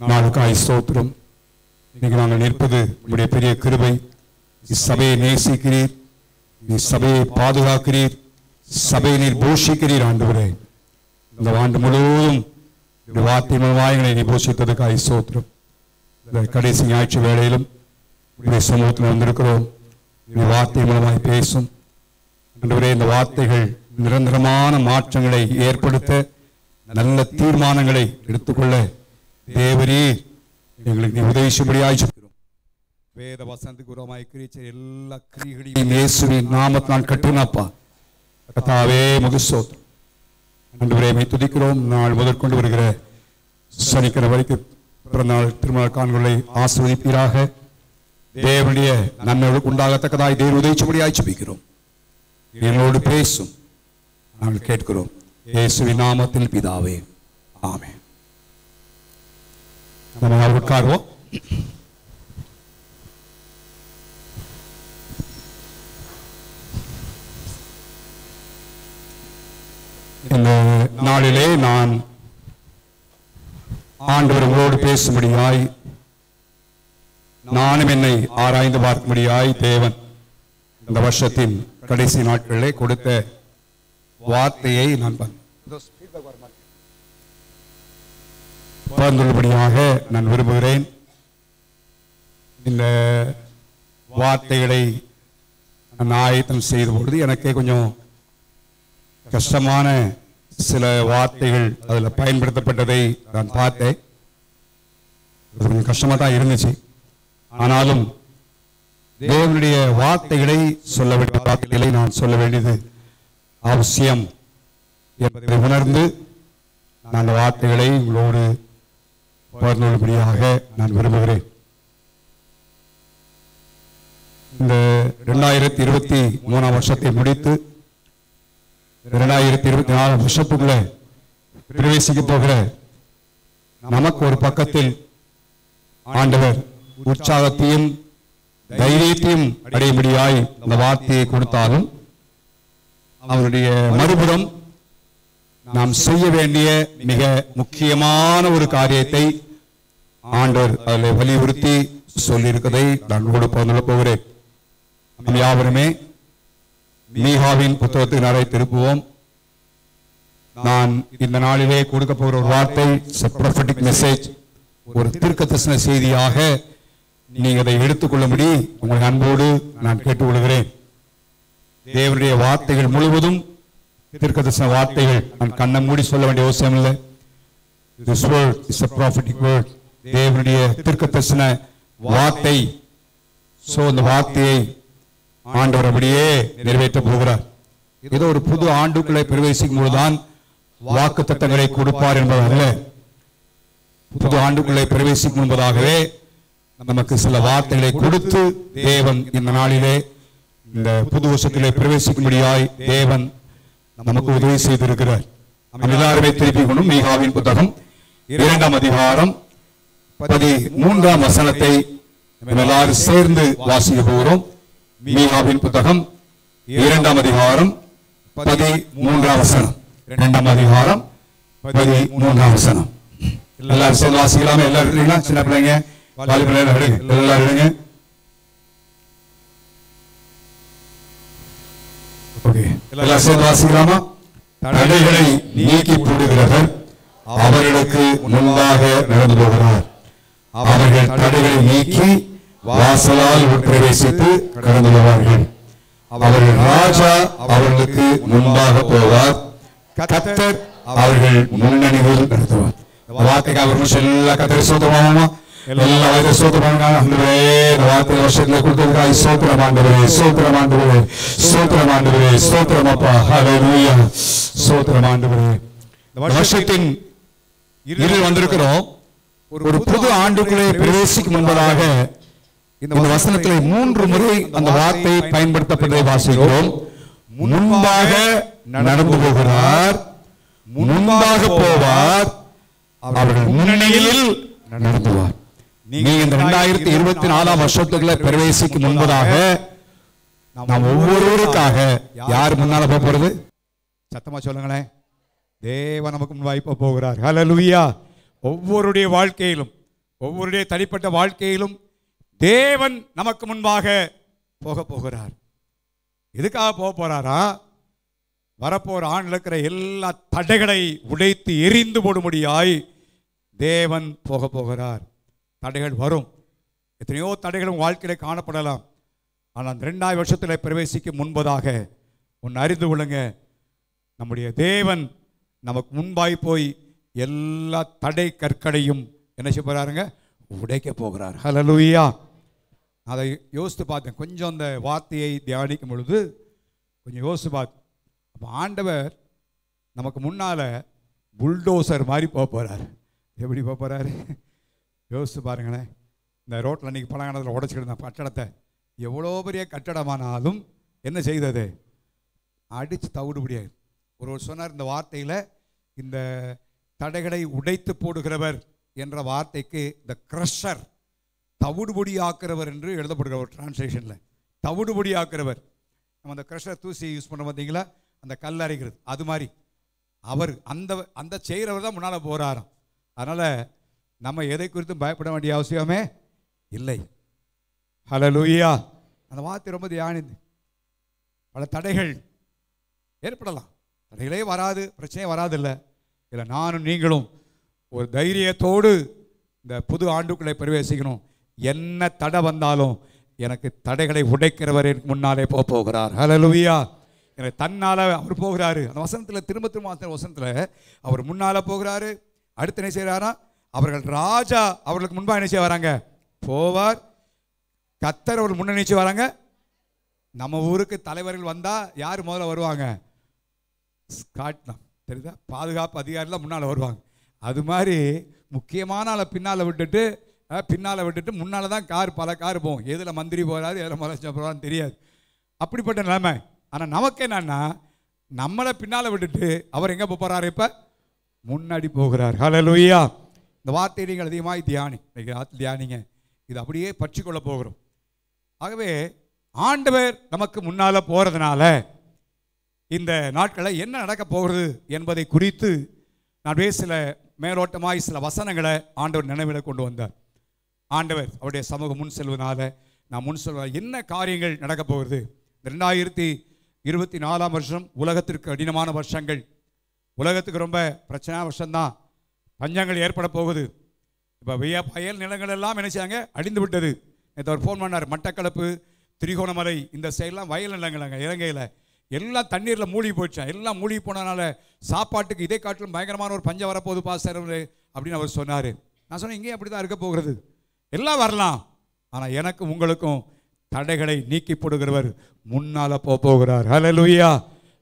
நாளுக்காய் ஸ்தோத்திரம். இன்னைக்கு நாங்கள் நிற்பது உங்களுடைய பெரிய கிருபை. சபையை நேசிக்கிறீர், நீ சபையை பாதுகாக்கிறீர், சபையை நீர் போஷிக்கிறீர். ஆண்டவரே, இந்த ஆண்டு முழுவதும் இந்த வார்த்தை மூலமாய் நீ போஷித்ததுக்காய் ஸ்தோத்திரம். இந்த கடைசி ஞாயிற்று வேளையிலும் உங்களுடைய சமூகத்தில் வந்திருக்கிறோம். இந்த வார்த்தை மூலமாய் பேசும் ஆண்டவரே. இந்த வார்த்தைகள் நிரந்தரமான மாற்றங்களை ஏற்படுத்த, நல்ல தீர்மானங்களை எடுத்துக்கொள்ள தேவரே எங்களுக்கு உதவி செய்யும்படியாய் ஜெபிக்கிறோம். வேத வசனத்துக்கு உரமாய் கிரிச்ச எல்லா கிரியைகளையும் இயேசுவின் நாமத்தினால் கட்டுனப்பா. கர்த்தாவே உமக்கு ஸ்தோத்திரம். ஆண்டவரே உம்மை துதிக்கிறோம். நாள் முதற்கொண்டு வருகிற சனிக்கிழமை வரைக்கும் பிறந்தநாள் திருமண காண்களை ஆசீர்வதிப்பீராக. தேவனுடைய நன்மைகளுக்கு உண்டாகத்தக்கதாய் தேவ உதவி செய்யும்படியாய் ஜெபிக்கிறோம். என்னோடு பேசும் நாங்கள் கேட்கிறோம் இயேசுவின் நாமத்தில் பிதாவே, ஆமென். நம்ம உட்காருவோம். இந்த நாளிலே நான் ஆண்டவர் உங்களோடு பேசும்படியாய், நானும் என்னை ஆராய்ந்து பார்க்கும்படியாய் தேவன் இந்த வருஷத்தின் கடைசி நாட்களிலே கொடுத்த வார்த்தையை நான் பகிர்ந்துள்ளபடியாக நான் விரும்புகிறேன். இந்த வார்த்தைகளை நான் ஆயத்தம் செய்த பொழுது எனக்கே கொஞ்சம் கஷ்டமான சில வார்த்தைகள் அதில் பயன்படுத்தப்பட்டதை நான் பார்த்தேன். கொஞ்சம் கஷ்டமாக தான் இருந்துச்சு. ஆனாலும் தேவனுடைய வார்த்தைகளை சொல்ல வேண்டிய வார்த்தைகளை நான் சொல்ல வேண்டியது அவசியம் என்பதை உணர்ந்து நான் அந்த வார்த்தைகளை உங்களோடு பகிர்ந்துள்ளபடியாக நான் விரும்புகிறேன். இந்த 2023 வருஷத்தை முடித்து 2024 வருஷத்துக்குள்ள பிரவேசிக்க போகிற நமக்கு ஒரு பக்கத்தில் ஆண்டவர் உற்சாகத்தையும் தைரியத்தையும் அடையும்படியாய் இந்த வார்த்தையை கொடுத்தாலும், அவருடைய மறுபுறம் நாம் செய்ய வேண்டிய மிக முக்கியமான ஒரு காரியத்தை ஆண்டவர் அதில் வலியுறுத்தி சொல்லியிருக்கதை நான் உங்களோடு பகிர்ந்து போகிறேன். நாம் யாவருமே மீகாவின் புத்தகத்தை நிறைய திருப்புவோம். நான் இந்த நாளிலே கொடுக்க போகிற ஒரு வார்த்தை prophetic மெசேஜ், ஒரு தீர்க்கதரிசன செய்தியாக நீங்கள் அதை எடுத்துக்கொள்ளும்படி உங்கள் அன்போடு நான் கேட்டுக்கொள்கிறேன். தேவனுடைய வார்த்தைகள் முழுவதும் தீர்க்கதரிசன வார்த்தைகள். நான் கண்ணை மூடி சொல்ல வேண்டிய அவசியம் இல்லை. This word is a prophetic word. தேவனுடைய தீர்க்கதரிசன வார்த்தை. சோ அந்த வார்த்தையை ஆண்டவர் அப்படியே நிறைவேற்ற போகிறார். ஏதோ ஒரு புது ஆண்டுக்குள்ளே பிரவேசிக்கும் போதுதான் வாக்கு தத்தங்களை கொடுப்பார் என்பது அல்ல. புது ஆண்டுக்குள்ளே பிரவேசிக்கும் என்பதாகவே நமக்கு சில வார்த்தைகளை கொடுத்து தேவன் இந்த நாளிலே இந்த புது வருஷத்திலே பிரவேசிக்கும்படியாய் தேவன் நமக்கு உதவி செய்திருக்கிறார். நாம் எல்லாருமே திருப்பிக் கொண்டும் மீகாவின் புத்தகம் 2ஆம் அதிகாரம் 13ஆம் வசனத்தை எல்லாரும் சேர்ந்து வாசிக்க போகிறோம். மீகாவின் புத்தகம் 2ஆம் அதிகாரம் 13ஆம் வசனம். 2ஆம் அதிகாரம் 13ஆம் வசனம். எல்லாரும் சேர்ந்து வாசிக்கலாமே? எல்லாரும் இருக்கீங்களா? சின்ன பிள்ளைங்க, எல்லாரும் இருங்க. எல்லாரும் சேர்ந்து வாசிக்கலாமா? தடைகளை நீக்கி போடுகிறவர் அவர்களுக்கு முன்பாக நடந்து போகிறார். அவர்கள் தடைகளை நீக்கி வாசலால் பிரவேசித்து கடந்து போவார்கள். அவர்கள் ராஜா அவர்களுக்கு முன்பாக போவார். கர்த்தர் அவர்கள் முன்னணியில் நடத்துவார். வார்த்தைக்கு அவர் எல்லா கர்த்தரை சோதரமாமா, எல்லா வயதை சோதரமாக வார்த்தை வருஷத்துல கொடுத்ததுக்காக சோத்திரம் ஆண்டவரே, சோத்திரம் ஆண்டவரே, சோத்திரம் ஆண்டவரே, சோத்திரம் அப்பா. ஹல்லேலூயா, சோத்திரம் ஆண்டவரே. வருஷத்தின் இறுதியில் வந்திருக்கிறோம். ஒரு புது ஆண்டுக்குள்ளே பிரவேசிக்கும் முன்பதாக இந்த வசனத்தில் 3 முறை அந்த வார்த்தை பயன்படுத்தப்பட்டதை வாசிக்கிறோம். முன்பாக நடந்து போகிறார், முன்பாக போவார், அவர்கள் முன்னணியில் நடந்துவார். நீங்க இந்த 2024 வருஷத்துக்குள்ள பிரவேசிக்கும் முன்பதாக நாம் ஒவ்வொருவருக்காக யார் முன்னால போறது? சத்தமா சொல்லுங்களேன். தேவன் நமக்கு முன்பாய் போகிறார். ஹல்லேலூயா. ஒவ்வொருடைய வாழ்க்கையிலும் ஒவ்வொருடைய தனிப்பட்ட வாழ்க்கையிலும் தேவன் நமக்கு முன்பாக போக போகிறார். எதுக்காக போக போறாரா? வரப்போற ஆண்டில் இருக்கிற எல்லா தடைகளை உடைத்து எரிந்து போடும்படியாய் தேவன் போக போகிறார். தடைகள் வரும், எத்தனையோ தடைகளும் வாழ்க்கையில காணப்படலாம். ஆனால் அந்த 2000 வருஷத்தில் பிரவேசிக்கும் முன்பதாக ஒன்று அறிந்து கொள்ளுங்க, நம்முடைய தேவன் நமக்கு முன்பாய் போய் எல்லா தடை கற்களையும் என்ன செய்ய போறாருங்க? உடைக்க போகிறார். ஹல்லேலூயா. அதை யோசித்து பார்த்தேன். கொஞ்சம் அந்த வார்த்தையை தியானிக்கும் பொழுது கொஞ்சம் யோசித்து பார்த்தேன். அப்போ ஆண்டவர் நமக்கு முன்னால் புல்டோசர் மாதிரி போக போகிறார். எப்படி போக போகிறாரு? யோசித்து பாருங்களேன். இந்த ரோட்டில் இன்றைக்கி பழங்காலத்தில் உடைச்சிக்கிட்டு இருந்த கட்டடத்தை எவ்வளோ பெரிய கட்டடமானாலும் என்ன செய்தது? அடித்து தவிடு முடியாது. ஒருவர் சொன்னார் இந்த வார்த்தையில், இந்த தடைகளை உடைத்து போடுகிறவர் என்ற வார்த்தைக்கு இந்த கிரஷர், தவிடுபொடி ஆக்கிறவர் என்று எழுதப்படுகிற ஒரு டிரான்ஸ்லேஷனில் தவிடுபொடி ஆக்கிறவர். நம்ம அந்த கிரஷர் தூசி யூஸ் பண்ண பார்த்தீங்களா, அந்த கல் அரைக்கிறது, அது மாதிரி அவர் அந்த செய்கிறவர் தான் முன்னால் போகிறாராம். அதனால் நம்ம எதை குறித்தும் பயப்பட வேண்டிய அவசியமே இல்லை. ஹல்லேலூயா. அந்த வார்த்தை ரொம்ப தியானிந்து. பல தடைகள் ஏற்படலாம், தடைகளே வராது, பிரச்சனையே வராதில்லை. இல்லை, நானும் நீங்களும் ஒரு தைரியத்தோடு இந்த புது ஆண்டுக்குள்ளே பிரவேசிக்கணும். என்ன தடை வந்தாலும் எனக்கு தடைகளை உடைக்கிறவர் எனக்கு முன்னாலே போகிறார். ஹல்லேலூயா. எனக்கு தன்னால் அவர் போகிறாரு. அந்த வசனத்தில் திரும்ப வசனத்தில் அவர் முன்னால் போகிறாரு. அடுத்து என்ன செய்கிறாரா? அவர்கள் ராஜா அவர்களுக்கு முன்பாக என்ன செய்ய வராங்க? போவார். கர்த்தர் அவர்கள் முன்ன நினைச்சு வராங்க. நம்ம ஊருக்கு தலைவர்கள் வந்தால் யார் முதல்ல வருவாங்க? ஸ்காட்லாம் தெரியுதா, பாதுகாப்பு அதிகாரிலாம் முன்னால் வருவாங்க. அது மாதிரி முக்கியமான ஆளை பின்னால் விட்டுட்டு முன்னால் தான் பல கார் போகும். எதில் மந்திரி போகிறாரு, எதில் முதலமைச்சர் போகிறான்னு தெரியாது. அப்படிப்பட்ட நிலைமை. ஆனால் நமக்கு என்னன்னா, நம்மளை பின்னால் விட்டுட்டு அவர் எங்கே போகிறாரு? இப்போ முன்னாடி போகிறார். ஹல்லேலூயா. இந்த வார்த்தையை நீங்கள் அதிகமாக தியானிங்க. இது அப்படியே பற்றி கொள்ள போகிறோம். ஆகவே ஆண்டவர் நமக்கு முன்னால் போகிறதுனால இந்த நாட்களில் என்ன நடக்க போகிறது என்பதை குறித்து நான் சில மேலோட்டமாய் சில வசனங்களை ஆண்டவர் நினைவில் கொண்டு வந்தார். ஆண்டவர் அவருடைய சமூகம் முன் செல்வதனால நான் முன் செல்வதால் என்ன காரியங்கள் நடக்க போகிறது? 2024 வருஷம் உலகத்திற்கு கடினமான வருஷங்கள், உலகத்துக்கு ரொம்ப பிரச்சனையான வருஷம்தான். பஞ்சங்கள் ஏற்பட போகுது. இப்போ வயல் நிலங்கள் எல்லாம் என்ன செய்யாங்க? அழிந்து விட்டது. நேற்று அவர் ஃபோன் பண்ணார். மட்டக்களப்பு, திரிகோணமலை இந்த சைடெலாம் வயல் நிலங்களாங்க. இலங்கையில் எல்லாம் தண்ணீரில் மூழ்கி போயிடுச்சான். எல்லாம் மூழ்கி போனதுனால சாப்பாட்டுக்கு இதை காட்டிலும் பயங்கரமான ஒரு பஞ்சம் வரப்போகுது பாஸ்டர் அப்படின்னு அவர் சொன்னார். நான் சொன்னேன், இங்கேயும் அப்படி தான் இருக்க போகிறது. எல்லாம் வரலாம், ஆனால் எனக்கும் உங்களுக்கும் தடைகளை நீக்கி போடுகிறவர் முன்னால் போகிறார். ஹல்லேலூயா.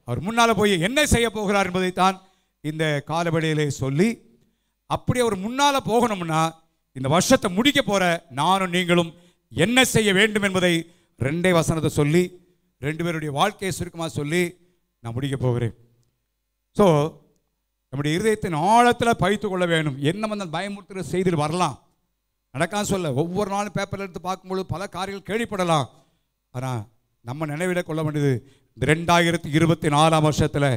அவர் முன்னால் போய் என்ன செய்ய போகிறார் என்பதைத்தான் இந்த காலவெளியிலே சொல்லி, அப்படி அவர் முன்னால் போகணும்னா இந்த வருஷத்தை முடிக்க போகிற நானும் நீங்களும் என்ன செய்ய வேண்டும் என்பதை 2 வசனத்தை சொல்லி 2 பேருடைய வாழ்க்கையை சுருக்கமாக சொல்லி நான் முடிக்க போகிறேன். ஸோ நம்முடைய இருதயத்தின் ஆழத்தில் பயித்து கொள்ள வேண்டும். என்ன வந்து பயமுறுத்துகிற செய்தியில் வரலாம், நடக்கான்னு சொல்ல. ஒவ்வொரு நாளும் பேப்பரில் எடுத்து பார்க்கும்பொழுது பல காரியங்கள் கேள்விப்படலாம். ஆனால் நம்ம நினைவிட கொள்ள வேண்டியது, 2024 வருஷத்தில்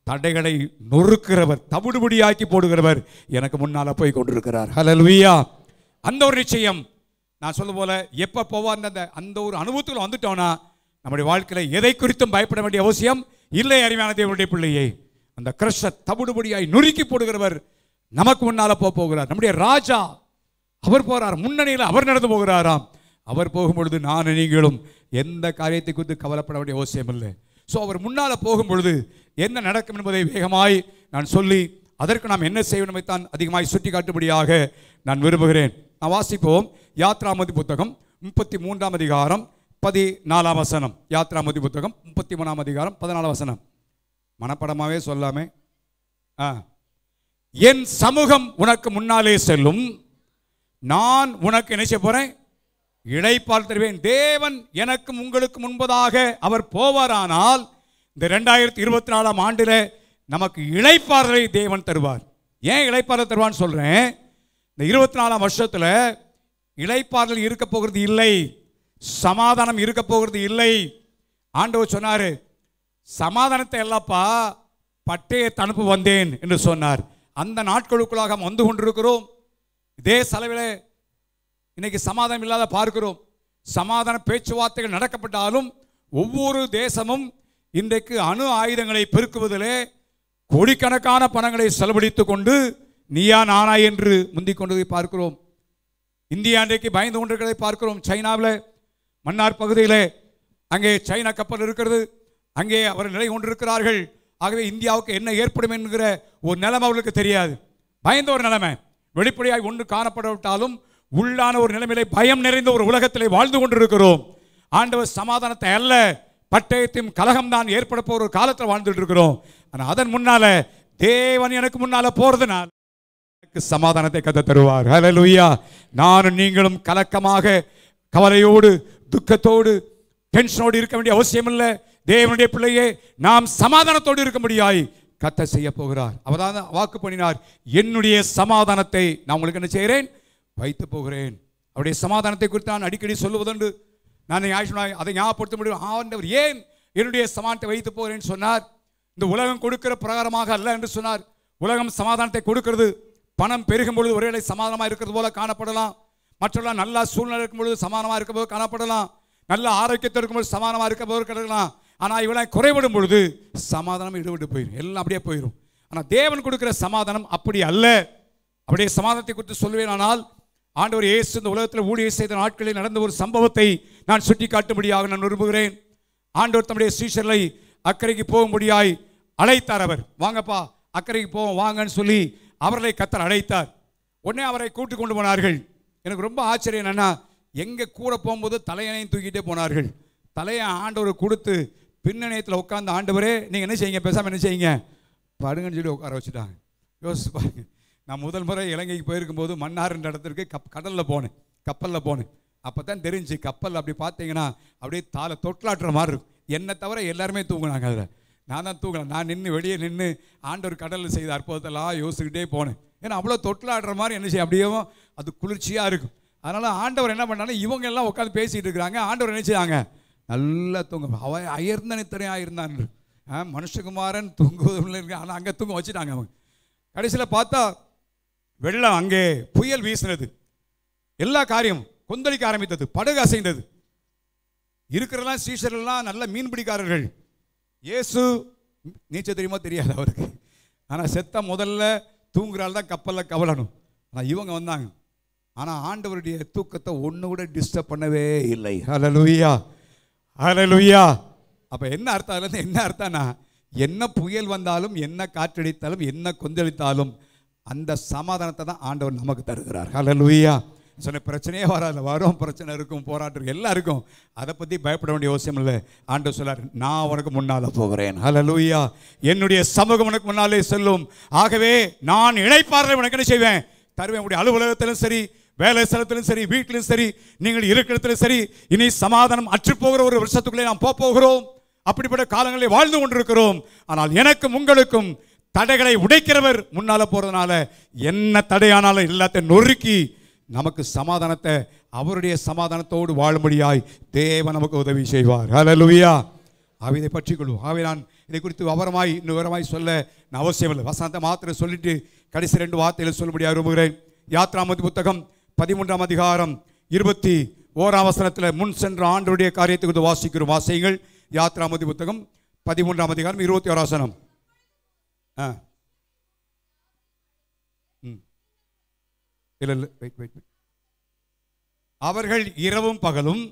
தடைகளை நொறுக்கிறவர், தவிடுபடியாக்கி போடுகிறவர் எனக்கு முன்னால் போய் கொண்டிருக்கிறார். ஹல்லேலூயா. அந்த ஒரு நிச்சயம் நான் சொல்ல போல எப்போ போவார் அந்த ஒரு அனுபவத்தில் வந்துட்டோம்னா நம்முடைய வாழ்க்கையில் எதை குறித்தும் பயப்பட வேண்டிய அவசியம் இல்லை. அருமையான தேவனுடைய பிள்ளையை, அந்த கிரஷர் தவிடுபடியாய் நொறுக்கி போடுகிறவர் நமக்கு முன்னால் போகிறார். நம்முடைய ராஜா அவர் போகிறார், முன்னணியில் அவர் நடந்து போகிறாராம். அவர் போகும்பொழுது நான் நீங்களும் எந்த காரியத்தை குறித்து கவலைப்பட வேண்டிய அவசியம் இல்லை. ஸோ அவர் முன்னால் போகும்பொழுது என்ன நடக்கும் என்பதை வேகமாய் நான் சொல்லி அதற்கு நாம் என்ன செய்ய வேண்டும் தான் அதிகமாய் சுட்டி காட்டும்படியாக நான் விரும்புகிறேன். நான் வாசிப்போம். யாத்ராமதி புத்தகம் 33ஆம் அதிகாரம் 14ஆம் வசனம். யாத்ராமதி புத்தகம் 33ஆம் அதிகாரம் 14ஆம் வசனம். மனப்படமாகவே சொல்லாமே. என் சமூகம் உனக்கு முன்னாலே செல்லும், நான் உனக்கு என்ன செய்ய போறேன்? இளைப்பால் தருவேன். தேவன் எனக்கும் உங்களுக்கு முன்பதாக அவர் போவாரானால் இந்த 2024 ஆண்டில் நமக்கு இளைப்பாறுதலை தேவன் தருவார். ஏன் இளைப்பாறுதல் தருவான்னு சொல்றேன்? இந்த 24 வருஷத்துல இளைப்பாறுதல் இருக்க போகிறது இல்லை, சமாதானம் இருக்க போகிறது இல்லை. ஆண்டவர் சொன்னாரு, சமாதானத்தை எல்லாப்பா பட்டயத்தை அனுப்ப வந்தேன் என்று சொன்னார். அந்த நாட்களுக்குள்ளாக வந்து கொண்டிருக்கிறோம். இதே செலவில் இன்னைக்கு சமாதானம் இல்லாத பார்க்கிறோம். சமாதான பேச்சுவார்த்தைகள் நடக்கப்பட்டாலும் ஒவ்வொரு தேசமும் இன்றைக்கு அணு ஆயுதங்களை பெருக்குவதிலே கோடிக்கணக்கான பணங்களை செலவழித்துக் கொண்டு நீயா நானா என்று முந்திக் கொண்டதை பார்க்கிறோம். இந்தியா இன்றைக்கு பயந்து கொண்டிருக்கிறதை பார்க்கிறோம். சைனாவில் மன்னார் பகுதியில் அங்கே சைனா கப்பல் இருக்கிறது, அங்கே அவர் நிலை கொண்டிருக்கிறார்கள். ஆகவே இந்தியாவுக்கு என்ன ஏற்படும் என்கிற ஒரு நிலைமை அவர்களுக்கு தெரியாது. பயந்த ஒரு நிலைமை. வெளிப்படையாய் ஒன்று காணப்படாவிட்டாலும் உள்ளான ஒரு நிலைமையிலே பயம் நிறைந்த ஒரு உலகத்திலே வாழ்ந்து கொண்டிருக்கிறோம். ஆண்டவர் சமாதானத்தை அல்ல, பட்டயத்தையும் கலகம் தான் ஏற்பட போகிற ஒரு காலத்தில் வாழ்ந்துட்டு இருக்கிறோம். ஆனால் அதன் முன்னால தேவன் எனக்கு முன்னால போறதுனால எனக்கு சமாதானத்தை கத்த தருவார். ஹல்லேலூயா. நானும் நீங்களும் கலக்கமாக, கவலையோடு, துக்கத்தோடு, டென்ஷனோடு இருக்க வேண்டிய அவசியம் இல்லை. தேவனுடைய பிள்ளையே, நாம் சமாதானத்தோடு இருக்க முடியாய் கத்த செய்ய போகிறார். அவர்தான் வாக்கு பண்ணினார், என்னுடைய சமாதானத்தை நான் உங்களுக்கு என்ன செய்கிறேன், வைத்து போகிறேன். அவருடைய சமாதானத்தை குறித்து நான் அடிக்கடி சொல்லுவதுண்டு. நான் அதை ஞாபகப்படுத்த முடியும். ஆண்டவர் ஏன் என்னுடைய சமாதானத்தை வைத்து போகிறேன்னு சொன்னார்? இந்த உலகம் கொடுக்கிற பிரகாரமாக அல்ல என்று சொன்னார். உலகம் சமாதானத்தை கொடுக்கிறது. பணம் பெருகும் பொழுது ஒருவேளை சமாதானமாக இருக்கிறது போல காணப்படலாம். மற்றெல்லாம் நல்ல சூழ்நிலை இருக்கும் பொழுது சமாதானமாக இருக்கும் போது காணப்படலாம். நல்ல ஆரோக்கியத்தை இருக்கும்போது சமாதானமாக இருக்க போது கிடக்கலாம். ஆனால் இவளை குறைபடும் பொழுது சமாதானம் ஈடுபட்டு போயிடும், எல்லாம் அப்படியே போயிடும். ஆனால் தேவன் கொடுக்கிற சமாதானம் அப்படி அல்ல. அப்படியே சமாதானத்தை குறித்து சொல்லுவேன். ஆனால் ஆண்டவர் இயேசு இந்த உலகத்தில் ஊழியம் செய்த நாட்களில் நடந்த ஒரு சம்பவத்தை நான் சுட்டி காட்டும்படியாக நான் விரும்புகிறேன். ஆண்டவர் தம்முடைய சீஷர்களை அக்கறைக்கு போகும்படியாய் அழைத்தார். அவர் வாங்கப்பா அக்கறைக்கு போவோம் வாங்கன்னு சொல்லி அவர்களை கர்த்தர் அழைத்தார். உடனே அவரை கூட்டு கொண்டு போனார்கள். எனக்கு ரொம்ப ஆச்சரியம் என்னன்னா, எங்கே கூட போகும்போது தலையணையும் தூக்கிட்டே போனார்கள். தலையை ஆண்டவர் கொடுத்து பின்னணியத்தில் உட்காந்து, ஆண்டவரே நீங்கள் என்ன செய்யுங்க, பேசாமல் என்ன செய்யுங்க, படுங்கன்னு சொல்லி உட்கார வச்சுட்டாங்க. யோசிச்சு பாருங்க. நான் முதல் முறை இலங்கைக்கு போயிருக்கும்போது மன்னார்ன்ற இடத்திற்கு கடலில் போனேன், கப்பலில் போனேன். அப்போ தான் தெரிஞ்சு கப்பல் அப்படி பார்த்தீங்கன்னா அப்படியே தாளை தொட்டிலாட்டுற மாதிரி இருக்கும். என்னை தவிர எல்லாருமே தூங்கினாங்க. அதில் நான் தான் தூங்கலை. நான் நின்று வெளியே நின்று ஆண்டவர் கடலில் செய்த அற்புதத்தெல்லாம் யோசிச்சுக்கிட்டே போனேன். ஏன்னா அவ்வளோ தொட்டிலாடுற மாதிரி என்ன செய்ய, அப்படியே அது குளிர்ச்சியாக இருக்கும். அதனால் ஆண்டவர் என்ன பண்ணாலும் இவங்க எல்லாம் உட்காந்து பேசிகிட்டு இருக்கிறாங்க. ஆண்டவர் என்ன செய்யாங்க, நல்லா தூங்க. அவன் அயர்ந்த நித்திரையாக இருந்தான். மனுஷகுமாரன் தூங்குவதில்லை இருக்கு, ஆனால் அங்கே தூங்க வச்சுட்டாங்க அவங்க. கடைசியில் பார்த்தா வெள்ளம், அங்கே புயல் வீசினது, எல்லா காரியமும் கொந்தளிக்க ஆரம்பித்தது, படகு அசைந்தது. இருக்கிறதெல்லாம் சீஷர்கள்லாம் நல்ல மீன்பிடிக்காரர்கள். இயேசு நீச்சல் தெரியுமா தெரியாது அவருக்கு. ஆனால் செத்த முதல்ல தூங்குறாள் தான் கப்பலில் கவலணும். ஆனால் இவங்க வந்தாங்க. ஆனால் ஆண்டவருடைய தூக்கத்தை ஒன்று கூட டிஸ்டர்ப் பண்ணவே இல்லை. ஹல்லேலூயா, ஹல்லேலூயா. அப்போ என்ன அர்த்தம், அதுலேருந்து என்ன அர்த்தம்னா, என்ன புயல் வந்தாலும், என்ன காற்றடித்தாலும், என்ன கொந்தளித்தாலும் அந்த சமாதானத்தை தான் ஆண்டவர் நமக்கு தருகிறார். ஹல்லேலூயா. சொன்ன பிரச்சனையே வராது, வரும் பிரச்சனை இருக்கும், போராட்டம் எல்லாம் இருக்கும். அதை பற்றி பயப்பட வேண்டிய அவசியம் இல்லை. ஆண்டவர் சொல்லார், நான் உனக்கு முன்னால் போகிறேன். ஹல்லேலூயா. என்னுடைய சமூகம் உனக்கு முன்னாலே செல்லும். ஆகவே நான் இளைப்பாறுதலை உனக்கு என்ன செய்வேன், தருவேன். உடைய அலுவலகத்திலும் சரி, வேலை ஸ்தலத்திலும் சரி, வீட்டிலும் சரி, நீங்கள் இருக்கிற இடத்திலும் சரி, இனி சமாதானம் அற்றுப்போகிற ஒரு வருஷத்துக்குள்ளே நாம் போகிறோம். அப்படிப்பட்ட காலங்களில் வாழ்ந்து கொண்டிருக்கிறோம். ஆனால் எனக்கும் உங்களுக்கும் தடைகளை உடைக்கிறவர் முன்னால போறதுனால என்ன தடையானாலும் எல்லாத்தையும் நொறுக்கி நமக்கு சமாதானத்தை, அவருடைய சமாதானத்தோடு வாழும்படியாய் தேவன் நமக்கு உதவி செய்வார். ஹல்லேலூயா. இதை பற்றி கொள்வோம். ஆகவே நான் இதை குறித்து இன்னும் விவரமாய் சொல்ல நான் அவசியம் இல்லை. வசனத்தை மாத்திரம் சொல்லிட்டு கடைசி 2 வார்த்தைகளை சொல்லும்படியாக விரும்புகிறேன். யாத்ராமதி புத்தகம் 13ஆம் அதிகாரம் 21ஆம் வசனத்தில் முன் சென்ற ஆண்டவருடைய காரியத்தை குறித்து வாசிக்கிறோம். வாசியுங்கள். யாத்ராமதி புத்தகம் 13ஆம் அதிகாரம் 21ஆம் வசனம். அவர்கள் இரவும் பகலும்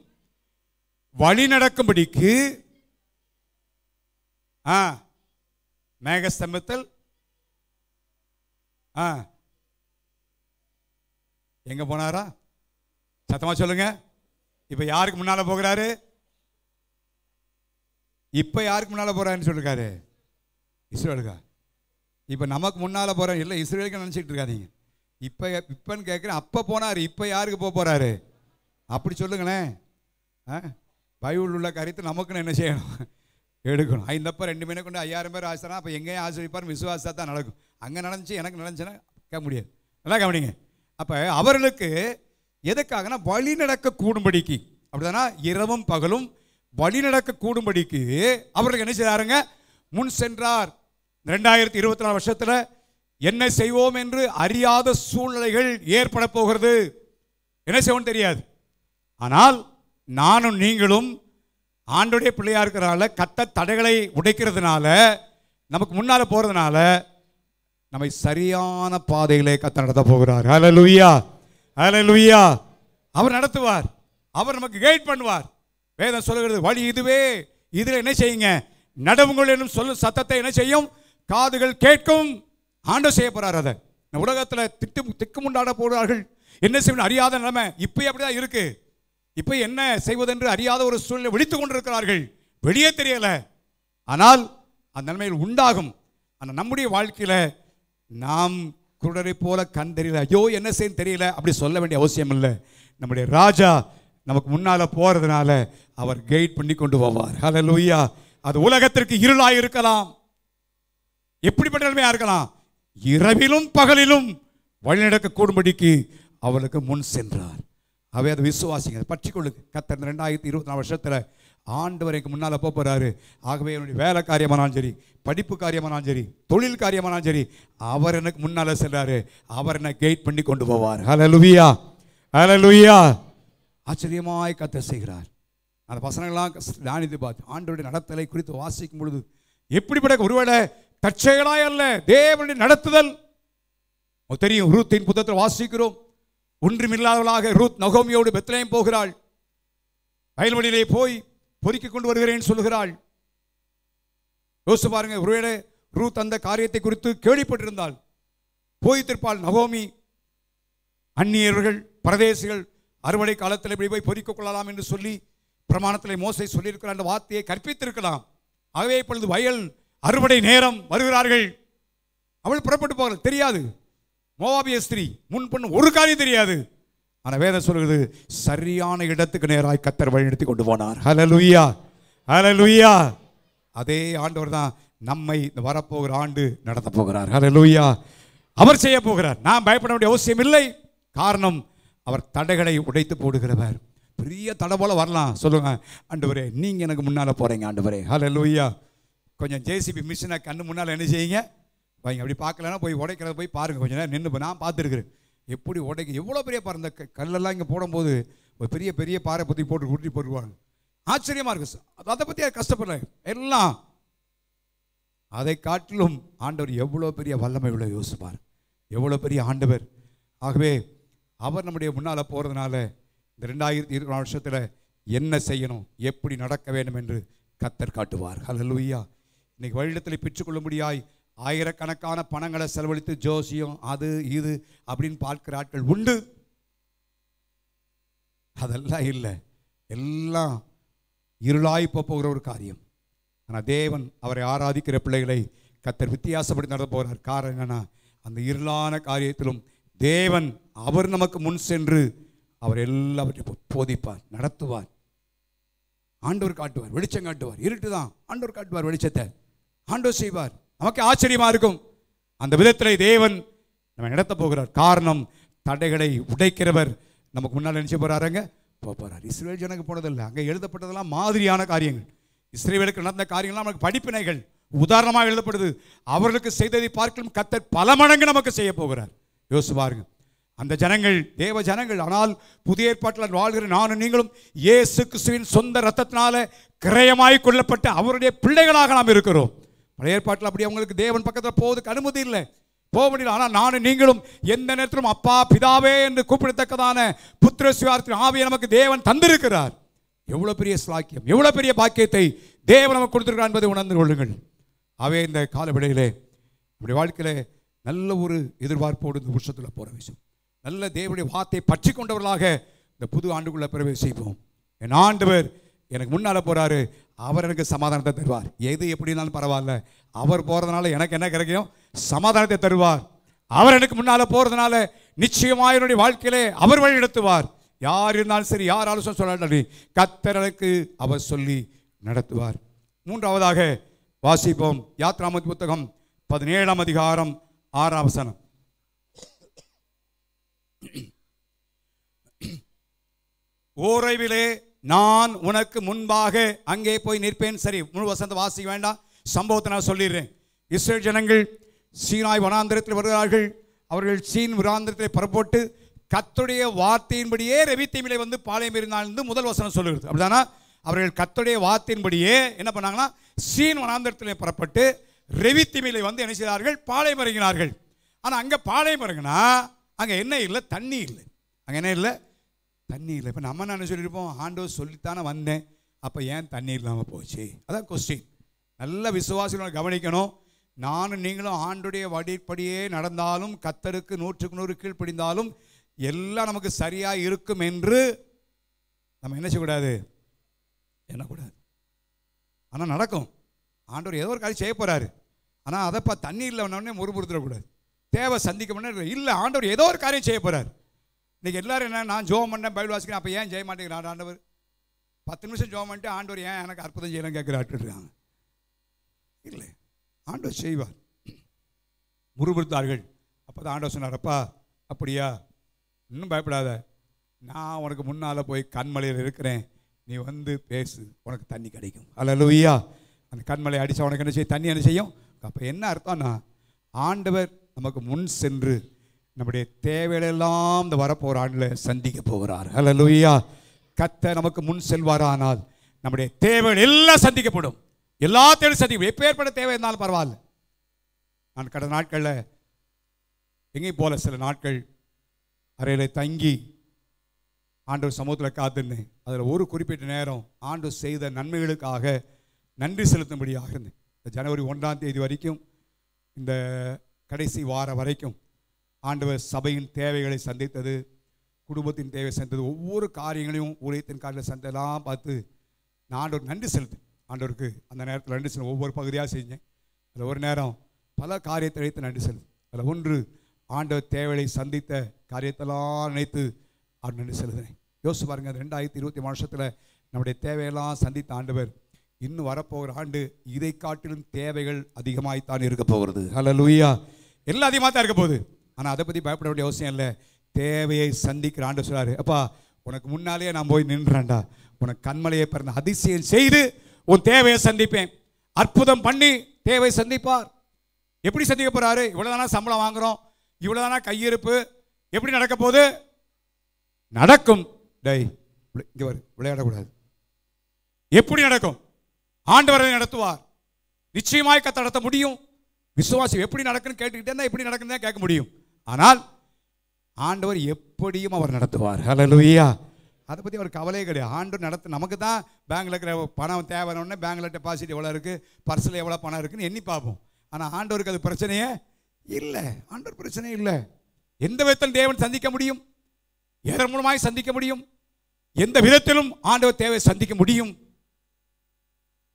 வழி நடக்கும்படிக்கு மேகஸ்தம்பத்தில் எங்க போனாரா? சத்தமா சொல்லுங்க. இப்ப யாருக்கு முன்னால போகிறாரு? இப்ப யாருக்கு முன்னால போறாருன்னு சொல்லிருக்காரு? இஸ்ரேலுக்கா? இப்ப நமக்கு முன்னால போற இல்லை, இஸ்ரேலுக்கு நினைச்சிட்டு இருக்காதீங்க. இப்பன்னு கேட்குறேன். அப்போ போனார், இப்போ யாருக்கு போக போகிறாரு? அப்படி சொல்லுங்களேன். பைபிள் உள்ள காரியத்தை நமக்குன்னு என்ன செய்யணும், எடுக்கணும். ஐந்தப்போ 2 மீனை கொண்டு 5000 பேர் ஆசிரியர். அப்போ எங்கேயும் ஆசிரியப்பார் விசுவாசா தான் நடக்கும். அங்கே நடந்துச்சு, எனக்கு நடந்துச்சுன்னா கேட்க முடியாது. நல்லா கவனிங்க. அப்போ அவர்களுக்கு எதுக்காகனா வழி நடக்க கூடும்படிக்கு, அப்படிதானா, இரவும் பகலும் வழி நடக்க கூடும்படிக்கு அவர்களுக்கு என்ன செய்தாருங்க, முன் சென்றார். 2024 வருஷத்தில் என்ன செய்வோம் என்று அறியாத சூழ்நிலைகள் ஏற்பட போகிறது. என்ன செய்வோம் தெரியாது. ஆனால் நானும் நீங்களும் ஆண்டோடைய பிள்ளையா இருக்கிறனால, கர்த்தர் தடைகளை உடைக்கிறதுனால, நமக்கு முன்னால போறதுனால நம்மை சரியான பாதையிலே கர்த்தர் நடத்த போகிறார். ஹல்லேலூயா, ஹல்லேலூயா. அவர் நடத்துவார், அவர் நமக்கு கைட் பண்ணுவார். வேதம் சொல்லுகிறது, வழி இதுவே, இதில் என்ன செய்யுங்க, நடவுங்கள் என்னும் சொல்லும் சத்தத்தை என்ன செய்யும், காதுகள் கேட்கும். ஆண்டவர் செய்ய போறார். அதை இந்த உலகத்தில் திக்குமுண்டாட போகிறார்கள். என்ன செய்யணும் அறியாத நிலைமை இப்பயும் அப்படிதான் இருக்கு. இப்போ என்ன செய்வதென்று அறியாத ஒரு சூழ்நிலை விழித்துக் கொண்டிருக்கிறார்கள். வெளியே தெரியல, ஆனால் அந்த நிலைமையில் உண்டாகும். ஆனால் நம்முடைய வாழ்க்கையில நாம் குருடரை போல கண் தெரியல, ஐயோ என்ன செய்ய தெரியல அப்படி சொல்ல வேண்டிய அவசியம் இல்லை. நம்முடைய ராஜா நமக்கு முன்னால போறதுனால அவர் கைட் பண்ணி கொண்டு போவார். ஹல்லேலூயா. அது உலகத்திற்கு இருளாய் இருக்கலாம், எப்படிப்பட்ட நிலைமையா இருக்கலாம், இரவிலும் பகலிலும் வழிநடக்க கூடும்படிக்கு அவளுக்கு முன் சென்றார். அவை அதை விசுவாசிங்க, பற்றி கொள்ளுங்க. கர்த்தர் 2024 வருஷத்தில் ஆண்டவருக்கு முன்னால் போகிறாரு. ஆகவே என்னுடைய வேலை காரியமானாலும் சரி, படிப்பு காரியமானாலும் சரி, தொழில் காரியமானாலும் சரி, அவர் எனக்கு முன்னால் செல்றாரு. அவர் என்னை கைட் பண்ணி கொண்டு போவார். ஹல்லேலூயா, ஹல்லேலூயா. ஆச்சரியமாய் கர்த்தர் செய்கிறார். அந்த பசங்களெல்லாம் தியானித்து பார்த்து ஆண்டவருடைய நடத்தலை குறித்து வாசிக்கும் பொழுது எப்படிப்பட்ட ஒருவேளை தற்செயலாய் அல்ல, தேவனுடைய நடத்துதல் தெரியும். ரூத்தின் புத்தகத்தில் வாசிக்கிறோம், ஒன்றுமில்லாதவளாக ரூத் நகோமியோடு பெத்லகேம் போகிறாள். வயல்வெளியிலே போய் பொறுக்கி கொண்டு வருகிறேன் சொல்லுகிறாள். யோசிச்சு பாருங்க, ஒருவேளை ரூத் அந்த காரியத்தை குறித்து கேள்விப்பட்டிருந்தாள், போய்த்திருப்பாள். நகோமி அந்நியர்கள் பரதேசிகள் அறுவடை காலத்தில் இப்படி போய் பொறிக்க கொள்ளலாம் என்று சொல்லி பிரமாணத்தில் மோசே சொல்லியிருக்கிற அந்த வார்த்தையை கற்பித்திருக்கலாம். ஆகவே இப்பொழுது வயல் அறுவடை நேரம் வருகிறார்கள். அவள் புறப்பட்டு போகல, தெரியாது. மோவாபிய ஸ்திரீ முன்பண்ணு ஒரு காரியம் தெரியாது. ஆனால் வேதம் சொல்கிறது, சரியான இடத்துக்கு நேராய் கர்த்தர் வழிநடத்தி கொண்டு போனார். ஹல்லேலூயா, ஹல்லேலூயா. அதே ஆண்டவர் தான் நம்மை இந்த வரப்போகிற ஆண்டு நடத்த போகிறார். ஹல்லேலூயா. அவர் செய்ய போகிறார். நாம் பயப்பட வேண்டிய அவசியம் இல்லை. காரணம், அவர் தடைகளை உடைத்து போடுகிறவர். பெரிய தடை போல வரலாம். சொல்லுங்க, ஆண்டவரே நீங்க எனக்கு முன்னால போறீங்க ஆண்டவரே. ஹல்லேலூயா. கொஞ்சம் ஜேசிபி மிஷினை கண்ணு முன்னால் என்ன செய்யுங்க வைங்க. அப்படி பார்க்கலன்னா போய் உடைக்கிறத போய் பாருங்க. கொஞ்சம் நேரம் நின்று நான் பார்த்துருக்குறேன் எப்படி உடைக்க. எவ்வளோ பெரிய பாரு, இந்த கல்லெல்லாம் இங்கே போடும்போது ஒரு பெரிய பெரிய பாறை பற்றி போட்டு உருட்டி போட்டுருவாங்க. ஆச்சரியமாக இருக்கு. அதை பற்றி கஷ்டப்படல எல்லாம். அதை காட்டிலும் ஆண்டவர் எவ்வளோ பெரிய வல்லமை உள்ள யோசிப்பார், எவ்வளோ பெரிய ஆண்டவர். ஆகவே அவர் நம்முடைய முன்னால் போகிறதுனால இந்த 2024 வருஷத்தில் என்ன செய்யணும், எப்படி நடக்க வேண்டும் என்று கர்த்தர் காட்டுவார். ஹல்லேலூயா. இன்னைக்கு வழியிடத்தில் பெற்றுக்கொள்ளும்படியாய் ஆயிரக்கணக்கான பணங்களை செலவழித்து ஜோசியம் அது இது அப்படின்னு பார்க்கிற ஆட்கள் உண்டு. அதெல்லாம் இல்லை, எல்லாம் இருளாய் போகிற ஒரு காரியம். ஆனால் தேவன் அவரை ஆராதிக்கிற பிள்ளைகளை கர்த்தர் வித்தியாசப்படி நடத்த போகிறார். காரணம் என்னன்னா, அந்த இருளான காரியத்திலும் தேவன் அவர் நமக்கு முன் சென்று அவர் எல்லாவற்றையும் போதிப்பார், நடத்துவார். ஆண்டவர் காட்டுவார், வெளிச்சம் காட்டுவார். இருட்டு தான், ஆண்டவர் காட்டுவார் வெளிச்சத்தை, ஆண்டவர் செய்வார். நமக்கு ஆச்சரியமா இருக்கும். அந்த விதத்தில் தேவன் நம்ம நடத்த போகிறார். காரணம், தடைகளை உடைக்கிறவர் நமக்கு முன்னால் நினைச்சு போறாருங்க போறார். இஸ்ரேல் ஜனக்கு போனதில்லை, அங்கே எழுதப்பட்டதெல்லாம் மாதிரியான காரியங்கள். இஸ்ரேலுக்கு நடந்த காரியங்கள்லாம் நமக்கு படிப்பினைகள் உதாரணமாக எழுதப்படுது. அவர்களுக்கு செய்ததை பார்க்கலும் கர்த்தர் பல மடங்கு நமக்கு செய்ய போகிறார். யோசிச்சு பாருங்க. அந்த ஜனங்கள் தேவ ஜனங்கள், ஆனால் புதிய ஏற்பாட்டில் வாழ்கிற நானும் நீங்களும் இயேசு கிறிஸ்துவின் சொந்த ரத்தத்தினால கிரயமாய் கொள்ளப்பட்ட அவருடைய பிள்ளைகளாக நாம் இருக்கிறோம். பழைய ஏற்பாட்டில் அப்படி அவங்களுக்கு தேவன் பக்கத்தில் போவதுக்கு அனுமதி இல்லை, போக முடியல. ஆனால் நானும் நீங்களும் எந்த நேரத்திலும் அப்பா பிதாவே என்று கூப்பிடத்தக்கதான புத்திர சுவார்த்தின் ஆவியை நமக்கு தேவன் தந்திருக்கிறார். எவ்வளோ பெரிய ஸ்லாக்கியம், எவ்வளோ பெரிய பாக்கியத்தை தேவன் நமக்கு கொடுத்திருக்கிறார் என்பதை உணர்ந்து கொள்ளுங்கள். அவே இந்த காலவிடையிலே நம்முடைய வாழ்க்கையில நல்ல ஒரு எதிர்பார்ப்போடு இந்த வருஷத்தில் போகிற விஷயம், நல்ல தேவனுடைய வார்த்தையை பற்றி கொண்டவர்களாக இந்த புது ஆண்டுக்குள்ளே பிரவேசிப்போம். என் ஆண்டவர் எனக்கு முன்னால் போகிறாரு, அவர் எனக்கு சமாதானத்தை தருவார். எது எப்படினாலும் பரவாயில்ல, அவர் போகிறதுனால எனக்கு என்ன கிடைக்கும், சமாதானத்தை தருவார். அவர் எனக்கு முன்னால் போகிறதுனால நிச்சயமாக என்னுடைய வாழ்க்கையிலே அவர் வழி நடத்துவார். யார் இருந்தாலும் சரி, யார் ஆலோசனை சொல்லாட்டி கர்த்தர் எனக்கு அவர் சொல்லி நடத்துவார். மூன்றாவதாக வாசிப்போம், யாத்ராமத் புத்தகம் 17ஆம் அதிகாரம் 6ஆம் வசனம். ஓரைவிலே நான் உனக்கு முன்பாக அங்கே போய் நிற்பேன். சரி, முழு வசனத்தை வாசிக்க வேண்டாம், சம்பவத்தை நான் சொல்லிடுறேன். இஸ்ரேல் ஜனங்கள் சீனாய் வனாந்திரத்தில் வருகிறார்கள். அவர்கள் சீன் வனாந்திரத்தில் புறப்பட்டு கர்த்தருடைய வார்த்தையின்படியே ரெவித்தீமிலே வந்து பாளையம் இருந்தால் முதல் வசனம் சொல்லுகிறது. அப்படிதானா? அவர்கள் கர்த்தருடைய வார்த்தையின்படியே என்ன பண்ணாங்கன்னா சீன் வனாந்தரத்தில் புறப்பட்டு ரெவித்தீமிலே வந்து என்ன செய்தார்கள்? பாளையம் இறங்கினார்கள். ஆனால் அங்கே பாளையம் இறங்கினா அங்கே என்ன இல்லை? தண்ணி இல்லை. அங்கே என்ன இல்லை? தண்ணி இல்லை. இப்போ நம்ம என்ன சொல்லியிருப்போம்? ஆண்டவர் சொல்லித்தானே வந்தேன், அப்போ ஏன் தண்ணி இல்லாமல் போச்சு? அதான் கொஸ்டின். நல்ல விசுவாசிகளை கவனிக்கணும். நானும் நீங்களும் ஆண்டுடைய வழிப்படியே நடந்தாலும், கர்த்தருக்கு 100க்கு 100 கீழ்ப்படிந்தாலும் எல்லாம் நமக்கு சரியாக இருக்கும் என்று நம்ம என்ன செய்யக்கூடாது? எண்ணக்கூடாது. ஆனால் நடக்கும். ஆண்டவர் ஏதோ ஒரு காரியம் செய்ய போகிறாரு. ஆனால் அதைப்பா தண்ணி இல்லை உடனே முறுமுறுத்துடக்கூடாது. தேவை சந்திக்க பண்ண இல்லை, ஆண்டவர் ஏதோ ஒரு காரியம் செய்ய போகிறார். இன்றைக்கி எல்லோரும் என்ன, நான் ஜோம் பண்ணேன், பைபிள் வாசிக்கிறேன், அப்போ ஏன் செய்ய மாட்டேங்கிறார் ஆண்டவர்? 10 நிமிஷம் ஜோம் பண்ணிட்டு ஆண்டவர் ஏன் எனக்கு அற்புதம் செய்யலாம் கேட்குறாட்டுருக்காங்க. இல்லை, ஆண்டவர் செய்வார். முறுமுறுத்தார்கள். அப்போ தான் ஆண்டவர் சொன்னார், அப்பா அப்படியா, இன்னும் பயப்படாத, நான் உனக்கு முன்னால் போய் கண்மலையில் இருக்கிறேன், நீ வந்து பேசு, உனக்கு தண்ணி கிடைக்கும். அல்லேலூயா. அந்த கண்மலை அடித்தா உனக்கு என்ன செய்யும்? தண்ணி என்ன செய்யும்? அப்போ என்ன அர்த்தம்னா, ஆண்டவர் நமக்கு முன் சென்று நம்முடைய தேவைகளெல்லாம் இந்த வரப்போகிற ஆண்டில் சந்திக்க போகிறார். அல்லேலூயா. கர்த்தர் நமக்கு முன் செல்வாரானால் நம்முடைய தேவைகள் எல்லாம் சந்திக்கப்படும். எல்லா தேவையும் சந்திக்கும். எப்பேற்பட்ட தேவை இருந்தாலும் பரவாயில்ல. நான் கடந்த நாட்களில் எங்கேயும் போல சில நாட்கள் அறையில் தங்கி ஆண்டவர் சமூகத்தில் காத்திருந்தேன். அதில் ஒரு குறிப்பிட்ட நேரம் ஆண்டவர் செய்த நன்மைகளுக்காக நன்றி செலுத்தும்படியாக இருந்தேன். இந்த ஜனவரி 1ஆம் தேதி வரைக்கும், இந்த கடைசி வாரம் வரைக்கும் ஆண்டவர் சபையின் தேவைகளை சந்தித்தது, குடும்பத்தின் தேவை சந்தித்தது, ஒவ்வொரு காரியங்களையும் ஊழியத்தின் காரியத்தில் சந்தெல்லாம் பார்த்து நான் ஆண்டவர் நன்றி செலுத்தேன். ஆண்டவருக்கு அந்த நேரத்தில் நன்றி செலுத்த ஒவ்வொரு பகுதியாக செஞ்சேன். அதில் ஒரு நேரம் பல காரியத்தை நினைத்து நன்றி செலுத்தேன். அதில் ஒன்று, ஆண்டவர் தேவையை சந்தித்த காரியத்தெல்லாம் நினைத்து அவர் நன்றி செலுத்தினேன். யோசிச்சு பாருங்கள், 2023 வருஷத்தில் நம்முடைய தேவையெல்லாம் சந்தித்த ஆண்டவர் இன்னும் வரப்போகிற ஆண்டு இதை காட்டிலும் தேவைகள் அதிகமாகத்தான் இருக்க போகிறது. அல்லேலூயா. எல்லாம் அதிகமாக தான் இருக்க போகுது. ஆனால் அதை பற்றி பயப்பட வேண்டிய அவசியம் இல்லை. தேவையை சந்திக்கிற ஆண்டு சொல்கிறாரு, அப்பா உனக்கு முன்னாலேயே நான் போய் நின்றான்டா, உனக்கு கண்மலையை பிறந்த அதிசயம் செய்து உன் தேவையை சந்திப்பேன். அற்புதம் பண்ணி தேவை சந்திப்பார். எப்படி சந்திக்க போகிறாரு? இவ்வளோதானா சம்பளம் வாங்குகிறோம், இவ்வளோதானா கையிருப்பு, எப்படி நடக்க போகுது? நடக்கும். டை இங்கே வரு, விளையாடக்கூடாது. எப்படி நடக்கும்? ஆண்டவரை நடத்துவார். நிச்சயமாய் கத்த நடத்த முடியும். விசுவாசம் எப்படி நடக்குன்னு கேட்டுக்கிட்டே இருந்தால் எப்படி நடக்குன்னு தான் கேட்க முடியும். ஆனால் ஆண்டவர் எப்படியும் அவர் நடத்துவார். அல்லேலூயா. அதை பற்றி அவர் கவலையே கிடையாது. ஆண்டவர் நடத்து, நமக்கு தான் பேங்கில் இருக்கிற பணம் தேவைன்னு பேங்கில் டெபாசிட் எவ்வளோ இருக்குது, பர்ஸில் எவ்வளோ பணம் இருக்குன்னு எண்ணி பார்ப்போம். ஆனால் ஆண்டவருக்கு அது பிரச்சனையே இல்லை. ஆண்டவர் பிரச்சனையே இல்லை. எந்த விதத்தில் தேவன் சந்திக்க முடியும்? எதன் மூலமாய் சந்திக்க முடியும்? எந்த விதத்திலும் ஆண்டவர் தேவை சந்திக்க முடியும்.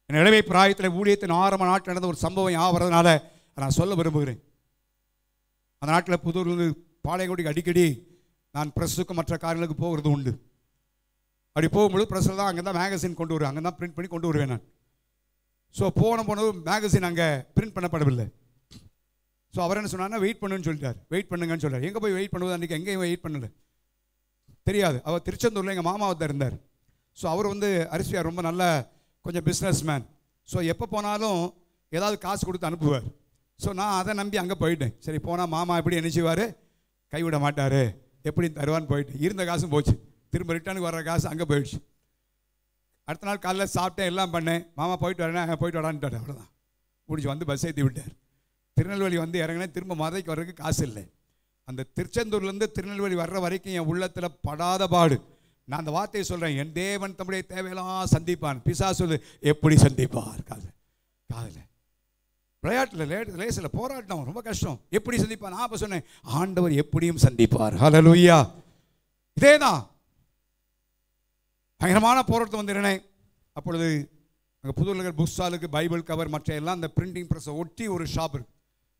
என் இளவை பிராயத்தில் ஊழியத்தின் ஆரம்ப நாட்டில் நடந்த ஒரு சம்பவம் ஆகிறதுனால நான் சொல்ல விரும்புகிறேன். அந்த நாட்டில் புதூர்லேருந்து பாளையங்கோடிக்கு அடிக்கடி நான் ப்ரெஸ்ஸுக்கு மற்ற காரியங்களுக்கு போகிறது உண்டு. அப்படி போகும்போது ப்ரெஸ்ஸில் தான் அங்கே தான் மேகசின் கொண்டு வருவேன், அங்கே தான் பிரிண்ட் பண்ணி கொண்டு வருவேன் நான். ஸோ போனது மேகசின் அங்கே பிரிண்ட் பண்ணப்படவில்லை. ஸோ அவர் என்ன சொன்னார்னா, வெயிட் பண்ணுன்னு சொல்லிட்டார். வெயிட் பண்ணுங்கன்னு சொல்கிறார். எங்கே போய் வெயிட் பண்ணுவது? அன்றைக்கி எங்கேயும் வெயிட் பண்ணலை, தெரியாது. அவர் திருச்செந்தூரில் எங்கள் மாமாவை தான் இருந்தார். ஸோ அவர் வந்து அரிசியார் ரொம்ப நல்ல கொஞ்சம் பிஸ்னஸ் மேன். ஸோ எப்போ போனாலும் ஏதாவது காசு கொடுத்து அனுப்புவார். ஸோ நான் அதை நம்பி அங்கே போயிட்டேன். சரி போனால் மாமா எப்படி நினச்சிவார், கைவிட மாட்டார், எப்படி தருவான்னு போயிட்டு இருந்த காசும் போச்சு. திரும்ப ரிட்டர்னுக்கு வர்ற காசு அங்கே போயிடுச்சு. அடுத்த நாள் காலையில் சாப்பிட்டேன், எல்லாம் பண்ணேன். மாமா போயிட்டு வரேன், போயிட்டு வரான்ட்டார். அவ்வளோதான், முடிச்சு வந்து பஸ் ஏற்றி விட்டார். திருநெல்வேலி வந்து இறங்கினேன். திரும்ப மதுரைக்கு வர்றதுக்கு காசு இல்லை. அந்த திருச்செந்தூர்லேருந்து திருநெல்வேலி வர்ற வரைக்கும் என் உள்ளத்தில் படாத பாடு. நான் அந்த வார்த்தையை சொல்கிறேன், என் தேவன் தம்முடைய தேவையெல்லாம் சந்திப்பான். பிசாசு எப்படி சந்திப்பார்? காதில் விளையாட்டில் லேசில் போராட்டம் ரொம்ப கஷ்டம். எப்படி சந்திப்பார்? நான் அப்போ சொன்னேன், ஆண்டவர் எப்படியும் சந்திப்பார். ஹல்லேலூயா. இதே தான் பயங்கரமான போராட்டம் வந்துடுறேன். அப்பொழுது அங்கே புதூரில் இருக்கிற புக் ஸ்டாலுக்கு பைபிள் கவர் மற்ற எல்லாம் அந்த பிரிண்டிங் ப்ரெஸ்ஸை ஒட்டி ஒரு ஷாப் இருக்குது,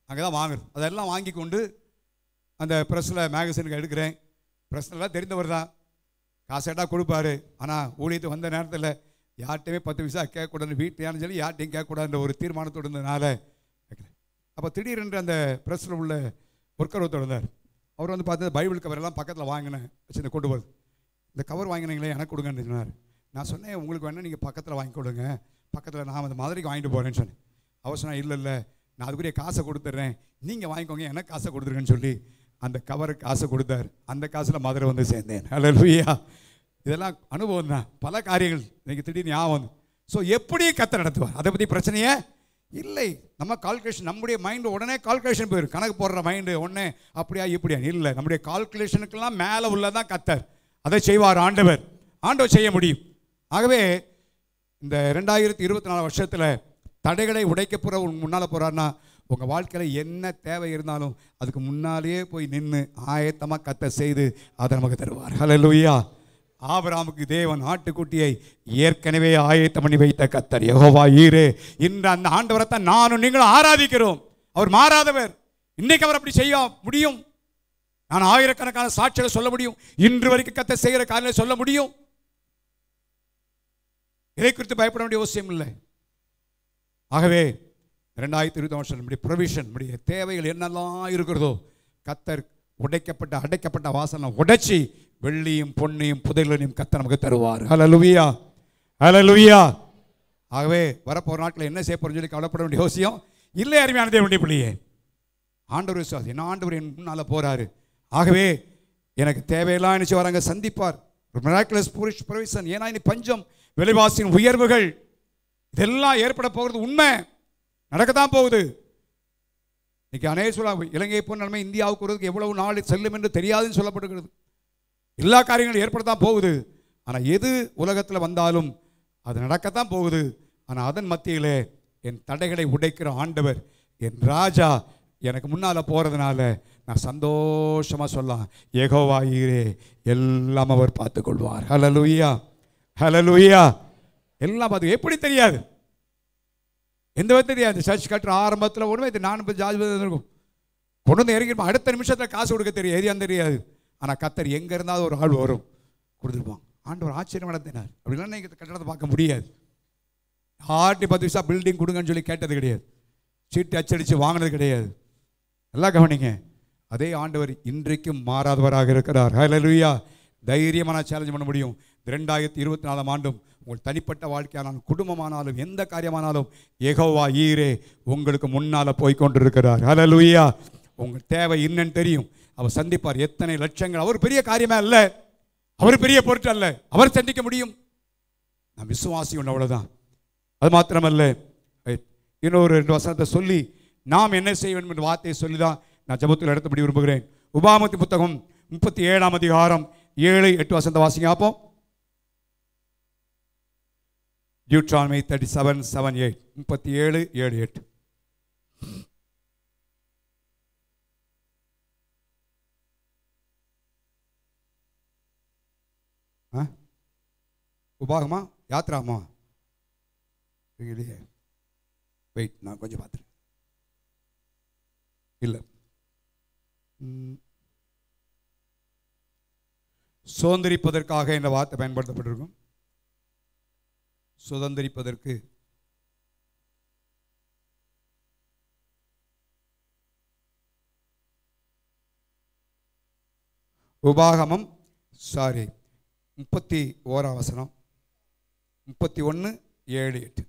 அங்கே தான் வாங்குறது. அதெல்லாம் வாங்கி கொண்டு அந்த ப்ரெஸ்ஸில் மேகசினுக்கு எடுக்கிறேன். ப்ரெஸ்லாம் தெரிந்தவர் தான், காசேட்டாக கொடுப்பாரு. ஆனால் ஊழியத்தை வந்த நேரத்தில் யார்கிட்டையுமே 10 பைசா கேட்கக்கூடாது, வீட்டையானு சொல்லி யார்ட்டையும் கேட்கக்கூடாதுன்ற ஒரு தீர்மானத்தோடு இருந்ததுனால கேட்குறேன். அப்போ திடீரென்று அந்த ப்ரெஸ்ஸில் உள்ள ஒர்க்கர் ஒருத்தர் இருந்தார். அவர் வந்து பார்த்து பைபிள் கவரெல்லாம் பக்கத்தில் வாங்கினேன் வச்சு கொண்டு போகுது. இந்த கவர் வாங்கினீங்களே எனக்கு கொடுங்கன்னு சொன்னார். நான் சொன்னேன், உங்களுக்கு வேணால் நீங்கள் பக்கத்தில் வாங்கி கொடுங்க, பக்கத்தில் நான் அந்த மதுரைக்கு வாங்கிட்டு போகிறேன்னு சொன்னேன். அவர் சொன்னால் இல்லை நான் அதுக்குரிய காசை கொடுத்துட்றேன், நீங்கள் வாங்கிக்கோங்க, எனக்கு காசை கொடுத்துருங்கன்னு சொல்லி அந்த கவருக்கு காசு கொடுத்தார். அந்த காசில் மதுரை வந்து சேர்ந்தேன். ஹல்லேலூயா. இதெல்லாம் அனுபவம் தான். பல காரியங்கள் இன்னைக்கு திடீர்னு ஞாபகம். ஸோ எப்படி கர்த்தர் நடத்துவார், அதை பற்றி பிரச்சனையே இல்லை. நம்ம கால்குலேஷன், நம்முடைய மைண்டு உடனே கால்குலேஷன் போயிடும். கணக்கு போடுற மைண்டு உடனே அப்படியா இப்படியா இல்லை. நம்முடைய கால்குலேஷனுக்கெல்லாம் மேலே உள்ளதான் கர்த்தர். அதை செய்வார் ஆண்டவர். ஆண்டவர் செய்ய முடியும். ஆகவே இந்த 2024 வருஷத்தில் தடைகளை உடைக்க போகிற முன்னால் போகிறாருன்னா, உங்கள் வாழ்க்கையில் என்ன தேவை இருந்தாலும் அதுக்கு முன்னாலேயே போய் நின்று ஆயத்தமாக கர்த்தர் செய்து அதை நமக்கு தருவார். ஹல்லேலூயா. ஆபிரகாமுக்கு தேவன் ஆட்டுக்குட்டியை ஏற்கனவே ஆயத்தம் பண்ணி வைத்த கர்த்தர் யெகோவா ஈரே. இன்று அந்த ஆண்டவரைத்தான் நானும் நீங்களும் ஆராதிக்கிறோம். அவர் மாறாதவர். இன்னைக்கு அவர் அப்படி செய்ய முடியும். நான் ஆயிரக்கணக்கான சாட்சிகளை சொல்ல முடியும். இன்று வரைக்கும் கர்த்தர் செய்கிற காரியங்களை சொல்ல முடியும். இதை குறித்து பயப்பட வேண்டிய அவசியம் இல்லை. ஆகவே 2020 வருஷம் நம்முடைய ப்ரொவிஷன், நம்முடைய தேவைகள் என்னெல்லாம் இருக்கிறதோ கர்த்தர் உடைக்கப்பட்ட அடைக்கப்பட்ட வாசனை உடைச்சி வெள்ளியும் பொன்னையும் புதையலையும் கர்த்தர் நமக்கு தருவார். ஹல்லேலூயா. ஹல்லேலூயா. ஆகவே வரப்போகிற நாட்களில் என்ன செய்ய போறோம்னு சொல்லி கவலைப்பட வேண்டிய அவசியம் இல்லை. அருமையான தேவனுடைய பிள்ளையே, ஆண்டவர் விசுவாசி. என்ன ஆண்டவர் என் முன்னால் போகிறாரு. ஆகவே எனக்கு தேவையெல்லாம் நினச்சி வராங்க சந்திப்பார். ஒரு மிராக்குலஸ் ப்ரொவிஷன். ஏன்னா இனி பஞ்சம், விலைவாசியின் உயர்வுகள் இதெல்லாம் ஏற்பட போகிறது உண்மை, நடக்கத்தான் போகுது. இன்னைக்கு அநேக சொல்ல இலங்கை போன நிலைமை இந்தியாவுக்கு வருவதற்கு எவ்வளவு நாள் செல்லும் என்று தெரியாதுன்னு சொல்லப்படுகிறது. எல்லா காரியங்களும் ஏற்படத்தான் போகுது. ஆனால் எது உலகத்தில் வந்தாலும் அது நடக்கத்தான் போகுது. ஆனால் அதன் மத்தியிலே என் தடைகளை உடைக்கிற ஆண்டவர், என் ராஜா எனக்கு முன்னால் போகிறதுனால நான் சந்தோஷமாக சொல்லலாம், யெகோவா ஈரே, எல்லாம் அவர் பார்த்துக்கொள்வார். ஹல்லேலூயா. ஹல்லேலூயா. எல்லாம் பார்த்து எப்படி தெரியாது, எந்த விதம் தெரியாது. சர்ச் கட்டுற ஆரம்பத்தில் ஒன்றுமே இது 40 ஜாதி இருக்கும். கொண்டு வந்து இறங்கிருப்போம். அடுத்த நிமிஷத்தில் காசு கொடுக்க தெரியும், எரியான்னு தெரியாது. ஆனால் கர்த்தர் எங்கே இருந்தாலும் ஒரு ஆள் வரும், கொடுத்துருப்பான். ஆண்டவர் ஆச்சரியம் நடத்தினார். அப்படிலாம் நீங்கள் கட்டடத்தை பார்க்க முடியாது. ஆட்டி 10 பைசா பில்டிங் கொடுங்கன்னு சொல்லி கேட்டது கிடையாது. சீட்டு அச்சடித்து வாங்கினது கிடையாது. எல்லாம் கவனிங்க. அதே ஆண்டவர் இன்றைக்கும் மாறாதவராக இருக்கிறார். ஹல்லேலூயா. தைரியமாக நான் சேலஞ்ச் பண்ண முடியும். 2024 ஆண்டும் உங்கள் தனிப்பட்ட வாழ்க்கையானாலும் குடும்பமானாலும் எந்த காரியமானாலும் யெகோவா ஈரே உங்களுக்கு முன்னால் போய் கொண்டிருக்கிறார். ஹல்லேலூயா. உங்கள் தேவை என்னன்னு தெரியும். அவர் சந்திப்பார். எத்தனை லட்சங்கள், அவர் பெரிய காரியமே அல்ல, அவர் பெரிய பொருட்டு அல்ல, அவர் சந்திக்க முடியும். நான் விசுவாசி உண்டு, அவ்வளோதான். அது மாத்திரமல்ல, இன்னொரு 2 வசனத்தை சொல்லி நாம் என்ன செய்ய வேண்டும் என்ற வார்த்தையை சொல்லி தான் நான் ஜெபத்தில் எடுத்தபடி விரும்புகிறேன். உபாகமத்தின் புத்தகம் 37ஆம் அதிகாரம் 7-8 வசனத்தை வாசிங்க பார்ப்போம். Deuteronomy 37:7-8. 37:7-8. உபாகமா யாத்ராமா இல்லையே? வெயிட், நான் கொஞ்சம் பார்த்துறேன். இல்லை, சுதந்திரிப்பதற்காக என்ற வார்த்தை பயன்படுத்தப்பட்டிருக்கும். சுதந்திரிப்பதற்கு உபாகமம் 31ஆம் வசனம் 31:7-8.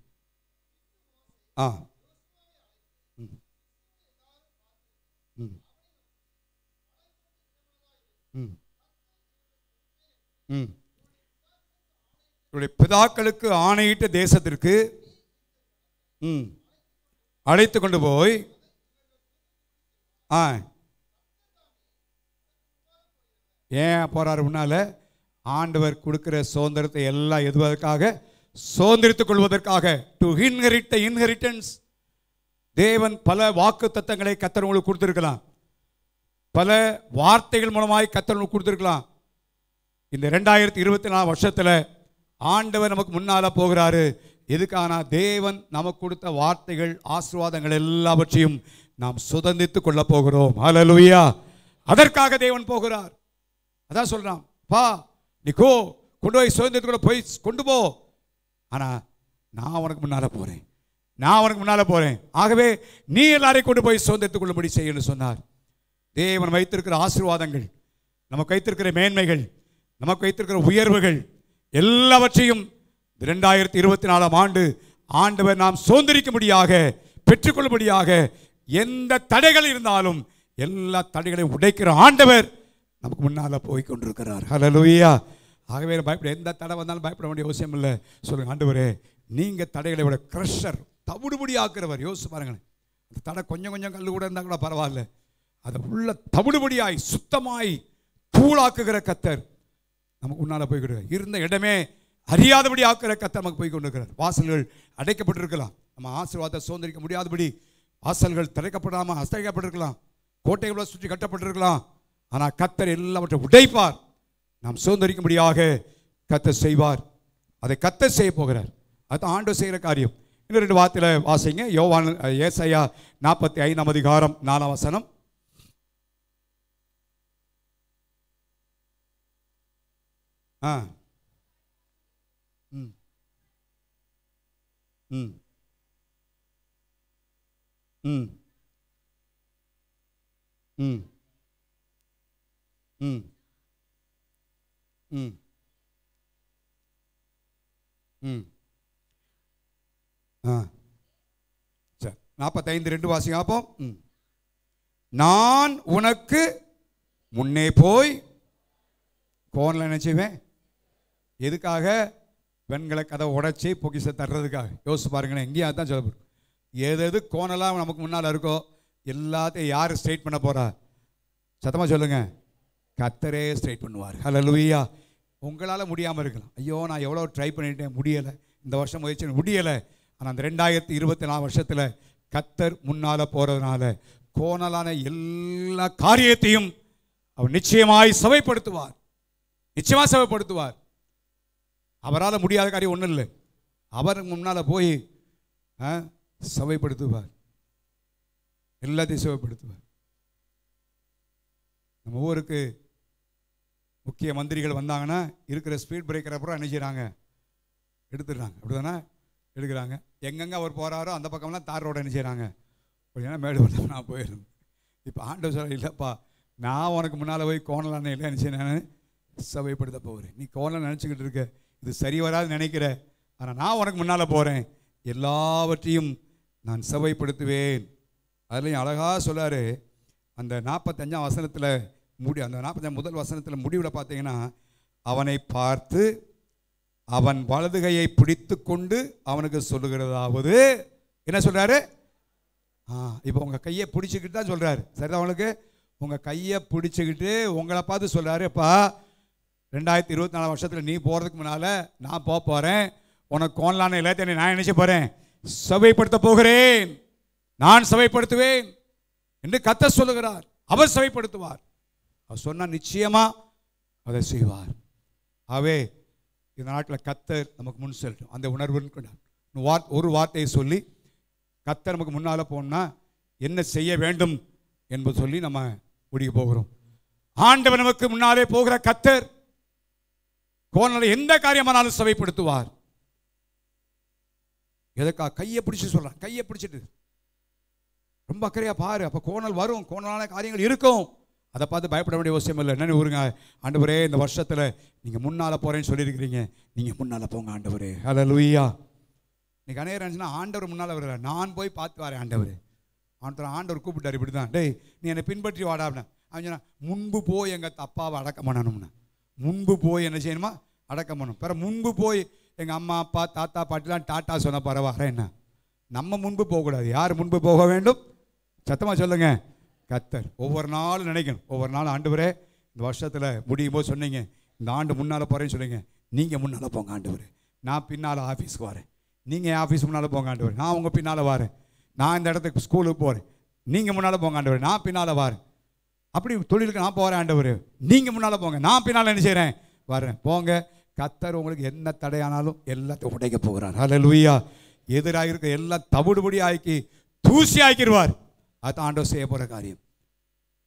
பிதாக்களுக்கு ஆணையிட்ட தேசத்திற்கு அழைத்து கொண்டு போய் ஏன் போறாரு முன்னால? ஆண்டவர் கொடுக்கிற சுதந்திரத்தை எல்லாம் எதுவதற்காக? சுதந்திரித்துக் கொள்வதற்காக. To inherit the inheritance. தேவன் பல வாக்கு தத்தங்களை கர்த்தர் உங்களுக்கு கொடுத்திருக்கலாம். பல வார்த்தைகள் மூலமாய் கர்த்தர் உங்களுக்கு கொடுத்திருக்கலாம். இந்த 2024 வருஷத்தில் ஆண்டவர் நமக்கு முன்னால போகிறாரு. எதுக்கான? தேவன் நமக்கு கொடுத்த வார்த்தைகள், ஆசீர்வாதங்கள் எல்லாவற்றையும் நாம் சுதந்திரித்துக் கொள்ள போகிறோம். ஹல்லேலூயா. அதற்காக தேவன் போகிறார். அதான் சொல்றான், பா நிக்கோ கொண்டு போய் சுதந்திரத்துக்குள்ள போய் கொண்டு போ. ஆனா நான் உனக்கு முன்னால போறேன், நான் உனக்கு முன்னால போறேன். ஆகவே நீ எல்லாரையும் கொண்டு போய் சுதந்திரத்துக்குள்ளபடி செய்யணும்னு சொன்னார். தேவன் வைத்திருக்கிற ஆசீர்வாதங்கள், நமக்கு வைத்திருக்கிற மேன்மைகள், நமக்கு வைத்திருக்கிற உயர்வுகள் எல்லாவற்றையும் 2024ஆம் ஆண்டு ஆண்டவர் நாம் சுதந்திரிக்கும்படியாக, பெற்றுக்கொள்ளும்படியாக, எந்த தடைகள் இருந்தாலும் எல்லா தடைகளையும் உடைக்கிற ஆண்டவர் நமக்கு முன்னால போய் கொண்டிருக்கிறார். ஹல்லேலூயா. ஆகவே பயப்பட, எந்த தடை வந்தாலும் பயப்பட வேண்டிய அவசியம் இல்லை. சொல்லுங்க, ஆண்டவரே நீங்க தடைகளை விட கிரஷர், தவிடுபடி ஆக்குறவர். யோசிச்சு பாருங்களேன், அந்த தடை கொஞ்சம் கொஞ்சம் கல் கூட இருந்தால் கூட பரவாயில்ல, அதை உள்ள தவிடுபடியாய் சுத்தமாய் தூளாக்குகிற கர்த்தர் நமக்கு முன்னால் போய்கிட்டு இருந்த இடமே அறியாதபடி ஆக்குகிற கர்த்தர் நமக்கு போய் கொண்டிருக்கிறார். வாசல்கள் அடைக்கப்பட்டிருக்கலாம், நம்ம ஆசீர்வாதத்தை சுதந்திரிக்க முடியாதபடி வாசல்கள் திறக்கப்படாமல் அஸ்தரிக்கப்பட்டிருக்கலாம், கோட்டைகளை சுற்றி கட்டப்பட்டிருக்கலாம். ஆனால் கர்த்தர் எல்லாவற்றையும் உடைப்பார். நாம் சுதந்திரிக்கும்படியாக கர்த்தர் செய்வார். அதை கர்த்தர் செய்ய போகிறார். அதுதான் ஆண்டவர் செய்கிற காரியம். இன்னும் 2 வார்த்தையில் வாசிங்க. யோவான் ஏசாயா 45 அதிகாரம் 4 வசனம். ம் ம் ம் ம் ம் ம் ம் சரி, 45:2 வாசிங்க அப்போ. நான் உனக்கு முன்னே போய் கோனில் என்ன செய்வேன்? எதுக்காக? வெண்கல கதை உடைச்சி பொக்கிஷ தர்றதுக்காக. யோசிச்சு பாருங்களேன், எங்கேயும் அதுதான் சொல்லப்படும். எது கோனெல்லாம் நமக்கு முன்னால் இருக்கோ எல்லாத்தையும் யார் ஸ்ட்ரைட் பண்ண போறா? சத்தமாக சொல்லுங்க, கர்த்தரே ஸ்ட்ரைட் பண்ணுவார். ஹல்லேலூயா. உங்களால் முடியாமல் இருக்கலாம். ஐயோ நான் எவ்வளோ ட்ரை பண்ணிட்டேன், முடியலை, இந்த வருஷம் முயற்சி முடியலை. ஆனால் அந்த 2024 வருஷத்தில் கர்த்தர் முன்னால் போகிறதுனால கோணலான எல்லா காரியத்தையும் அவர் நிச்சயமாய் சபைப்படுத்துவார். நிச்சயமாக சபைப்படுத்துவார். அவரால் முடியாத காரியம் ஒன்றும் இல்லை. அவர் முன்னால் போய் சபைப்படுத்துவார், எல்லாத்தையும் சபைப்படுத்துவார். நம்ம ஊருக்கு முக்கிய மந்திரிகள் வந்தாங்கன்னா இருக்கிற ஸ்பீட் பிரேக்கர் அப்புறம் என்ன செய்கிறாங்க? எடுத்துடுறாங்க. அப்படி தானே எடுக்கிறாங்க. எங்கெங்கே அவர் போகிறாரோ அந்த பக்கம்லாம் தார் ரோட என்ன செய்கிறாங்க? ஏன்னா மேடு பண்ண நான் போயிடுறேன். இப்போ ஆண்டவர் சொல்ல, இல்லைப்பா நான் உனக்கு முன்னால் போய் கோணலான இல்லை என்ன செய்ய நான் சபைப்படுத்த போகிறேன். நீ கோணலாம் நினச்சிக்கிட்டு இருக்க, இது சரி வராது நினைக்கிற, ஆனால் நான் உனக்கு முன்னால் போகிறேன், எல்லாவற்றையும் நான் சபைப்படுத்துவேன். அதுலேயும் அழகாக சொல்லார். அந்த 45ஆம் வசனத்தில் அந்த 45 முதல் வசனத்தில் முடிவில் பார்த்தீங்கன்னா, அவனை பார்த்து அவன் வலதுகையை பிடித்து கொண்டு அவனுக்கு சொல்லுகிறதாவது என்ன சொல்கிறாரு? இப்போ உங்கள் கையை பிடிச்சிக்கிட்டு தான் சொல்கிறாரு. சரிதான்? அவனுக்கு உங்கள் கையை பிடிச்சிக்கிட்டு உங்களை பார்த்து சொல்கிறாரு, அப்பா 2024 வருஷத்தில் நீ போகிறதுக்கு முன்னால் நான் போகிறேன், உனக்கு கோணலான எல்லாத்தையும் நான் நினைச்ச போகிறேன், சபைப்படுத்த போகிறேன், நான் சபைப்படுத்துவேன் என்று கர்த்தர் சொல்லுகிறார். அவர் சபைப்படுத்துவார். அவர் சொன்னால் நிச்சயமாக அதை செய்வார். ஆகவே இந்த நாட்டில் கர்த்தர் நமக்கு முன் செல்லட்டும். அந்த உணர்வு ஒரு வார்த்தையை சொல்லி கர்த்தர் நமக்கு முன்னால் போனால் என்ன செய்ய வேண்டும் என்பது சொல்லி நம்ம முடிக்க போகிறோம். ஆண்டவர் நமக்கு முன்னாலே போகிற கர்த்தர் கோணலை எந்த காரியமானாலும் சபைப்படுத்துவார். எதுக்கா? கையை பிடிச்சி சொல்கிறான். கையை பிடிச்சிட்டு ரொம்ப அக்கறையாக பாரு, அப்போ கோணல் வரும், கோணலான காரியங்கள் இருக்கும். அதை பார்த்து பயப்பட வேண்டிய அவசியம் இல்லை. என்னென்னு ஊருங்க, ஆண்டவரே இந்த வருஷத்தில் நீங்கள் முன்னால் போகிறேன்னு சொல்லியிருக்கிறீங்க, நீங்கள் முன்னால் போங்க ஆண்டவரே. ஹல்லேலூயா. இன்னைக்கு அநேகம் இருந்துச்சுன்னா ஆண்டவர் முன்னால் வரல, நான் போய் பார்த்து வரேன் ஆண்டவர். ஆண்டவர் கூப்பிட்டார், இப்படி தான், டேய் நீ என்னை பின்பற்றி வாடாப்னேன். அவன் சொன்னா, முன்பு போய் எங்கள் அப்பாவை அடக்கம் பண்ணணும்னு. முன்பு போய் என்ன செய்யணுமா? அடக்கம் பண்ணணும். பிற முன்பு போய் எங்கள் அம்மா அப்பா தாத்தா பாட்டிலாம் டாட்டா சொன்ன பரவாயில்ல. என்ன நம்ம முன்பு போகக்கூடாது. யார் முன்பு போக வேண்டும்? சத்தமாக சொல்லுங்க, கர்த்தர். ஒவ்வொரு நாளும் நினைக்கணும், ஒவ்வொரு நாளும் ஆண்டவரே இந்த வருஷத்தில் முடியும் போது சொன்னீங்க இந்த ஆண்டு முன்னால் போகிறேன்னு சொல்லுங்க, நீங்கள் முன்னால் போங்க ஆண்டவர், நான் பின்னால் ஆஃபீஸ்க்கு வரேன், நீங்கள் என் ஆஃபீஸ் முன்னால் போங்க ஆண்டவர், நான் உங்கள் பின்னால் வரேன், நான் இந்த இடத்துக்கு ஸ்கூலுக்கு போகிறேன், நீங்கள் முன்னால் போங்க ஆண்டவர், நான் பின்னால் வரேன், அப்படி தொழிலுக்கு நான் போகிறேன் ஆண்டவர், நீங்கள் முன்னால் போங்க, நான் பின்னால் என்ன செய்கிறேன்? வரேன். போங்க. கர்த்தர் உங்களுக்கு என்ன தடையானாலும் எல்லாத்தையும் உடைக்க போகிறார். ஹல்லேலூயா. எதிராக இருக்க எல்லாம் தவிடுபடி ஆக்கி தூசி ஆக்கிடுவார். அதுதான் ஆண்டவர் செய்ய போகிற காரியம்.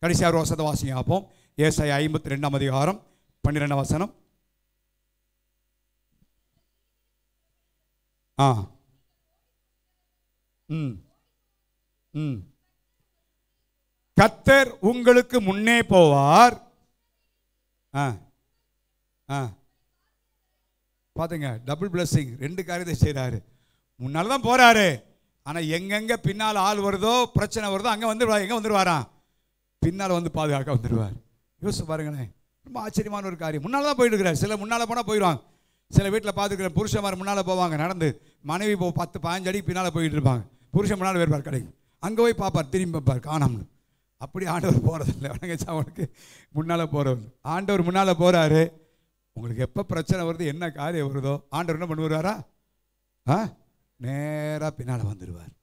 கடைசியாக ஒரு வசனத்தை வாசிங்க பார்ப்போம். ஏசாயா 52 அதிகாரம் 12 வசனம். கர்த்தர் உங்களுக்கு முன்னே போவார். பாத்துங்க, டபுள் பிளஸிங், 2 காரியத்தை செய்கிறாரு. முன்னால தான் போறாரு, ஆனால் எங்கெங்க பின்னால் ஆள் வருதோ பிரச்சனை வருதோ அங்கே வந்துடுவார். எங்கே வந்துடுவாராம்? பின்னால் வந்து பாதுகாக்க வந்துடுவார். யோசிச்சு பாருங்களேன், ரொம்ப ஆச்சரியமான ஒரு காரியம். முன்னால் தான் போயிட்டு இருக்கிறார். சில முன்னால் போனால் போயிடுவாங்க. சில வீட்டில் பார்த்துக்கிற புருஷன்மார் முன்னால் போவாங்க நடந்து, மனைவி 10-15 அடி பின்னால் போயிட்டு இருப்பாங்க. புருஷன் முன்னால் போயிருப்பார் கடைக்கு, அங்கே போய் பார்ப்பார், திரும்பி பார்ப்பார், காணாமல். அப்படி ஆண்டவர் போகிறதில்லை. வணங்கச்சா அவனுக்கு முன்னால் போகிறவர். ஆண்டவர் முன்னால் போகிறாரு. உங்களுக்கு எப்போ பிரச்சனை வருது, என்ன காரியம் வருதோ, ஆண்டவர் என்ன பண்ணுவாரா? நேராக பின்னால் வந்துடுவார்.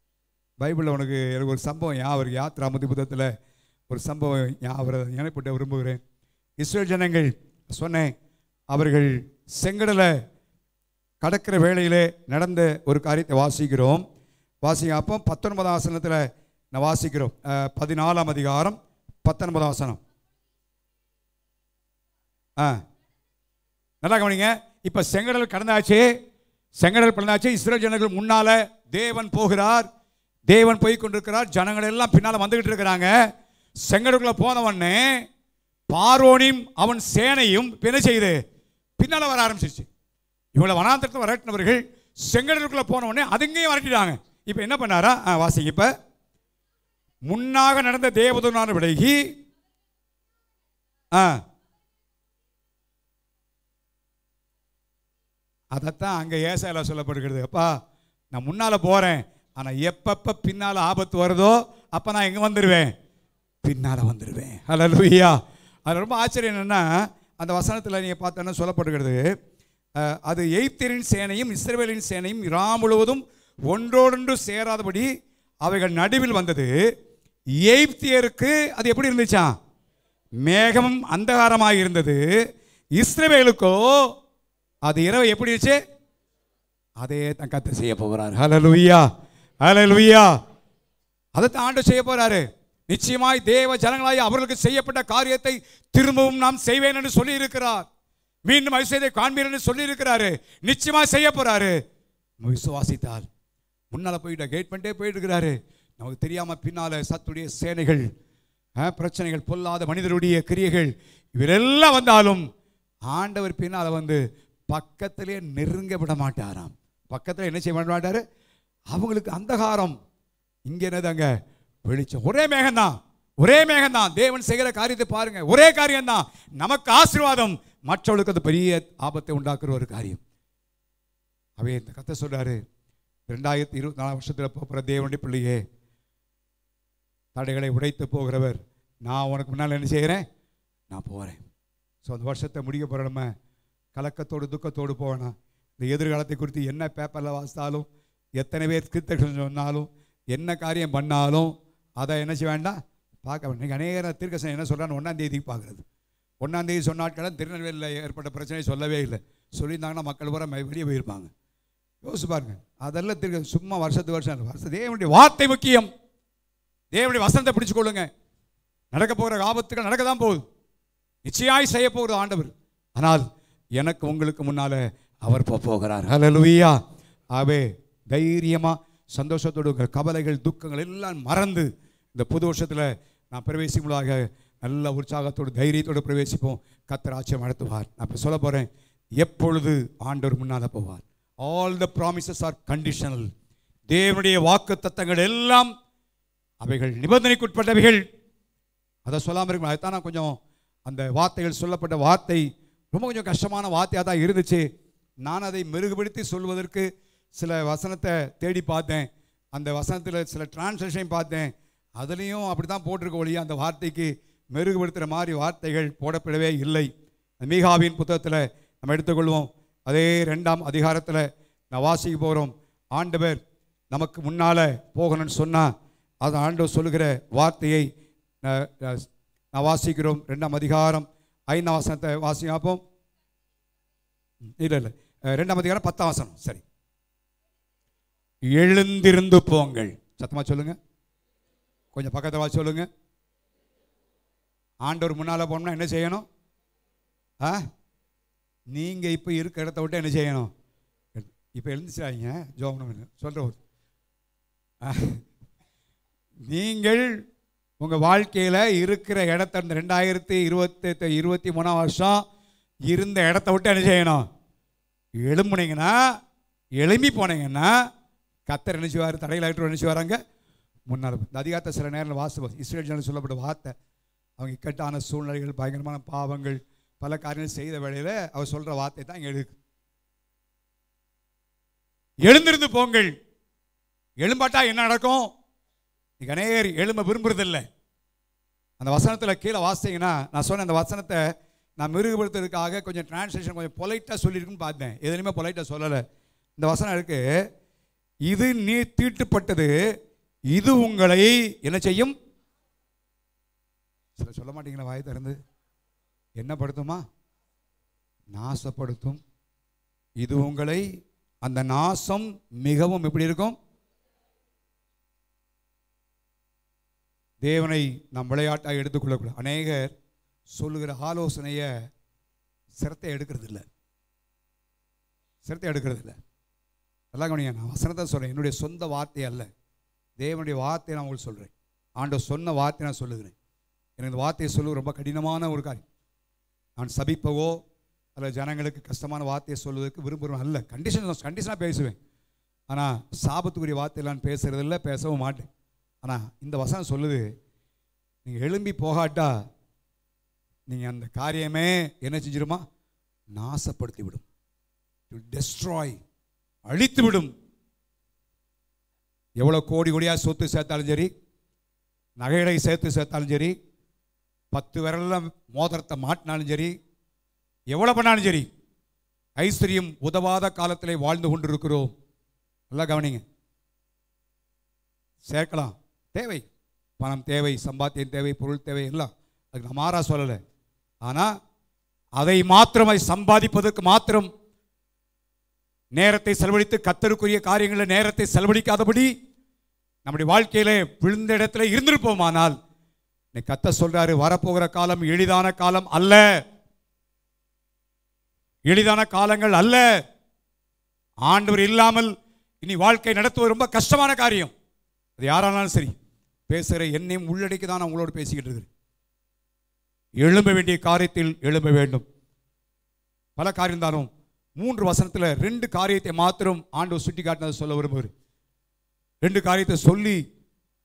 பைபிளில் உனக்கு எனக்கு ஒரு சம்பவம் ஞாபகம், யாத்ராமதி புத்தகத்தில் ஒரு சம்பவம் ஞாபகம் நினைப்பட்ட விரும்புகிறேன். இஸ்ரேல் ஜனங்கள் சொன்னேன், அவர்கள் செங்கடலை கடக்கிற வேளையிலே நடந்த ஒரு காரியத்தை வாசிக்கிறோம். அப்போ 19ஆம் வசனத்தில் நான் வாசிக்கிறோம். 14ஆம் அதிகாரம் 19ஆம் வசனம். நல்லா கவனிங்க. இப்போ செங்கடல் கடந்தாச்சு, செங்கடல் கடந்தாச்சு. இஸ்ரேல் ஜனங்கள் முன்னால தேவன் போகிறார், தேவன் போய் கொண்டிருக்கிறார். ஜனங்கள் எல்லாம் பின்னால் வந்துகிட்டு இருக்கிறாங்க. செங்கடலுக்குள்ள போனவொடனே பார்வோனியும் அவன் சேனையும் என்ன செய்யுது? பின்னால் வர ஆரம்பிச்சிருச்சு. இவங்களை வனாந்தரத்தில் வரட்டினவர்கள் செங்கடலுக்குள்ள போனவொடனே அதுங்கேயும் வரட்டிட்டாங்க. இப்போ என்ன பண்ணாரா? வாசிங்க. இப்போ முன்னாக நடந்த தேவதூதனான விலகி அதைத்தான் அங்கே ஏசாயால சொல்லப்படுகிறது. அப்பா நான் முன்னால் போகிறேன், ஆனால் எப்பப்போ பின்னால் ஆபத்து வருதோ அப்போ நான் எங்கே வந்துடுவேன்? பின்னால் வந்துடுவேன். ஹல்லேலூயா. அது ரொம்ப ஆச்சரியம். என்னென்னா அந்த வசனத்தில் நீங்கள் பார்த்தோன்னா சொல்லப்படுகிறது, அது எகிப்தியரின் சேனையும் இஸ்ரவேலின் சேனையும் இரா முழுவதும் ஒன்றோடொன்று சேராதபடி அவைகள் நடுவில் வந்தது. எகிப்தியருக்கு அது எப்படி இருந்துச்சா? மேகமும் அந்தகாரமாக இருந்தது. இஸ்ரவேலுக்கோ அது இரவு எப்படி இருந்துச்சு? அதே தான் கர்த்தர் செய்ய போகிறார். ஹல்லேலூயா, ஹல்லேலூயா. அதைத்தான் ஆண்டவர் செய்ய போறாரு. நிச்சயமாய் தேவ ஜனங்களாய் அவர்களுக்கு செய்யப்பட்ட காரியத்தை திரும்பவும் நாம் செய்வேன் என்று சொல்லி இருக்கிறார். மீண்டும் ஐஸ்வர்யத்தை காண்பீர் என்று சொல்லி இருக்கிறாரு. நிச்சயமாக செய்ய போறாரு. விசுவாசித்தால் முன்னால் போயிட்ட கேட் பண்ணிட்டே போயிட்டு இருக்கிறாரு. நமக்கு தெரியாம பின்னால சத்துடைய சேனைகள், பிரச்சனைகள், பொல்லாத மனிதருடைய கிரியைகள் இவரெல்லாம் வந்தாலும் ஆண்டவர் பின்னால் வந்து பக்கத்திலே நெருங்க விட மாட்டாராம். பக்கத்தில் என்ன செய்ய மாட்டாரு? அவங்களுக்கு அந்தகாரம், இங்கே என்னதாங்க வெளிச்சம். ஒரே மேகம்தான், ஒரே மேகம்தான். தேவன் செய்கிற காரியத்தை பாருங்க, ஒரே காரியம்தான். நமக்கு ஆசீர்வாதம், மற்றவர்களுக்கு அது பெரிய ஆபத்தை உண்டாக்குற ஒரு காரியம். அவே இந்த கதை சொல்றாரு, 2024 வருஷத்தில் போகிற தேவனுடைய பிள்ளையே, தடைகளை உடைத்து போகிறவர், நான் உனக்கு முன்னால் என்ன செய்கிறேன்? நான் போகிறேன். ஸோ அந்த வருஷத்தை முடிக்க போகிற நம்ம கலக்கத்தோடு துக்கத்தோடு போவேனா? இந்த எதிர்காலத்தை குறித்து என்ன பேப்பரில் வாசித்தாலும், எத்தனை பேர் தீர்க்கதரிசனம் சொன்னாலும், என்ன காரியம் பண்ணாலும் அதை என்ன செய்ய வேண்டாம், பார்க்க வேண்டாம். நீங்கள் அநேக தீர்க்கதரிசனம் என்ன சொல்கிறான்னு 1ஆம் தேதிக்கு பார்க்குறது. 1ஆம் தேதி சொன்னாட்கள் திருநெல்வேலியில் ஏற்பட்ட பிரச்சனையை சொல்லவே இல்லை. சொல்லியிருந்தாங்கன்னா மக்கள் பூரா வெளியே போயிருப்பாங்க. யோசிச்சு பாருங்க. அதெல்லாம் திருக்க சும்மா வருஷத்துக்கு வருஷம் தேவனுடைய வார்த்தை முக்கியம். தேவனுடைய வசனத்தை பிடிச்சு கொள்ளுங்க. நடக்க போகிற ஆபத்துகள் நடக்க தான் போகுது. நிச்சயமாய் செய்ய போகிறது ஆண்டவர். ஆனால் எனக்கு உங்களுக்கு முன்னால அவர் போகிறார். ஹல்லேலூயா. ஆவே தைரியமா சந்தோஷத்தோடு கவலைகள் துக்கங்கள் எல்லாம் மறந்து இந்த புது வருஷத்தில் நான் பிரவேசிக்கும்பதாக நல்ல உற்சாகத்தோடு தைரியத்தோடு பிரவேசிப்போம். கர்த்தர் ஆச்சரியம் நடத்துவார். நான் இப்போ சொல்ல போகிறேன், எப்பொழுது ஆண்டவர் முன்னால் போவார். All the promises R conditional. தேவனுடைய வாக்கு தத்தங்கள் எல்லாம் அவைகள் நிபந்தனைக்குட்பட்டவைகள். அதை சொல்லாமல் இருக்கும். அதுதான் நான் கொஞ்சம் அந்த வார்த்தைகள் சொல்லப்பட்ட வார்த்தை ரொம்ப கொஞ்சம் கஷ்டமான வார்த்தையாக தான் இருந்துச்சு. நான் அதை மெருகுபடுத்தி சொல்வதற்கு சில வசனத்தை தேடி பார்த்தேன். அந்த வசனத்தில் சில டிரான்ஸ்லேஷன் பார்த்தேன். அதுலேயும் அப்படி தான் போட்டிருக்க ஒழிய அந்த வார்த்தைக்கு மெருகுபடுத்துகிற மாதிரி வார்த்தைகள் போடப்படவே இல்லை. மீகாவின் புத்தகத்தில் நம்ம எடுத்துக்கொள்வோம். அதே 2ஆம் அதிகாரத்தில் நான் வாசிக்க போகிறோம். ஆண்டவர் நமக்கு முன்னால் போகணும்னு சொன்னால் அது ஆண்டவர் சொல்லுகிற வார்த்தையை நான் வாசிக்கிறோம். 2ஆம் அதிகாரம் 5ஆம் வசனத்தை வாசிப்போம். இல்லை 2ஆம் அதிகாரம் 10ஆம் வசனம். சரி, எழுந்திருந்து போங்கள். சத்தமாக சொல்லுங்க, கொஞ்சம் பக்கத்தில் வாசி சொல்லுங்க. ஆண்டவர் முன்னால் போனோம்னா என்ன செய்யணும்? நீங்கள் இப்போ இருக்க இடத்த விட்டு என்ன செய்யணும்? இப்போ எழுந்துச்சாங்க ஜோமனம் சொல்கிறோம். நீங்கள் உங்கள் வாழ்க்கையில் இருக்கிற இடத்த 2023 வருஷம் இருந்த இடத்த விட்டு என்ன செய்யணும்? எழும்புனீங்கன்னா, எழும்பி போனீங்கன்னா கர்த்தர் நினைச்சுவார். தடையில் ஆகிட்டு நினைச்சுவாராங்க முன்னால். இந்த அதிகாரத்தை சில நேரம் வாசிப்போம். இஸ்ரேல் ஜனங்களுக்கு சொல்லப்பட்ட வார்த்தை அவங்க இக்கட்டான சூழ்நிலைகள், பயங்கரமான பாவங்கள், பல காரியங்கள் செய்த வேளையில் அவர் சொல்கிற வார்த்தை தான் இங்கே எழுது. எழுந்திருந்து போங்கள். எழும்பாட்டா என்ன நடக்கும்? அநேகர் எழும்ப விரும்புறதில்லை. அந்த வசனத்தில் கீழே வாசிங்கன்னா, நான் சொன்ன அந்த வசனத்தை நான் மிருகப்படுத்துறதுக்காக கொஞ்சம் டிரான்ஸ்லேஷன் கொஞ்சம் பொலைட்டாக சொல்லியிருக்குன்னு பார்த்தேன். எதுலையுமே பொலைட்டாக சொல்லலை. இந்த வசனம் இருக்கு, இது நீ தீட்டுப்பட்டது, இது உங்களை என்ன செய்யும்? சில சொல்ல மாட்டீங்களா வாய் திறந்து? என்ன படுத்துமா? நாசப்படுத்தும். இது உங்களை, அந்த நாசம் மிகவும் எப்படி இருக்கும்? தேவனை நாம் விளையாட்டாக எடுத்துக்கொள்ளக்கூடாது. அநேகர் சொல்லுகிற ஆலோசனையை சிரத்தை எடுக்கிறது இல்லை. நல்லா கவனிங்க, நான் வசனத்தை சொல்கிறேன், என்னுடைய சொந்த வார்த்தை அல்ல, தேவனுடைய வார்த்தையை நான் உங்களுக்கு சொல்கிறேன். ஆண்டவர் சொன்ன வார்த்தை நான் சொல்லுகிறேன். எனக்கு இந்த வார்த்தையை சொல்லுவது ரொம்ப கடினமான ஒரு காரியம். நான் சபிப்பவோ அல்லது ஜனங்களுக்கு கஷ்டமான வார்த்தையை சொல்வதற்கு விரும்புகிறேன் அல்ல. கண்டிஷனாக பேசுவேன். ஆனால் சாபத்துக்குரிய வார்த்தையில் நான் பேசுகிறதில்ல, பேசவும் மாட்டேன். ஆனால் இந்த வசனம் சொல்லுது, நீங்கள் எழும்பி போகாட்டா நீங்கள் அந்த காரியமே என்ன செஞ்சிருமா? நாசப்படுத்தி விடும். டெஸ்ட்ராய், அழித்து விடும். எவ்வளோ கோடி கோடியாக சொத்து சேர்த்தாலும் சரி, நகைகளை சேர்த்தாலும் சரி, 10 விரல்ல மோதிரத்தை மாட்டினாலும் சரி, எவ்வளோ பண்ணாலும் சரி, ஐஸ்வர்யம் உதவாத காலத்தில் வாழ்ந்து கொண்டிருக்கிறோம். நல்லா கவனிங்க. சேர்க்கலாம், தேவை, பணம் தேவை, சம்பாத்தியம் தேவை, பொருள் தேவை, எல்லாம் அதுக்கு நான் மாறா சொல்லலை. ஆனால் அதை மாத்திரம் சம்பாதிப்பதற்கு மாத்திரம் நேரத்தை செலவழித்து கர்த்தருக்குரிய காரியங்களில் நேரத்தை செலவழிக்காதபடி நம்முடைய வாழ்க்கையிலே விழுந்த இடத்துல இருந்திருப்போமானால், கர்த்தர் சொல்றாரு, வரப்போகிற காலம் எளிதான காலம் அல்ல, எளிதான காலங்கள் அல்ல. ஆண்டவர் இல்லாமல் இனி வாழ்க்கை நடத்துவது ரொம்ப கஷ்டமான காரியம். அது யாரானாலும் சரி, பேசுகிற என்னையும் உள்ளடக்கி தான் நான் உங்களோடு பேசிக்கிட்டு இருக்கிறேன். எழும்ப வேண்டிய காரியத்தில் எழும்ப வேண்டும். பல காரியம் தானும் 3 வசனத்தில் 2 காரியத்தை மாத்திரம் ஆண்டவர் சுட்டி காட்டினதை சொல்ல விரும்புகிறேன். 2 காரியத்தை சொல்லி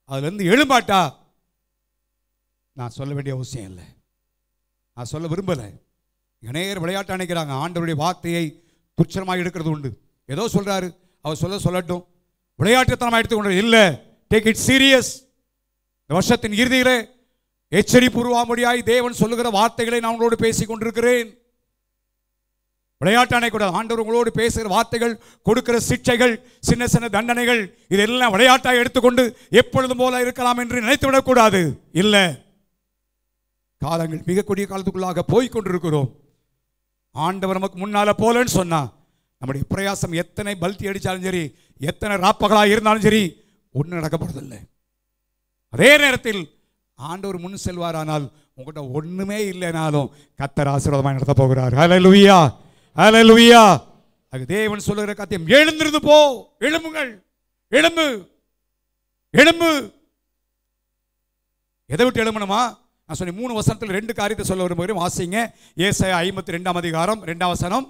அதுலேருந்து எழும்பாட்டா நான் சொல்ல வேண்டிய அவசியம் இல்லை, நான் சொல்ல விரும்பலை. நேர் விளையாட்டு நினைக்கிறாங்க, ஆண்டவருடைய வார்த்தையை துச்சமாக எடுக்கிறது உண்டு. ஏதோ சொல்றாரு, அவர் சொல்லட்டும், விளையாட்டுத்தனமாக எடுத்துக்கொண்டு இல்லை. Take it serious. இந்த வருஷத்தின் இறுதியிலே எச்சரிப்புருவாமடியாய் தேவன் சொல்லுகிற வார்த்தைகளை நான் உங்களோடு பேசிக் கொண்டிருக்கிறேன். விளையாட்டானே கூட ஆண்டவர் உங்களோடு பேசுகிற வார்த்தைகள், கொடுக்கிற சிக்ஷைகள், சின்ன சின்ன தண்டனைகள், இதெல்லாம் விளையாட்டாக எடுத்துக்கொண்டு எப்பொழுதும் போல இருக்கலாம் என்று நினைத்து விடக்கூடாது. இல்லை, காலங்கள் மிக கொடிய காலத்துக்குள்ளாக போய்கொண்டிருக்கிறோம். ஆண்டவர் நமக்கு முன்னால போலன்னு சொன்னா, நம்முடைய பிரயாசம் எத்தனை பல்ட்டி அடித்தாலும் சரி, எத்தனை ராப்பகளாக இருந்தாலும் சரி, ஒன்றும் நடக்கப்படுறதில்லை. அதே நேரத்தில் ஆண்டவர் முன் செல்வாரானால் உங்கள்கிட்ட ஒண்ணுமே இல்லைனாலும் கர்த்தர் ஆசீர்வாதமாக நடத்த போகிறார். ஹல்லேலூயா, ஹல்லேலூயா. அது தேவன் சொல்லுகிற காரியம். எழுந்திருந்து போ, எழும்புங்கள், எழும்பு, எழும்பு. எதை விட்டு எழும்பணுமா? நான் சொன்ன 3 வசனத்தில் 2 காரியத்தை சொல்ல விரும்புகிறேன். வாசிங்க. ஏசாயா 52 அதிகாரம் 2 வசனம்.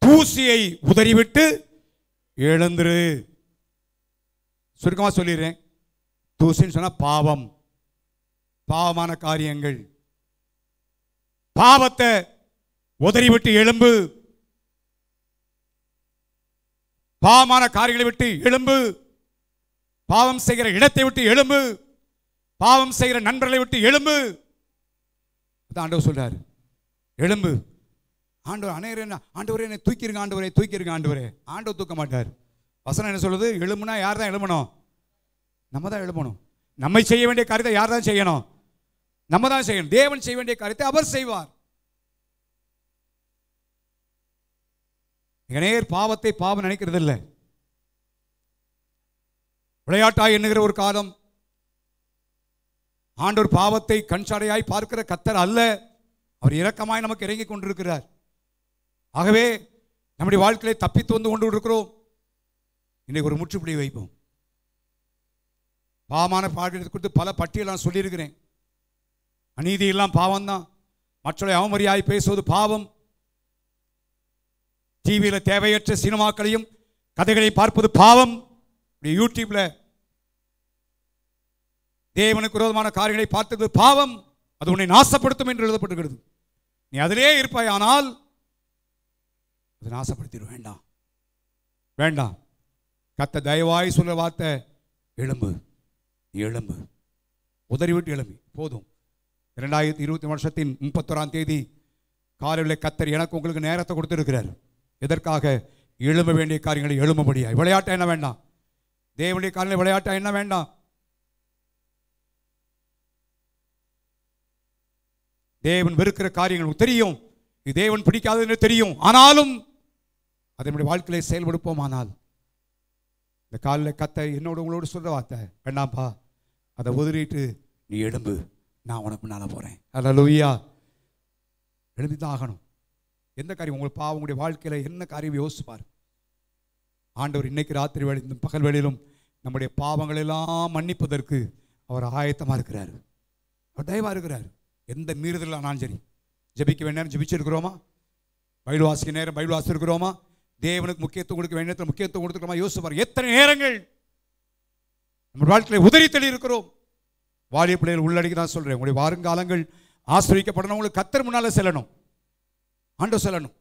தூசியை உதறிவிட்டு எழுந்திரு. சுருக்கமாக சொல்லிடுறேன். தூசின்னு சொன்னா பாவம், பாவமான காரியங்கள். பாவத்தை உதறிவிட்டு எழும்பு, பாவமான காரியங்களை விட்டு எழும்பு, பாவம் செய்கிற இடத்தை விட்டு எழும்பு, பாவம் செய்கிற நண்பர்களை விட்டு எழும்பு. ஆண்டவர் சொல்றாரு, எழும்பு. ஆண்டவர் அநேகர் ஆண்டவரே என்னை தூக்கிருங்க, ஆண்டவரே தூக்கிருங்க, ஆண்டவரே. ஆண்டவர் தூக்க மாட்டார். வசனம் என்ன சொல்லுது? எழும்புனா யார் தான் எழும்பணும்? நம்ம தான் எழும்பணும். நம்மை செய்ய வேண்டிய காரியத்தை யார் தான் செய்யணும்? நம்ம தான் செய்யணும். தேவன் செய்ய வேண்டிய காரியத்தை அவர் செய்வார். நேர் பாவத்தை பாவம் நினைக்கிறது இல்லை. விளையாட்டாய் எண்ணுகிற ஒரு காலம். ஆண்டவர் பாவத்தை கண்சாடையாய் பார்க்கிற கர்த்தர் அல்ல, அவர் இரக்கமாய் நமக்கு இறங்கி கொண்டிருக்கிறார். ஆகவே நம்முடைய வாழ்க்கையை தப்பித்து வந்து கொண்டு இருக்கிறோம். இன்னைக்கு ஒரு முற்றுப்புள்ளி வைப்போம். பாவமான பாடத்தை குறித்து பல பட்டியல் நான் சொல்லியிருக்கிறேன். அநீதி எல்லாம் பாவம் தான். மற்றவர்களை அவமரியாதை பேசுவது பாவம். டிவியில் தேவையற்ற சினிமாக்களையும் கதைகளை பார்ப்பது பாவம். யூடியூப்ல தேவனுக்கு விரோதமான காரியங்களை பார்த்தது பாவம், அது உன்னை நாசப்படுத்தும் என்று எழுதப்பட்டிருக்கிறது. நீ அதிலே இருப்பாய், ஆனால் அதை நாசப்படுத்திடும். வேண்டாம் வேண்டாம். கர்த்தர் தயவாய் சொல்ல வார்த்தை, எழும்பு எழும்பு, உதறிவிட்டு எழும்பி போதும். 2020 வருஷத்தின் 31ஆம் தேதி காலையில் கர்த்தர் எனக்கு உங்களுக்கு நேரத்தை கொடுத்திருக்கிறார். எதற்காக? எழும்ப வேண்டிய காரியங்களை எழும்படியா. விளையாட்டா என்ன வேண்டாம், தேவனுடைய காலையில் விளையாட்டா என்ன வேண்டாம். தேவன் வெறுக்கிற காரியங்கள் தெரியும், இது தேவன் பிடிக்காது என்று தெரியும், ஆனாலும் அதை நம்முடைய வாழ்க்கையிலே செயல்படுப்போம். ஆனால் இந்த காலில் கர்த்தர் என்னோட உங்களோடு சொல்ற வார்த்தை, வேண்டாம்ப்பா, அதை உதறிட்டு நீ எழும்பு, நான் உனக்கு முன்னால போறேன். அல்லேலூயா. எழுதிதான் ஆகணும். எந்த காரியம் உங்களுக்கு பாவம், உங்களுடைய வாழ்க்கையில் என்ன காரியம் யோசிப்பார். ஆண்டவர் இன்னைக்கு ராத்திரி வேலை, இந்த பகல் வேளையிலும் நம்முடைய பாவங்கள் எல்லாம் மன்னிப்பதற்கு அவர் ஆயத்தமாக இருக்கிறார். அவர் தயவாக இருக்கிறார். எந்த மீறுதல் ஆனாலும் சரி, ஜபிக்க வேண்டிய நேரம் ஜபிச்சிருக்கிறோமா, பைபிள் வாசிக்க நேரம் பைபிள் வாசிச்சிருக்கிறோமா, தேவனுக்கு முக்கியத்துவம் கொடுக்க வேண்டிய நேரத்தில் முக்கியத்துவம் கொடுத்துக்கிறோமா யோசிப்பார். எத்தனை நேரங்கள் நம்ம வாழ்க்கையில் உதறி தள்ளி இருக்கிறோம். வாலிய பிள்ளைகள் உள்ளடக்கி தான் சொல்றேன், உங்களுடைய வருங்காலங்கள் ஆசிரியக்கப்படணும். உங்களுக்கு கர்த்தர் முன்னால செல்லணும், ஆண்டவர் செல்லணும்.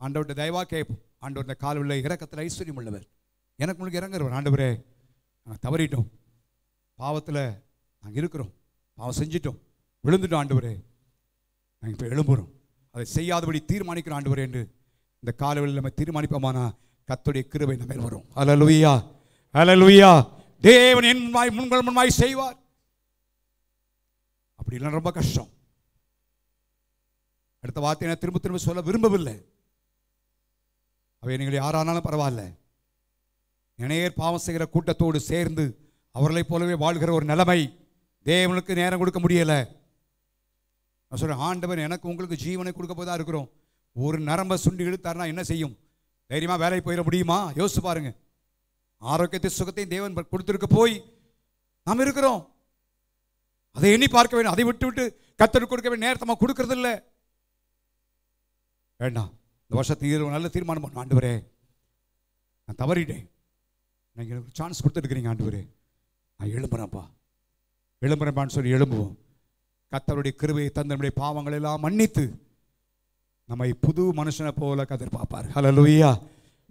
ஆண்டவர்கிட்ட தயவா கேட்போம். ஆண்டவர் இந்த கால உள்ள இறக்கத்தில் ஐஸ்வர்யம் உள்ளவர், எனக்கு உங்களுக்கு இறங்குறவர். ஆண்டவரே, நாங்கள் தவறிட்டோம், பாவத்தில் நாங்கள் இருக்கிறோம், பாவம் செஞ்சிட்டோம், விழுந்துட்டோம். ஆண்டவரே, நாங்கள் இப்போ எழும்புறோம், அதை செய்யாதபடி தீர்மானிக்கிறோம் ஆண்டவரே என்று இந்த காலவெளியில் நம்ம தீர்மானிப்போமானா கர்த்தருடைய கிருபை நம்ம மேல் வரும். அல்லேலூயா, அல்லேலூயா. தேவன் என் முன்மாய் செய்வார். அப்படி இல்லை ரொம்ப கஷ்டம். அடுத்த வார்த்தை நான் திரும்ப திரும்ப சொல்ல விரும்பவில்லை. அவை நீங்கள் யாரானாலும் பரவாயில்ல, இணையர் பாவம் செய்கிற கூட்டத்தோடு சேர்ந்து அவர்களைப் போலவே வாழ்கிற ஒரு நிலைமை தேவனுக்கு நேரம் கொடுக்க முடியலை. நான் சொல்றேன், ஆண்டவர் எனக்கு உங்களுக்கு ஜீவனை கொடுக்க போதா இருக்கிறோம். ஒரு நரம்பை சுண்டி இழுத்தாருன்னா என்ன செய்யும்? தைரியமா வேலைக்கு போயிட முடியுமா? யோசிச்சு பாருங்க. ஆரோக்கியத்தை சுகத்தையும் தேவன் கொடுத்திருக்க போய் நாம் இருக்கிறோம். அதை எண்ணி பார்க்க வேண்டும். அதை விட்டு விட்டு கர்த்தருக்கு கொடுக்க வேண்டிய நேரத்தை நம்ம கொடுக்கறது இல்லை. வேண்டாம். இந்த வருஷத்துக்கு நல்ல தீர்மானம் பண்ணும். ஆண்டவரே, நான் தவறிட்டேன், நீங்கள் எனக்கு சான்ஸ் கொடுத்துருக்கிறீங்க. ஆண்டவரே, நான் எழும்புறேன்ப்பா, எழும்புறேன்ப்பான்னு சொல்லி எழும்புவோம். கர்த்தருடைய கிருபையை தந்து நம்முடைய பாவங்கள் எல்லாம் மன்னித்து நம்மை புது மனுஷனை போல கர்த்தர் பார்ப்பார். ஹல்லேலூயா.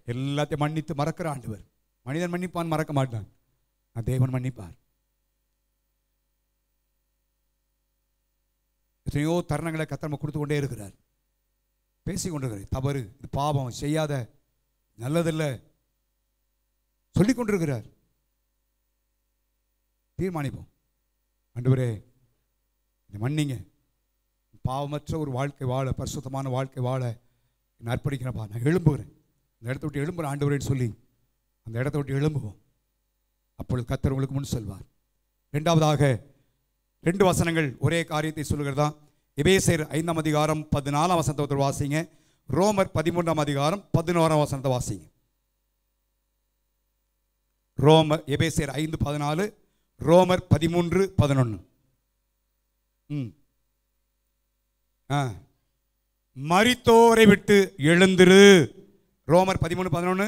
எல்லாத்தையும் மன்னித்து மறக்கிற ஆண்டவர். மனிதன் மன்னிப்பான், மறக்க மாட்டான். தேவன் மன்னிப்பார். எத்தனையோ தருணங்களை கர்த்தர் நம்ம கொடுத்து கொண்டே இருக்கிறார், பேசி கொண்டிருக்கிறார். தவறு, இது பாவம், செய்யாத, நல்லதில்லை சொல்லிக் கொண்டிருக்கிறார். தீர்மானிப்போம். ஆண்டவரே, மன்னிங்க, பாவமற்ற ஒரு வாழ்க்கை வாழ, பரிசுத்தமான வாழ்க்கை வாழ நான் அர்ப்பணிக்கிறேன்ப்பா, நான் எழும்புகிறேன், இந்த இடத்த விட்டு எழும்புகிறேன் ஆண்டவரேன்னு சொல்லி அந்த இடத்த விட்டு எழும்புவோம். அப்பொழுது கர்த்தர் உங்களுக்கு முன் செல்வார். இரண்டாவதாக 2 வசனங்கள் ஒரே காரியத்தை சொல்லுகிறதா. எபேசியர் 5ஆம் அதிகாரம் 14ஆம் வசனத்தை வாசிங்க. ரோமர் 13ஆம் அதிகாரம் 11ஆம் வசனத்தை வாசிங்க. ரோமர் எபேசியர் 5:14, ரோமர் 13:11. மரித்தோரை விட்டு எழுந்திரு. ரோமர் 13:11.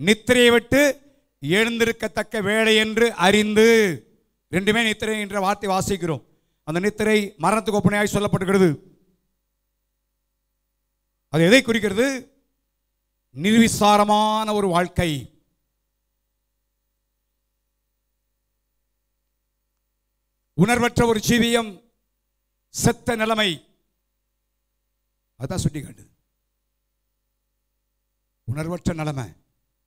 நித்திரையை விட்டு எழுந்திருக்கத்தக்க வேலை என்று அறிந்து. ரெண்டுமே நித்திரை என்ற வார்த்தை வாசிக்கிறோம். அந்த நித்திரை மரணத்துக்கு ஒப்பனையாய் சொல்லப்படுகிறது. அது எதை குறிக்கிறது? நிர்விசாரமான ஒரு வாழ்க்கை, உணர்வற்ற ஒரு ஜீவியம், செத்த நிலைமை. அதான் சுட்டி காட்டுது. உணர்வற்ற நிலைமை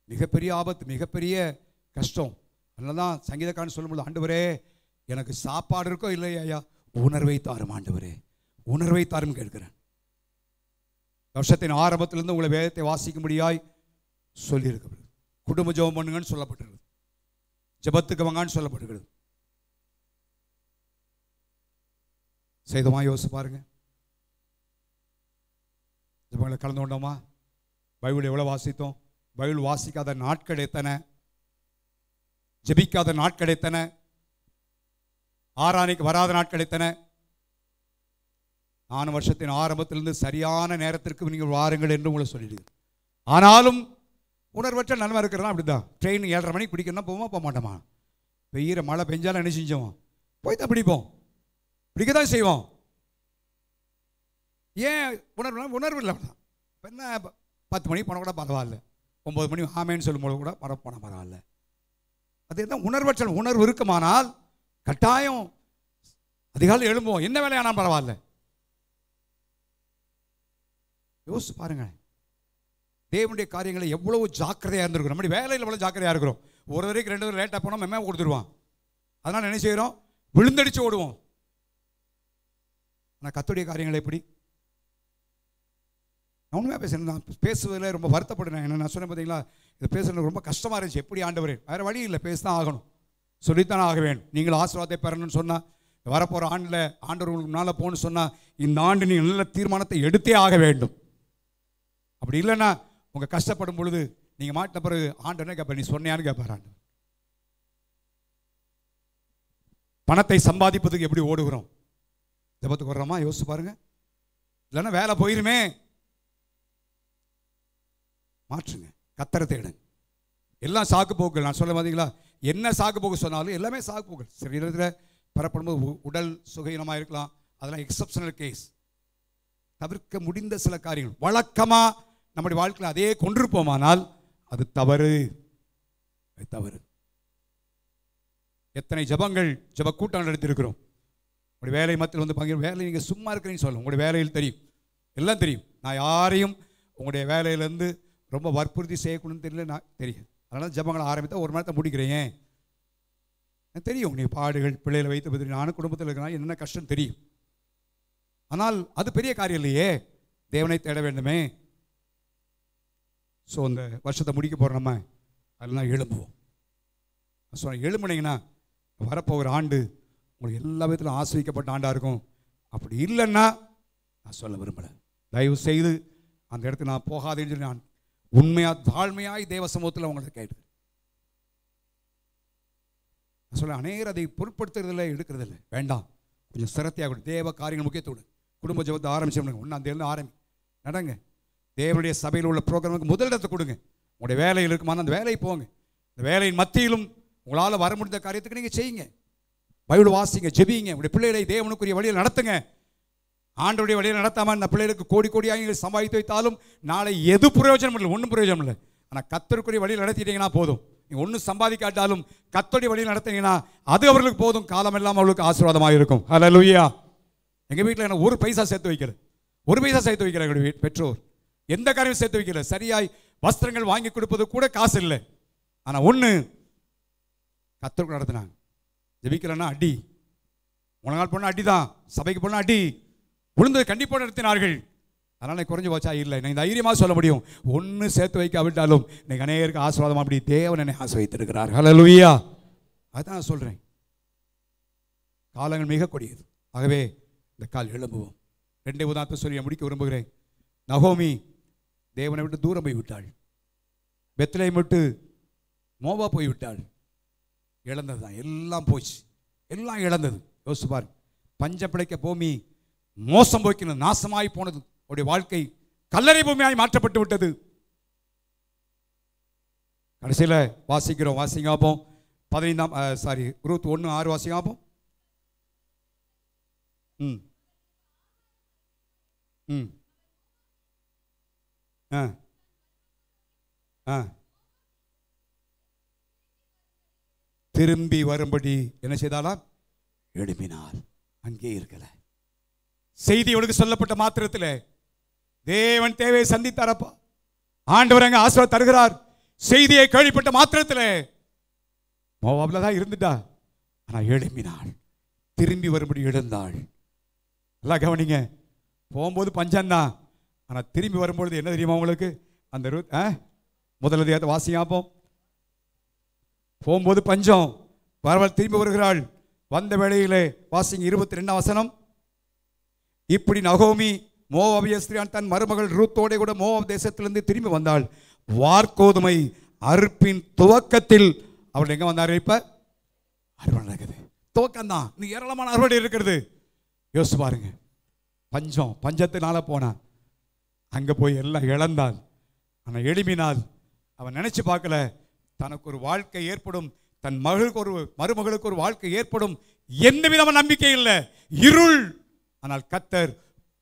மிகப்பெரிய ஆபத்து, மிகப்பெரிய கஷ்டம். அதனாலதான் சங்கீதக்காரன் சொல்லும்போது, ஆண்டவரே எனக்கு சாப்பாடு இருக்கோ இல்லையா ஐயா, உணர்வை தாரும் ஆண்டவரே, உணர்வை தாரும் கேட்கிறேன். வருஷத்தின் ஆரம்பத்திலிருந்து உங்களை வேதத்தை வாசிக்கும்படியாய் சொல்லியிருக்கிறது. குடும்ப ஜெபம் பண்ணுங்கன்னு சொல்லப்பட்டிருக்கிறது, ஜெபத்துக்கு வாங்கன்னு சொல்லப்பட்டிருக்கிறது. செய்தோமா? யோசிச்சு பாருங்க. ஜெபங்களை கலந்து கொண்டோமா? பைபிள் எவ்வளவு வாசித்தோம்? பைபிள் வாசிக்காத நாட்கள் எத்தனை, ஜெபிக்காத நாட்கள் எத்தனை, ஆராதனைக்கு வராத நாட்கள் எத்தனை. நான் வருஷத்தின் ஆரம்பத்திலிருந்து சரியான நேரத்திற்கு நீங்கள் வாருங்கள் என்று உங்களை சொல்லிடுங்க. ஆனாலும் உணர்வற்ற நன்மை இருக்கிறதா அப்படிதான். ட்ரெயின் 7:30 மணிக்கு பிடிக்கணும்னா போவோமா போக மாட்டோமா? வெயிற மழை பெஞ்சாலும் என்ன செஞ்சோம்? போய் தான் பிடிப்போம், பிடிக்க தான் செய்வோம். ஏன் உணர்வு இல்லை. இப்போ என்ன 10 மணிக்கு போனால் கூட பரவாயில்ல, 9 மணி ஆமேன்னு சொல்லும்போது கூட போனால் பரவாயில்ல. அதே தான் உணர்வற்ற உணர்வு இருக்குமானால் கட்டாயம் அதிகாலை எழும்புவோம், என்ன வேலையானால் பரவாயில்ல. யோசிச்சு பாருங்க, தேவனுடைய காரியங்களை எவ்வளவு ஜாக்கிரதையாக இருந்திருக்கிறோம். நம்முடைய வேலையில் எவ்வளோ ஜாக்கிரதையாக இருக்கிறோம். ஒரு வரைக்கும் 2 வரை லேட்டாக போனால் மெம்மே கொடுத்துருவான். அதனால் என்ன செய்கிறோம்? விழுந்தடிச்சு ஓடுவோம். ஆனால் கர்த்தருடைய காரியங்களை எப்படி? நான் உண்மையாக பேசுகிறேன். நான் பேசுவதில் ரொம்ப வருத்தப்படுறேன். என்ன நான் சொன்னேன் பார்த்தீங்களா, இது பேசுறது ரொம்ப கஷ்டமாக இருந்துச்சு. எப்படி ஆண்டவரே, வேறு வழி இல்லை, பேசதான் ஆகணும், சொல்லித்தான் ஆக வேண்டும். நீங்கள் ஆசீர்வாதத்தை பெறணும்னு சொன்னால், வரப்போகிற ஆண்டில் ஆண்டவர் உங்களுக்கு முன்னால் போகணும்னு சொன்னால், இந்த ஆண்டு நீங்கள் நல்ல தீர்மானத்தை எடுத்தே ஆக வேண்டும். அப்படி இல்லைன்னா உங்கள் கஷ்டப்படும் பொழுது நீங்கள் மாட்டின பிறகு ஆண்டவர் என்ன கேட்பார்? நீ சொன்னியான்னு கேட்பார் ஆண்டவர். பணத்தை சம்பாதிப்பதுக்கு எப்படி ஓடுகிறோம்? ஜெபத்துக்கு வர்றோமா? யோசிச்சு பாருங்க. இல்லைன்னா வேலை போயிருமே. மாற்றுங்க, கர்த்தரை தேடுங்க. எல்லாம் சாக்கு போக்குகள். நான் சொல்ல பார்த்தீங்களா, என்ன சாக்கு போக்கு சொன்னாலும் எல்லாமே சாக்கு போக்குகள். சரீரத்தில் பெறப்படும்போது உடல் சுகீனமாக இருக்கலாம், அதெல்லாம் எக்ஸப்ஷனல் கேஸ், தவிர்க்க முடிந்த சில காரியங்கள். வழக்கமாக நம்முடைய வாழ்க்கையில் அதே கொண்டிருப்போமானால் அது தவறு, தவறு. எத்தனை ஜபங்கள், ஜப கூட்டங்கள் எடுத்திருக்கிறோம். உங்களுடைய வேலை மத்தியில் வந்து பங்கு வேலை நீங்கள் சும்மா இருக்கிறீங்கன்னு சொல்லணும். உங்களுடைய வேலையில் தெரியும், எல்லாம் தெரியும். நான் யாரையும் உங்களுடைய வேலையிலேருந்து ரொம்ப வற்புறுத்தி செய்யக்கூடாதுன்னு தெரியல, நான் தெரியும். அதனால் ஜபங்களை ஆரம்பித்தா 1 மணி நேரத்தை முடிக்கிறேன். எனக்கு தெரியும் நீ பாடுகள் பிள்ளைகளை வைத்து பற்றி நானும் குடும்பத்தில் இருக்கிறேன், என்னென்ன கஷ்டம் தெரியும். ஆனால் அது பெரிய காரியம் இல்லையே, தேவனை தேட வேண்டுமே. ஸோ அந்த வருஷத்தை முடிக்க போகிற நம்ம அதெல்லாம் எழும்புவோம். ஸோ எழும்புனீங்கன்னா வரப்போகிற ஆண்டு உங்களுக்கு எல்லா விதத்திலும் ஆசிரிக்கப்பட்ட ஆண்டாக இருக்கும். அப்படி இல்லைன்னா நான் சொல்ல விரும்பலை. தயவு செய்து அந்த இடத்துக்கு நான் போகாதேன்னு சொல்லி நான் உண்மையாக தாழ்மையாய் தேவ சமூகத்தில் அவங்கள்ட்ட கேட்டு நான் சொல்ல, அநேகர் அதை பொருட்படுத்துறதில்லை, எடுக்கிறதில்லை. வேண்டாம், கொஞ்சம் சிரத்தையாக கொடு. தேவ காரியங்கள் முக்கியத்தோடு குடும்ப ஜெபத்தை ஆரம்பிச்சு 1ஆம் ஆரம்பி நடங்க. தேவனுடைய சபையில் உள்ள ப்ரோக்ராமுக்கு முதலிடத்தை கொடுங்க. உங்களுடைய வேலையில் இருக்குமானால் அந்த வேலையை போங்க. இந்த வேலையின் மத்தியிலும் உங்களால் வர முடிந்த காரியத்துக்கு நீங்கள் செய்யுங்க. பைபிள் வாசிங்க, ஜெபிங்க. உங்களுடைய பிள்ளைகளை தேவனுக்குரிய வழியில் நடத்துங்க. ஆண்டவருடைய வழியில் நடத்தாமல் இந்த பிள்ளைகளுக்கு கோடி கோடியாக நீங்கள் சம்பாதித்து வைத்தாலும் நாளை எது பிரயோஜனம் இல்லை, ஒன்றும் பிரயோஜனம் இல்லை. ஆனால் கர்த்தருக்குரிய வழியில் நடத்திட்டீங்கன்னா போதும். நீங்கள் ஒன்றும் சம்பாதிக்காட்டாலும் கர்த்தருடைய வழியில் நடத்தினீங்கன்னா அது அவர்களுக்கு போதும். காலமெல்லாம் அவர்களுக்கு ஆசீர்வாதமாக இருக்கும். ஹல்லேலூயா. எங்கள் வீட்டில் என்ன ஒரு பைசா சேர்த்து வைக்கல, ஒரு பைசா சேர்த்து வைக்கல. எங்களுடைய பெற்றோர் எந்த காரியமும் சேர்த்து வைக்கல. சரியாய் வஸ்திரங்கள் வாங்கி கொடுப்பது கூட காசு இல்லை. ஆனால் ஒன்று கர்த்தருக்கு நடத்தினாங்க. ஜெபிக்கலன்னா அடி, உலகால் போனால் அடி தான், சபைக்கு போனால் அடி, விழுந்தது கண்டிப்பாக நடத்தினார்கள். அதனால் குறைஞ்ச போச்சா இல்லை. நான் தைரியமாக சொல்ல முடியும், ஒன்று சேர்த்து வைக்காவிட்டாலும் இன்னைக்கு அநேகருக்கு ஆசீர்வாதம். அப்படி தேவன் என்னை ஆசீர்வதித்திருக்கிறார். ஹல்லேலூயா. அதுதான் நான் சொல்கிறேன். காலங்கள் மிக கொடியது. ஆகவே இந்த கால் எழும்புவோம். 2 உதாரணத்தை சொல்லி முடிக்க விரும்புகிறேன். நகோமி தேவனை விட்டு தூரம் போய் விட்டாள். பெத்லெஹேம் விட்டு மோவா போய் விட்டாள். இழந்தது தான், எல்லாம் போச்சு, எல்லாம் இழந்தது. யோசிப்பார், பஞ்சம் பிழைக்க பூமி மோசம் போய்க்கிறது, நாசமாய் போனது. அவருடைய வாழ்க்கை கல்லறை பூமியாய் மாற்றப்பட்டு விட்டது. கடைசியில் வாசிக்கிறோம், வாசிங்காப்போம் 15 ரூத் 1:6 வாசிங்காப்போம். திரும்பி வரும்படி என்ன செய்தாலாம்? எழுப்பினார். அங்கே இருக்கல. செய்தி உனக்கு சொல்லப்பட்ட மாத்திரத்தில் தேவன் தேவையை சந்தித்தாரப்பா. ஆண்டவர் அங்கே ஆசீர்வாதம் தருகிறார். செய்தியை கேள்விப்பட்ட மாத்திரத்தில் மோவாபில் தான் இருந்துட்டா. ஆனால் எழுப்பினாள், திரும்பி வரும்படி எழுந்தாள். எல்லாம் கவனிங்க. போகும்போது பஞ்சம்தான், ஆனால் திரும்பி வரும்பொழுது என்ன தெரியுமா உங்களுக்கு? அந்த முதல் அதிகாரத்தை வாசியாப்போம். போகும்போது பஞ்சம், பரவாயில்ல, திரும்பி வருகிறாள். வந்த வேளையிலே வாசிங்க 22 வசனம். இப்படி நகோமி மோவாபிய ஸ்திரியான் தன் மருமகள் ரூத்தோட கூட மோவாப் தேசத்திலிருந்து திரும்பி வந்தாள். வார்கோதுமை அறுப்பின் துவக்கத்தில் அவள் எங்க வந்தாரு? இப்ப அறுவடை நடக்குது. துவக்கம் தான், இன்னும் ஏராளமான அறுவடை இருக்கிறது. யோசிச்சு பாருங்க. பஞ்சத்தினால போனா, அங்க போய் எல்லாம் இழந்தாள். ஆனால் எழுப்பினால் அவன் நினைச்சு பார்க்கல தனக்கு ஒரு வாழ்க்கை ஏற்படும், தன் மகளுக்கு ஒரு மருமகளுக்கு ஒரு வாழ்க்கை ஏற்படும், எந்த விதமான நம்பிக்கை இல்லை, இருள். ஆனால் கர்த்தர்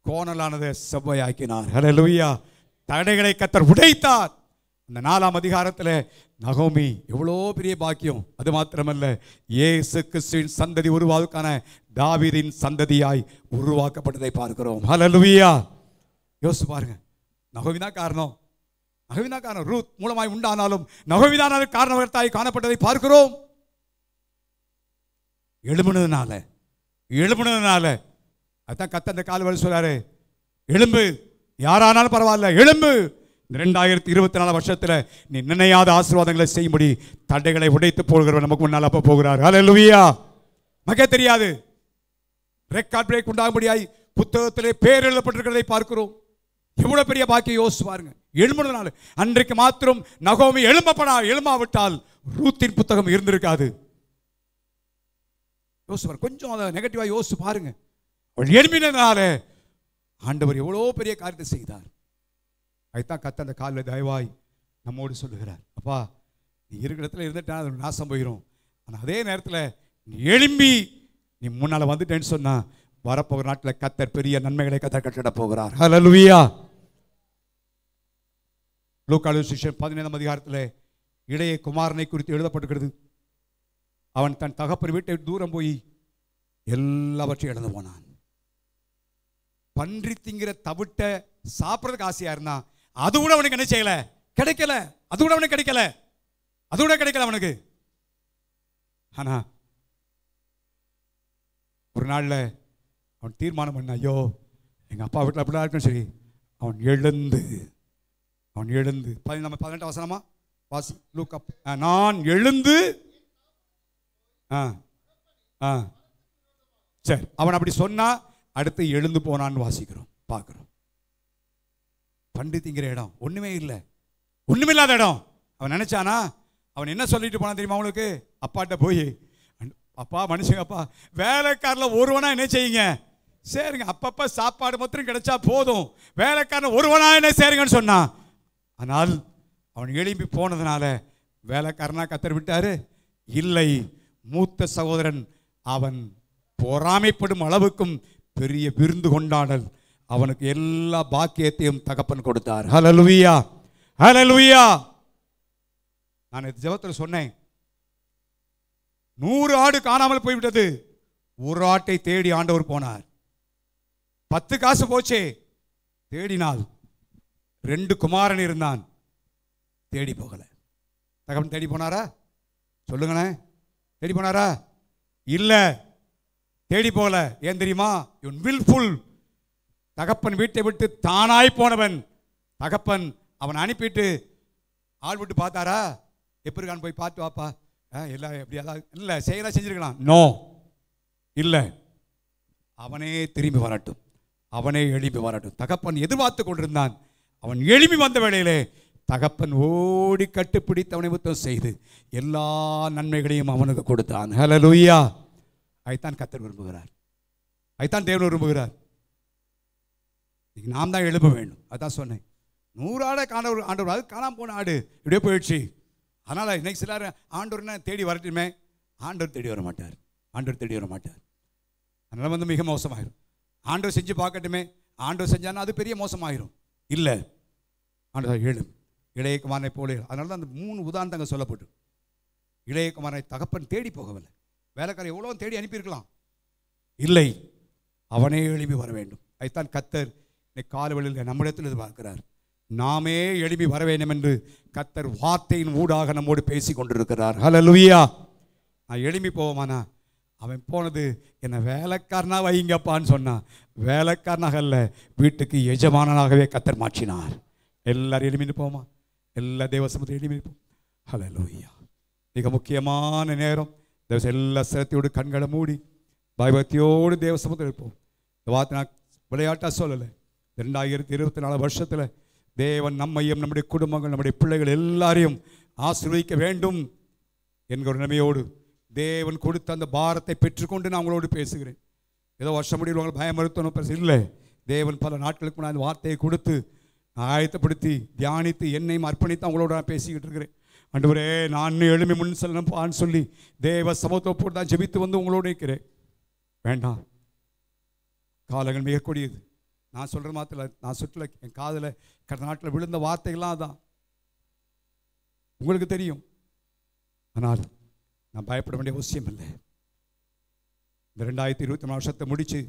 கோணலானதை செவ்வாயாக்கினார். ஹல்லேலூயா. தடைகளை கர்த்தர் உடைத்தார். இந்த 4ஆம் அதிகாரத்தில் நகோமி எவ்வளோ பெரிய பாக்கியம். அது மாத்திரமல்ல, இயேசு கிறிஸ்துவின் சந்ததி உருவாவதற்கான தாவீதின் சந்ததியாய் உருவாக்கப்பட்டதை பார்க்கிறோம். ஹல்லேலூயா. யோசிச்சு பாருங்க, நகோமி தான் காரணம். நகோமி தான் காரணம். ரூத் மூலமாய் உண்டானாலும் நகோமி தான் காரணவர்த்தாய் காணப்பட்டதை பார்க்கிறோம். எழும்புனதுனால அதான் கர்த்தர் அந்த கால் வழி சொல்றாரு, எழும்பு, யாரானாலும் பரவாயில்ல, எழும்பு. 2024 வருஷத்துல நீ நினையாத ஆசீர்வாதங்களை செய்யும்படி தடைகளை உடைத்து போகிறவர் நமக்கு முன்னால் அப்ப போகிறார். ஹல்லேலூயா. நமக்கே தெரியாது, ரெக்கார்ட் பிரேக் உண்டாகும்படியாய் புத்தகத்திலே பேர் எழுதப்பட்டிருக்கிறதை பார்க்கிறோம். எவ்வளவு பெரிய பாக்கியம் யோசிச்சு பாருங்க. எழும்புனதுனால. அன்றைக்கு மாத்திரம் நகோமி எழும்பாவிட்டால் ரூத்தின் புத்தகம் இருந்திருக்காது. யோசிச்சு பாருங்க, கொஞ்சம் அதை நெகட்டிவா யோசிச்சு பாருங்க. அவள் எழும்பினதுனால ஆண்டவர் எவ்வளோ பெரிய காரியத்தை செய்தார். அதுதான் கர்த்தர் அந்த காலில் தயவாய் நம்மோடு சொல்லுகிறார், அப்பா நீ இருக்கிற இடத்துல இருந்துட்டா அது நாசம் போயிடும். ஆனால் அதே நேரத்தில் நீ எழும்பி நீ முன்னால் வந்துட்டேன்னு சொன்னா வரப்போகிற நாட்டில் கர்த்தர் பெரிய நன்மைகளை கர்த்தர் கட்டிட போகிறார். ஹல்லேலூயா. லூக்கா 15ஆம் அதிகாரத்தில் இளைய குமாரனை குறித்து எழுதப்பட்டிருக்கிறது. அவன் தன் தகப்பன் வீட்டை தூரம் போய் எல்லாவற்றையும் இழந்து போனான். பன்றி திங்கிற தவிட்ட சாப்பிட்றதுக்கு ஆசையா இருந்தான். அது கூட அவனுக்கு என்ன செய்யல, கிடைக்கல. அது கூட அவனுக்கு கிடைக்கல அவனுக்கு. ஆனா ஒரு நாள்ல அவன் தீர்மானம் பண்ண, ஐயோ எங்க அப்பா வீட்டில் அப்படிதான் இருக்கும். சரி, அவன் எழுந்து 18 வசனமா வாசி. லூக்கா, நான் எழுந்து சரி, அவன் அப்படி சொன்னா அடுத்து எழுந்து போனான்னு வாசிக்கிறோம், பார்க்கிறோம். பண்டித்திங்கிற இடம் ஒண்ணுமே இல்லை, ஒண்ணுமில்லாத இடம். அவன் நினைச்சானா, அவன் என்ன சொல்லிட்டு போனான் தெரியுமா அவனுக்கு? அப்பாட்ட போய், அப்பா மனுஷங்க, அப்பா வேலைக்காரில் ஒருவனா என்ன செய்யுங்க, சரிங்க, அப்பப்ப சாப்பாடு மாத்திரம் கிடைச்சா போதும், வேலைக்காரன் ஒருவனா என்ன சேருங்கன்னு சொன்னான். ஆனால் அவன் எழும்பி போனதுனால வேலைக்காரனா கத்தர் விட்டாரு? இல்லை. மூத்த சகோதரன் அவன் பொறாமைப்படும் அளவுக்கும் பெரிய விருந்து கொண்டாடல், அவனுக்கு எல்லா பாக்கியத்தையும் தகப்பன் கொடுத்தார். ஹல்லேலூயா, ஹல்லேலூயா. நான் ஜெபத்தில் சொன்னேன், 100 ஆடு காணாமல் போய்விட்டது, ஒரு ஆட்டை தேடி ஆண்டவர் போனார். 10 காசு போச்சே, தேடினால் 2 குமாரன் இருந்தான், தேடி போகல. தகப்பன் தேடி போனாரா? சொல்லுங்களேன், தேடி போனாரா? இல்ல, தேடி போகல. ஏன் தெரியுமா? இவன் வில்ஃபுல். தகப்பன் வீட்டை விட்டு தானாய் போனவன். தகப்பன் அவன் அனுப்பிட்டு ஆள் விட்டு பார்த்தாரா? எப்படி இருக்கான்னு போய் பார்த்து வாப்பா, எல்லாம் எப்படி இல்லை செய்யலாம் செஞ்சிருக்கலாம். நோ, இல்லை, அவனே திரும்பி வரட்டும், அவனே எழுப்பி வரட்டும். தகப்பன் எதிர்பார்த்து கொண்டிருந்தான். அவன் எழுப்பி வந்த வேளையிலே தகப்பன் ஓடி கட்டுப்பிடித்து அவனை முத்தம் செய்து எல்லா நன்மைகளையும் அவனுக்கு கொடுத்தான். ஹல்லேலூயா. ஐத்தான் கர்த்தர் விரும்புகிறார், ஐத்தான் தேவன் விரும்புகிறார். நாம் தான் எழுப்ப வேண்டும். அதான் சொன்னேன், 100 ஆடை ஆண்டவர், அது காணாமல் போன ஆடு இப்படியே போயிடுச்சு. அதனால் இன்னைக்கு சிலர் ஆண்டவர் என்ன தேடி வரட்டுமே, ஆண்டவர் தேடி வர மாட்டார், ஆண்டவர் தேடி வர மாட்டார். அதனால் வந்து மிக மோசமாயிரும். ஆண்டவர் செஞ்சு பார்க்கட்டுமே, ஆண்டவர் செஞ்சானா அது பெரிய மோசமாயிரும். இல்லை, ஆண்டவர் எழும் இளைய குமாரனை போல. அதனால தான் அந்த 3 உதாரணங்கள் சொல்லப்பட்டு, இளைய குமாரனை தகப்பன் தேடி போகவில்லை. வேலைக்காரன் எவ்வளோ தேடி அனுப்பியிருக்கலாம், இல்லை, அவனே எழுப்பி வர வேண்டும். அதுதான் கர்த்தர் இன்னைக்கு காலவெளியில் நம்மிடத்தில் எதிர்பார்க்கிறார். நாமே எழுப்பி வர வேண்டும் என்று கர்த்தர் வார்த்தையின் ஊடாக நம்மோடு பேசி கொண்டிருக்கிறார். ஹல்லேலூயா. நான் எழுப்பி போவோமானா, அவன் போனது என்னை வேலைக்காரனா வைங்கப்பான்னு சொன்னான். வேலைக்காரனாக அல்ல, வீட்டுக்கு எஜமானனாகவே கர்த்தர் மாற்றினார். எல்லாரும் எழுப்பிட்டு போமா, எல்லா தேவசமத்தை எழுப்பிப்போம். ஹல்லேலூயா. மிக முக்கியமான நேரம். எல்லா சிரத்தையோடு கண்களை மூடி பயபக்தியோடு தேவசமத்தில் இருப்போம். இந்த வார்த்தை நான் விளையாட்டாக சொல்லலை. 2024 வருஷத்தில் தேவன் நம்மையும் நம்முடைய குடும்பங்கள் நம்முடைய பிள்ளைகள் எல்லாரையும் ஆசீர்வதிக்க வேண்டும் என்கிற நிலைமையோடு தேவன் கொடுத்த அந்த பாரத்தை பெற்றுக்கொண்டு நான் உங்களோடு பேசுகிறேன். ஏதோ வருஷம் முடிவில் உங்களை பயமுறுத்தணும் பேச இல்லை. தேவன் பல நாட்களுக்கு முன்னாடி அந்த வார்த்தையை கொடுத்து ஆயத்தப்படுத்தி தியானித்து என்னையும் அர்ப்பணித்து அவங்களோட நான் பேசிக்கிட்டு இருக்கிறேன். ஆண்டவரே, நான் எழுமி முன் செல்லணும்னு சொல்லி தேவ சமத்துவப்போடு தான் ஜெபித்து வந்து உங்களோட இருக்கிறேன். வேண்டாம், காலங்கள் மிகக்கூடியது. நான் சொல்கிற மாத்திர நான் சுற்றுல என் காதில் நாட்டில் விழுந்த வார்த்தைகள்லாம் அதான் உங்களுக்கு தெரியும். ஆனால் நான் பயப்பட வேண்டிய அவசியம் இல்லை. இந்த 2024 வருஷத்தை முடித்து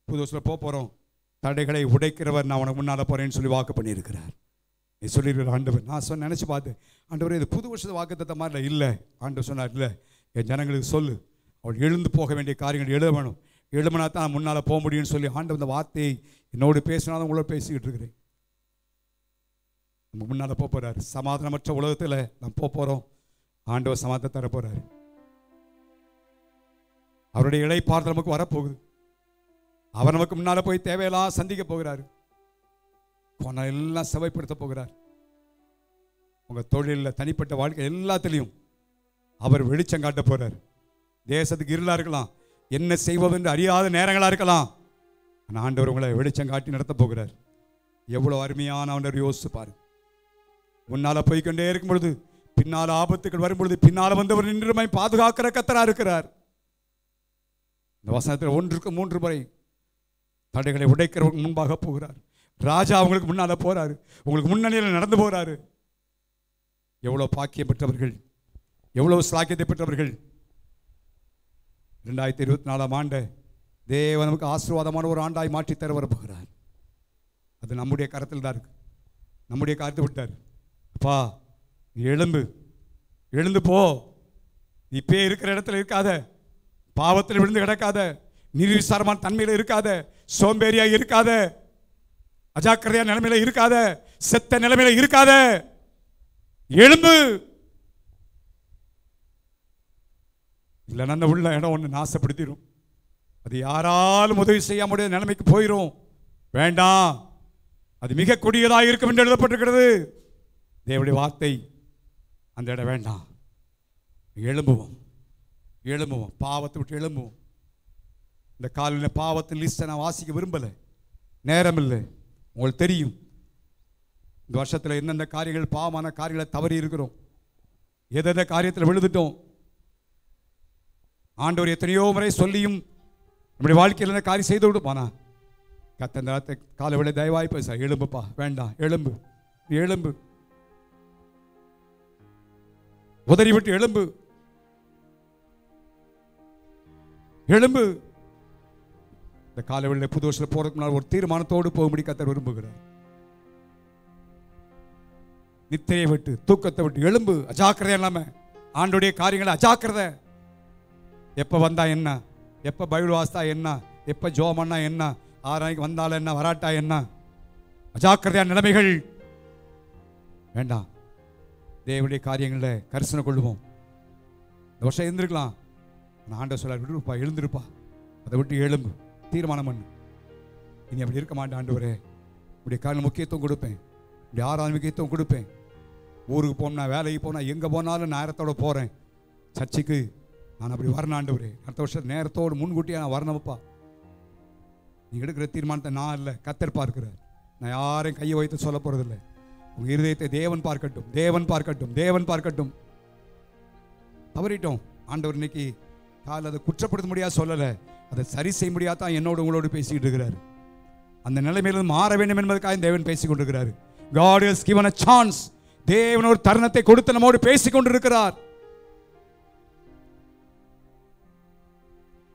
புது வருஷத்தில் போகிறோம். தடைகளை உடைக்கிறவர் நான் உனக்கு முன்னால் போகிறேன்னு சொல்லி வாக்கு பண்ணியிருக்கிறார். நீ சொல்லியிருக்கிற ஆண்டவர். நான் நினச்சி பார்த்தேன், ஆண்டவர் இது புது வருஷத்தை வாக்குத்தத்த மாதிரி இல்லை. ஆண்டவர் சொன்னார், இல்லை என் ஜனங்களுக்கு சொல்லு, அவள் எழுந்து போக வேண்டிய காரியங்கள் எழுத வேணும், எழுமனா தான் முன்னால் போக முடியும்னு சொல்லி ஆண்டவர் இந்த வார்த்தையை என்னோடு பேசினாலும் உங்களோட பேசிக்கிட்டு இருக்கிறேன். நம்ம முன்னால் போக போகிறார். சமாதானமற்ற உலகத்தில் நம்ம போக போகிறோம். ஆண்டவர் சமாதானம் தர போகிறார். அவருடைய இளைப்பாறுதல் நமக்கு வரப்போகுது. அவர் நமக்கு முன்னால் போய் தேவையெல்லாம் சந்திக்க போகிறார். எல்லாம் செவைப்படுத்த போகிறார். உங்கள் தொழிலில், தனிப்பட்ட வாழ்க்கை எல்லாத்திலையும் அவர் வெளிச்சம் காட்ட போகிறார். தேசத்துக்கு இருளாக இருக்கலாம், என்ன செய்வது என்று அறியாத நேரங்களாக இருக்கலாம், ஆனால் ஆண்டவர் உங்களை வெளிச்சம் காட்டி நடத்த போகிறார். எவ்வளோ அருமையான ஆண்டவர் யோசிச்சு பாருங்க. முன்னால் போய்கொண்டே இருக்கும் பொழுது பின்னால் ஆபத்துகள் வரும் பொழுது பின்னால் வந்தவர் நின்று பாதுகாக்கிற கர்த்தராக இருக்கிறார். இந்த வசனத்தில் 1-3 முறை தடைகளை உடைக்கிறவங்க முன்பாக போகிறார். ராஜா அவங்களுக்கு முன்னால் போறாரு, உங்களுக்கு முன்னணியில் நடந்து போறாரு. எவ்வளோ பாக்கியம் பெற்றவர்கள், எவ்வளவு சாக்கியத்தை பெற்றவர்கள். 2024 ஆண்டு தேவன் நமக்கு ஆசீர்வாதமான ஒரு ஆண்டாய் மாற்றி தர வரப்போகிறார். அது நம்முடைய கரத்தில் தான் இருக்கு. நம்முடைய காத்து விட்டார். அப்பா, நீ எழுந்து போ. இப்பே இருக்கிற இடத்துல இருக்காத, பாவத்தில் விழுந்து கிடக்காத, நிர்விசாரமான தன்மையில் இருக்காத, சோம்பேறியா இருக்காத, அஜாக்கிரதையா நிலைமையில இருக்காத, செத்த நிலைமையில இருக்காத, எழும்பு. இல்லைன்னா உள்ள இடம் ஒன்று நாசப்படுத்திடும். அது யாராலும் உதவி செய்ய முடியாத நிலைமைக்கு போயிடும். வேண்டாம், அது மிக கொடியதாக இருக்கும் என்று எழுதப்பட்டிருக்கிறது. தேவனுடைய வார்த்தை அந்த இடம் வேண்டாம். எழும்புவோம், பாவத்தை விட்டு எழும்புவோம். இந்த காலையில் பாவத்தின் லிஸ்ட்டை நான் வாசிக்க விரும்பலை, நேரம் இல்லை. உங்களுக்கு தெரியும் இந்த வருஷத்தில் எந்தெந்த காரியங்கள், பாவமான காரியங்களை தவறி இருக்கிறோம், எந்த காரியத்தில் விழுந்துட்டோம். ஆண்டவர் எத்தனையோ முறை சொல்லியும் நம்முடைய வாழ்க்கையில் என்ன காரியம் செய்து விடுப்பானா? கத்த காலை விட தயவாய் பேச, எழும்புப்பா, வேண்டாம், எழும்பு, உதறி விட்டு எழும்பு. இந்த காலவெளியில் புது வருஷத்தில் போறதுக்கு முன்னால் ஒரு தீர்மானத்தோடு போகும்படி கர்த்தர் விரும்புகிறார். நித்திரையை விட்டு, தூக்கத்தை விட்டு எழும்பு. அஜாக்கிரதை இல்லாம ஆண்டோடைய காரியங்களை அஜாக்கிரதை. எப்ப வந்தா என்ன, எப்ப பைபிள் வாசித்தா என்ன, எப்ப ஜோம் பண்ணா என்ன, 6 மணிக்கு வந்தாலும் என்ன, வராட்டா என்ன, அஜாக்கிரதையான நிலைமைகள் வேண்டாம். தேவனுடைய காரியங்களில் கரிசனை கொள்ளுவோம். இந்த வருஷம் எழுந்திருக்கலாம், நான் ஆண்டவர் சொல்ல விடுப்பா, எழுந்திருப்பா, அதை விட்டு எழும்பு, தீர்மானம் பண்ணு. இனி அப்படி இருக்க மாட்டேன் ஆண்டவரே, இப்படி காரணம் முக்கியத்துவம் கொடுப்பேன், இப்படி ஆறாவது முக்கியத்துவம் கொடுப்பேன். ஊருக்கு போனா, வேலைக்கு போனால், எங்கே போனாலும் நேரத்தோடு போகிறேன். சர்ச்சைக்கு நான் அப்படி வரணும் ஆண்டவரே, அடுத்த வருஷம் நேரத்தோடு முன்கூட்டியே நான் வரணும்ப்பா. நீ எடுக்கிற தீர்மானத்தை நான் இல்லை, கர்த்தர் பார்க்கிறார். நான் யாரையும் கையை வைத்து சொல்ல போகிறதில்லை. உங்கள் இருதயத்தை தேவன் பார்க்கட்டும். தவறிட்டோம் ஆண்டவர் இன்னைக்கு காலை அதை குற்றப்படுத்த முடியாது சொல்லலை, அதை சரி செய்ய முடியாதான் என்னோடு உங்களோடு பேசிக்கிட்டு இருக்கிறார். அந்த நிலைமையிலிருந்து மாற வேண்டும் என்பதற்காக தேவன் பேசிக் கொண்டிருக்கிறார். God has given a chance. தேவன் ஒரு தருணத்தை கொடுத்து நம்மோடு பேசிக் கொண்டிருக்கிறார்.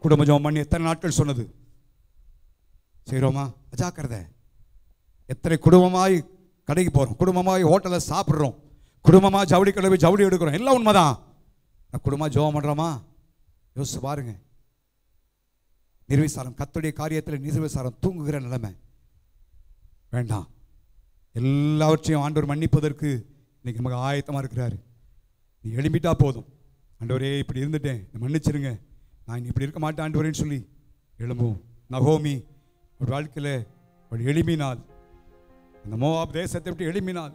குடும்ப ஜெபம் பண்ணி எத்தனை நாட்கள் சொன்னது செய்கிறோமா? அஜாக்கிரதை. எத்தனை குடும்பமாய் கடைக்கு போகிறோம், குடும்பமாய் ஹோட்டலில் சாப்பிட்றோம், குடும்பமாக ஜவுளி கடை போய் ஜவுளி எடுக்கிறோம், எல்லாம் உண்மைதான். நான் குடும்பமாக ஜெபம் பண்ணுறோமா? யோசிச்சு பாருங்க. நிர்விசாரம், கர்த்தருடைய காரியத்தில் நிர்விசாரம், தூங்குகிற நிலைமை வேண்டாம். எல்லாவற்றையும் ஆண்டவர் மன்னிப்பதற்கு இன்னைக்கு நமக்கு ஆயத்தமாக இருக்கிறாரு. நீ எழும்பிட்டா போதும். ஆண்டவரே, இப்படி இருந்துட்டேன், மன்னிச்சிருங்க, நான் இப்படி இருக்க மாட்டேன் ஆண்டவரேன்னு சொல்லி எழும்புவோம். நகோமி ஒரு வாழ்க்கையில் ஒரு எழுப்பினால், அந்த மோவாப் தேசத்தை விட்டு எழுப்பினால்,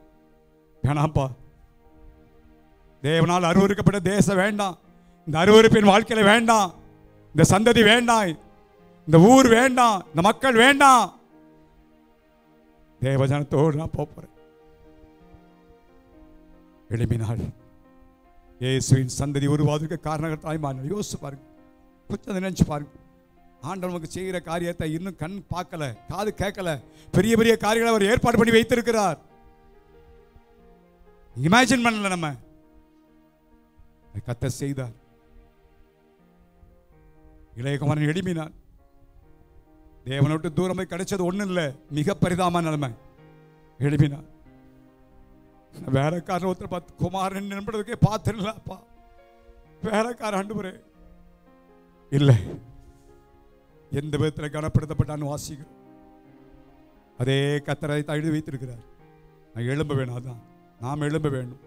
வேணாம்ப்பா, தேவனால் அருவருக்கப்பட்ட தேசம் வேண்டாம், இந்த அருவருப்பின் வாழ்க்கையில் வேண்டாம், இந்த சந்ததி வேண்டாம், இந்த ஊர் வேண்டாம், இந்த மக்கள் வேண்டாம். தேவஜனத்தோடு நான் போறேன். எழுப்பினாள். இயேசுவின் சந்ததி உருவாவதற்கு காரணகர்த்தாய் மாறினார். யோசிச்சு பாருங்க, கொஞ்சம் நினைச்சு பாருங்க. ஆண்டவர் நமக்கு செய்கிற காரியத்தை இன்னும் கண் பார்க்கல, காது கேட்கல, பெரிய பெரிய காரியங்களை அவர் ஏற்பாடு பண்ணி வைத்திருக்கிறார். இமேஜின் பண்ணல, நம்ம கர்த்தர் செய்தார். இளையகுமாரன் எழுப்பினான். தேவனை விட்டு தூரம் போய் கிடைச்சது ஒண்ணும் இல்லை, மிக பரிதாபமான நிலைமை. எழுப்பினான். வேலைக்காரன் ஒருத்தர் பார்த்து குமாரன் நம்புறதுக்கே பார்த்துடலாப்பா, வேலைக்காரன் ஆண்டவரே இல்லை, எந்த விதத்தில் கனப்படுத்தப்பட்டான்னு வாசிக்கிறோம். அதே கர்த்தரை எழுதி வைத்திருக்கிறார். நான் எழும்ப வேணும், அதான் நாம் எழும்ப வேண்டும்.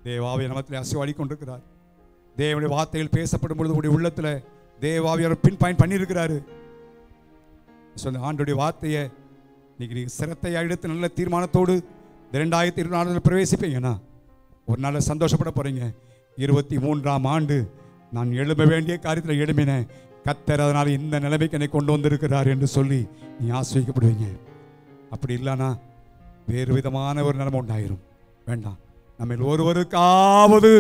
தேவாவிய நமத்தில் அசைவாடி கொண்டிருக்கிறார். தேவனுடைய வார்த்தைகள் பேசப்படும் பொழுது உடைய உள்ளத்தில் தேவாவியார் பின் பாயிண்ட் பண்ணியிருக்கிறாரு. சொன்ன ஆண்டுடைய வார்த்தையை இன்னைக்கு நீங்கள் சிரத்தையா எடுத்து நல்ல தீர்மானத்தோடு 2024 பிரவேசிப்பீங்கன்னா ஒரு நாள் சந்தோஷப்பட போறீங்க. 23ஆம் ஆண்டு நான் எழும்ப வேண்டிய காரியத்தில் எழும்பினேன், கர்த்தர் அதனால் இந்த நிலைமைக்கு என்னை கொண்டு வந்திருக்கிறார் என்று சொல்லி நீ ஆசிரிக்கப்படுவீங்க. அப்படி இல்லைன்னா வேறு விதமான ஒரு நிலைமை உண்டாயிரும். வேண்டாம், நம்ம ஒருவருக்காவது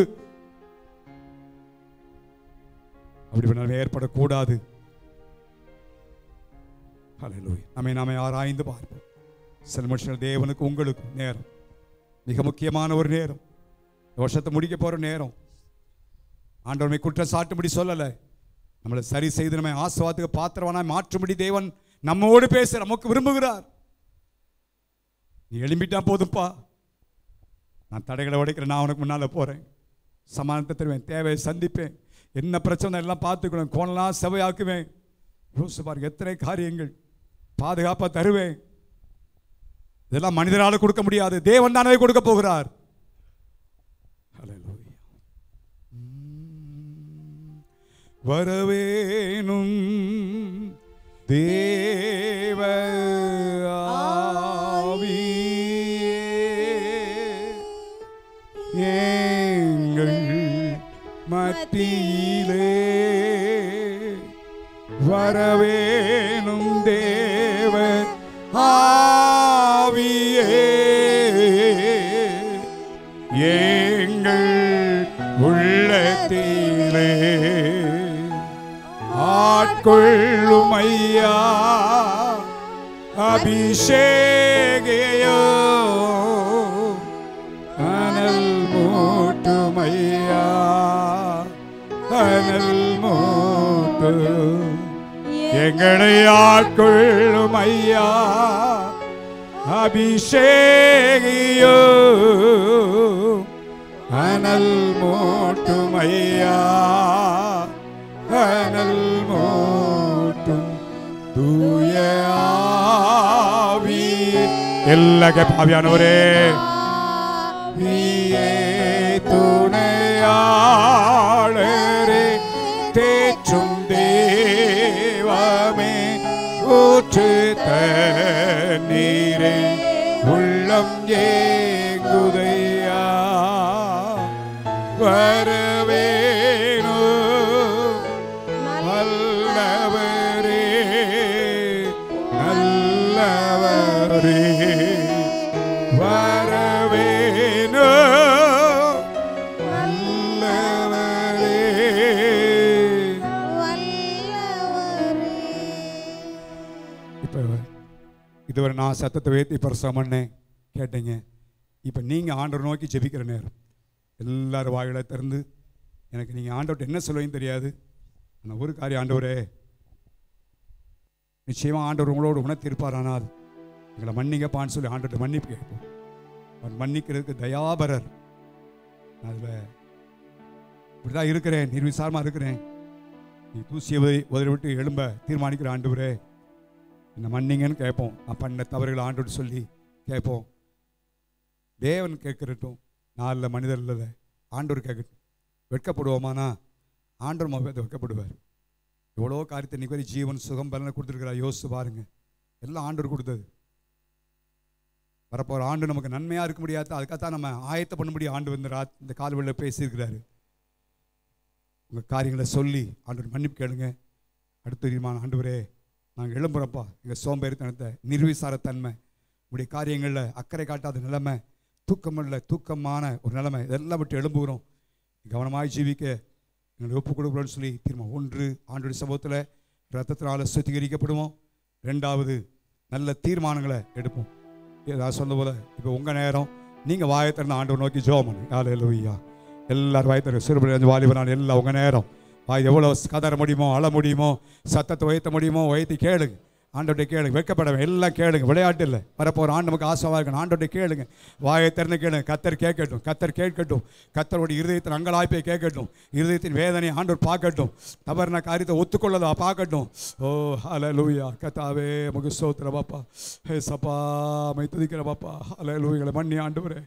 அப்படி நிலைமை ஏற்படக்கூடாது. நம்மை ஆராய்ந்து பார்ப்போம். சில மனுஷர்கள் தேவனுக்கு உங்களுக்கு நேரம் மிக முக்கியமான ஒரு நேரம், வருஷத்தை முடிக்க போற நேரம். ஆண்டவனை குற்றம் சாட்டும்படி சொல்லலை, நம்மளை சரி செய்து நம்மை ஆசீர்வாதத்துக்கு பாத்திரவானாய் மாற்றும்படி தேவன் நம்மோடு பேச நமக்கு விரும்புகிறார். நீ எழும்பிட்டா போதுப்பா, நான் தடைகளை உடைக்கிறேன், நான் உனக்கு முன்னால போறேன், சமாதானத்தை தருவேன், தேவையை சந்திப்பேன், என்ன பிரச்சனை எல்லாம் பார்த்துக்கணும், கோணலாம் செவையாக்குவேன். யோசிச்சு பாருங்க, எத்தனை காரியங்கள் பாதுகாப்பா தருவேன். இதெல்லாம் மனிதரால் கொடுக்க முடியாது, தேவன் தானே கொடுக்க போகிறார். வரவேணும் தேவ ஆவியே, எங்கள் மத்தியிலே வரவேணும் தேவ ஆவியே, எங்கள் உள்ளத்திலே ஆட்கொள்ளும் ஐயா, அபிஷேகையோ அனல் மூட்டும் ஐயா, அனல் மூட்டு எங்களை ஆட்கொள்ளும் ஐயா, அபிஷேகியோ அனல் மூட்டும் ஐயா, அனல் மூட்டும் தூய ஆவி. எல்லா பாவியானவரே துணையாளரே தேற்றும் தேவமே ஊற்று தண்ணீரே உள்ளம் ஏங்குதையா, வரவேணு நல்லவரே நல்லவரே, வரவேணு இதுவரை நான் சத்தத்தை உயர்த்தி பிரசவம் பண்ணேன், கேட்டீங்க. இப்போ நீங்கள் ஆண்டவர் நோக்கி ஜெபிக்கிற நேரம். எல்லாரும் வாயில திறந்து, எனக்கு நீங்கள் ஆண்டவர்கிட்ட என்ன சொல்லுவீங்கன்னு தெரியாது, ஆனால் ஒரு காரியம், ஆண்டவரே நிச்சயமாக ஆண்டவர் உங்களோடு உணர்த்திருப்பார், ஆனால் எங்களை மன்னிங்கப்பான்னு சொல்லி ஆண்டவர்கிட்ட மன்னிப்பு கேட்போம். அவன் மன்னிக்கிறதுக்கு தயாபரர். நான் அதில் இப்படி தான் இருக்கிறேன், நிர்விசாரமாக இருக்கிறேன், நீ தூசியை உதறி விட்டு எழும்ப தீர்மானிக்கிற ஆண்டவரே என்ன மன்னிங்கன்னு கேட்போம். நான் பண்ண தவறுகளை ஆண்டோடு சொல்லி கேட்போம். தேவன் கேட்கறட்டும், நான் இல்லை, மனிதர் இல்லை, ஆண்டவர் கேட்கட்டும். வெட்கப்படுவோமானா ஆண்டவர் மகத்தை வெட்கப்படுவார். எவ்வளோ காரியத்தை இன்னைக்கு வரை ஜீவன் சுகம் பலனை கொடுத்துருக்கிறா, யோசிச்சு பாருங்க. எல்லாம் ஆண்டவர் கொடுத்தது. வரப்போகிற ஆண்டு நமக்கு நன்மையாக இருக்க முடியாது, அதுக்காகத்தான் நம்ம ஆயத்தை பண்ண முடியும். ஆண்டு வந்து இந்த கால்வெளியில் பேசியிருக்கிறாரு. உங்கள் காரியங்களை சொல்லி ஆண்டவர் மன்னிப்பு கேளுங்க. அடுத்த தீர்மானம், ஆண்டவரே நாங்கள் எழும்புறப்பா எங்கள் சோம்பேறித்தனத்தை, நிர்விசாரத்தன்மை, இப்படி காரியங்களில் அக்கறை காட்டாத நிலைமை, தூக்கமான ஒரு நிலைமை, இதெல்லாம் விட்டு எழும்புகிறோம். கவனமாய் ஜீவிக்க எங்களை ஒப்புக் கொடுக்குறோன்னு சொல்லி தீர்மானம். 1, ஆண்டோடைய சமூகத்தில் ரத்தத்தினால சுத்திகரிக்கப்படுவோம். 2வது, நல்ல தீர்மானங்களை எடுப்போம். ஏதாவது சொன்ன போல இப்போ உங்கள் நேரம், நீங்கள் வாயை திறந்து ஆண்டவர் நோக்கி ஜெபம் பண்ணுங்க. ஹல்லேலூயா. எல்லாரும் வாயை திறந்து, சிறுபிள்ளை வாலிபனான எல்லாம் உங்கள் நேரம். வாய் எவ்வளோ கதற முடியுமோ, அழ முடியுமோ, சத்தத்தை உயர்த்த முடியுமோ உயர்த்தி கேளுங்க. ஆண்டோடைய கேளுங்க, வெட்கப்படவே எல்லாம் கேளுங்க. விளையாட்டு இல்லை, வரப்போகிற ஆண்டு நமக்கு ஆசைவாக இருக்கணும். ஆண்டோடைய கேளுங்க, வாயை திறந்து கேளுங்க. கத்தர் கேட்கட்டும், கத்தர் கேட்கட்டும். கத்தருடைய இருதயத்தின் அங்கலாய்ப்பை கேட்கட்டும். இருதயத்தின் வேதனையை ஆண்டவர் பார்க்கட்டும். தவறுன காரியத்தை ஒத்துக்கொள்ளதா பார்க்கட்டும். ஓ ஹல்லேலூயா. கத்தாவே நமக்கு ஸ்தோத்திரம் பாப்பா. ஹே சப்பா மை துதிக்கிற பாப்பா. ஹல்லேலூயா. மன்னி ஆண்டவரே,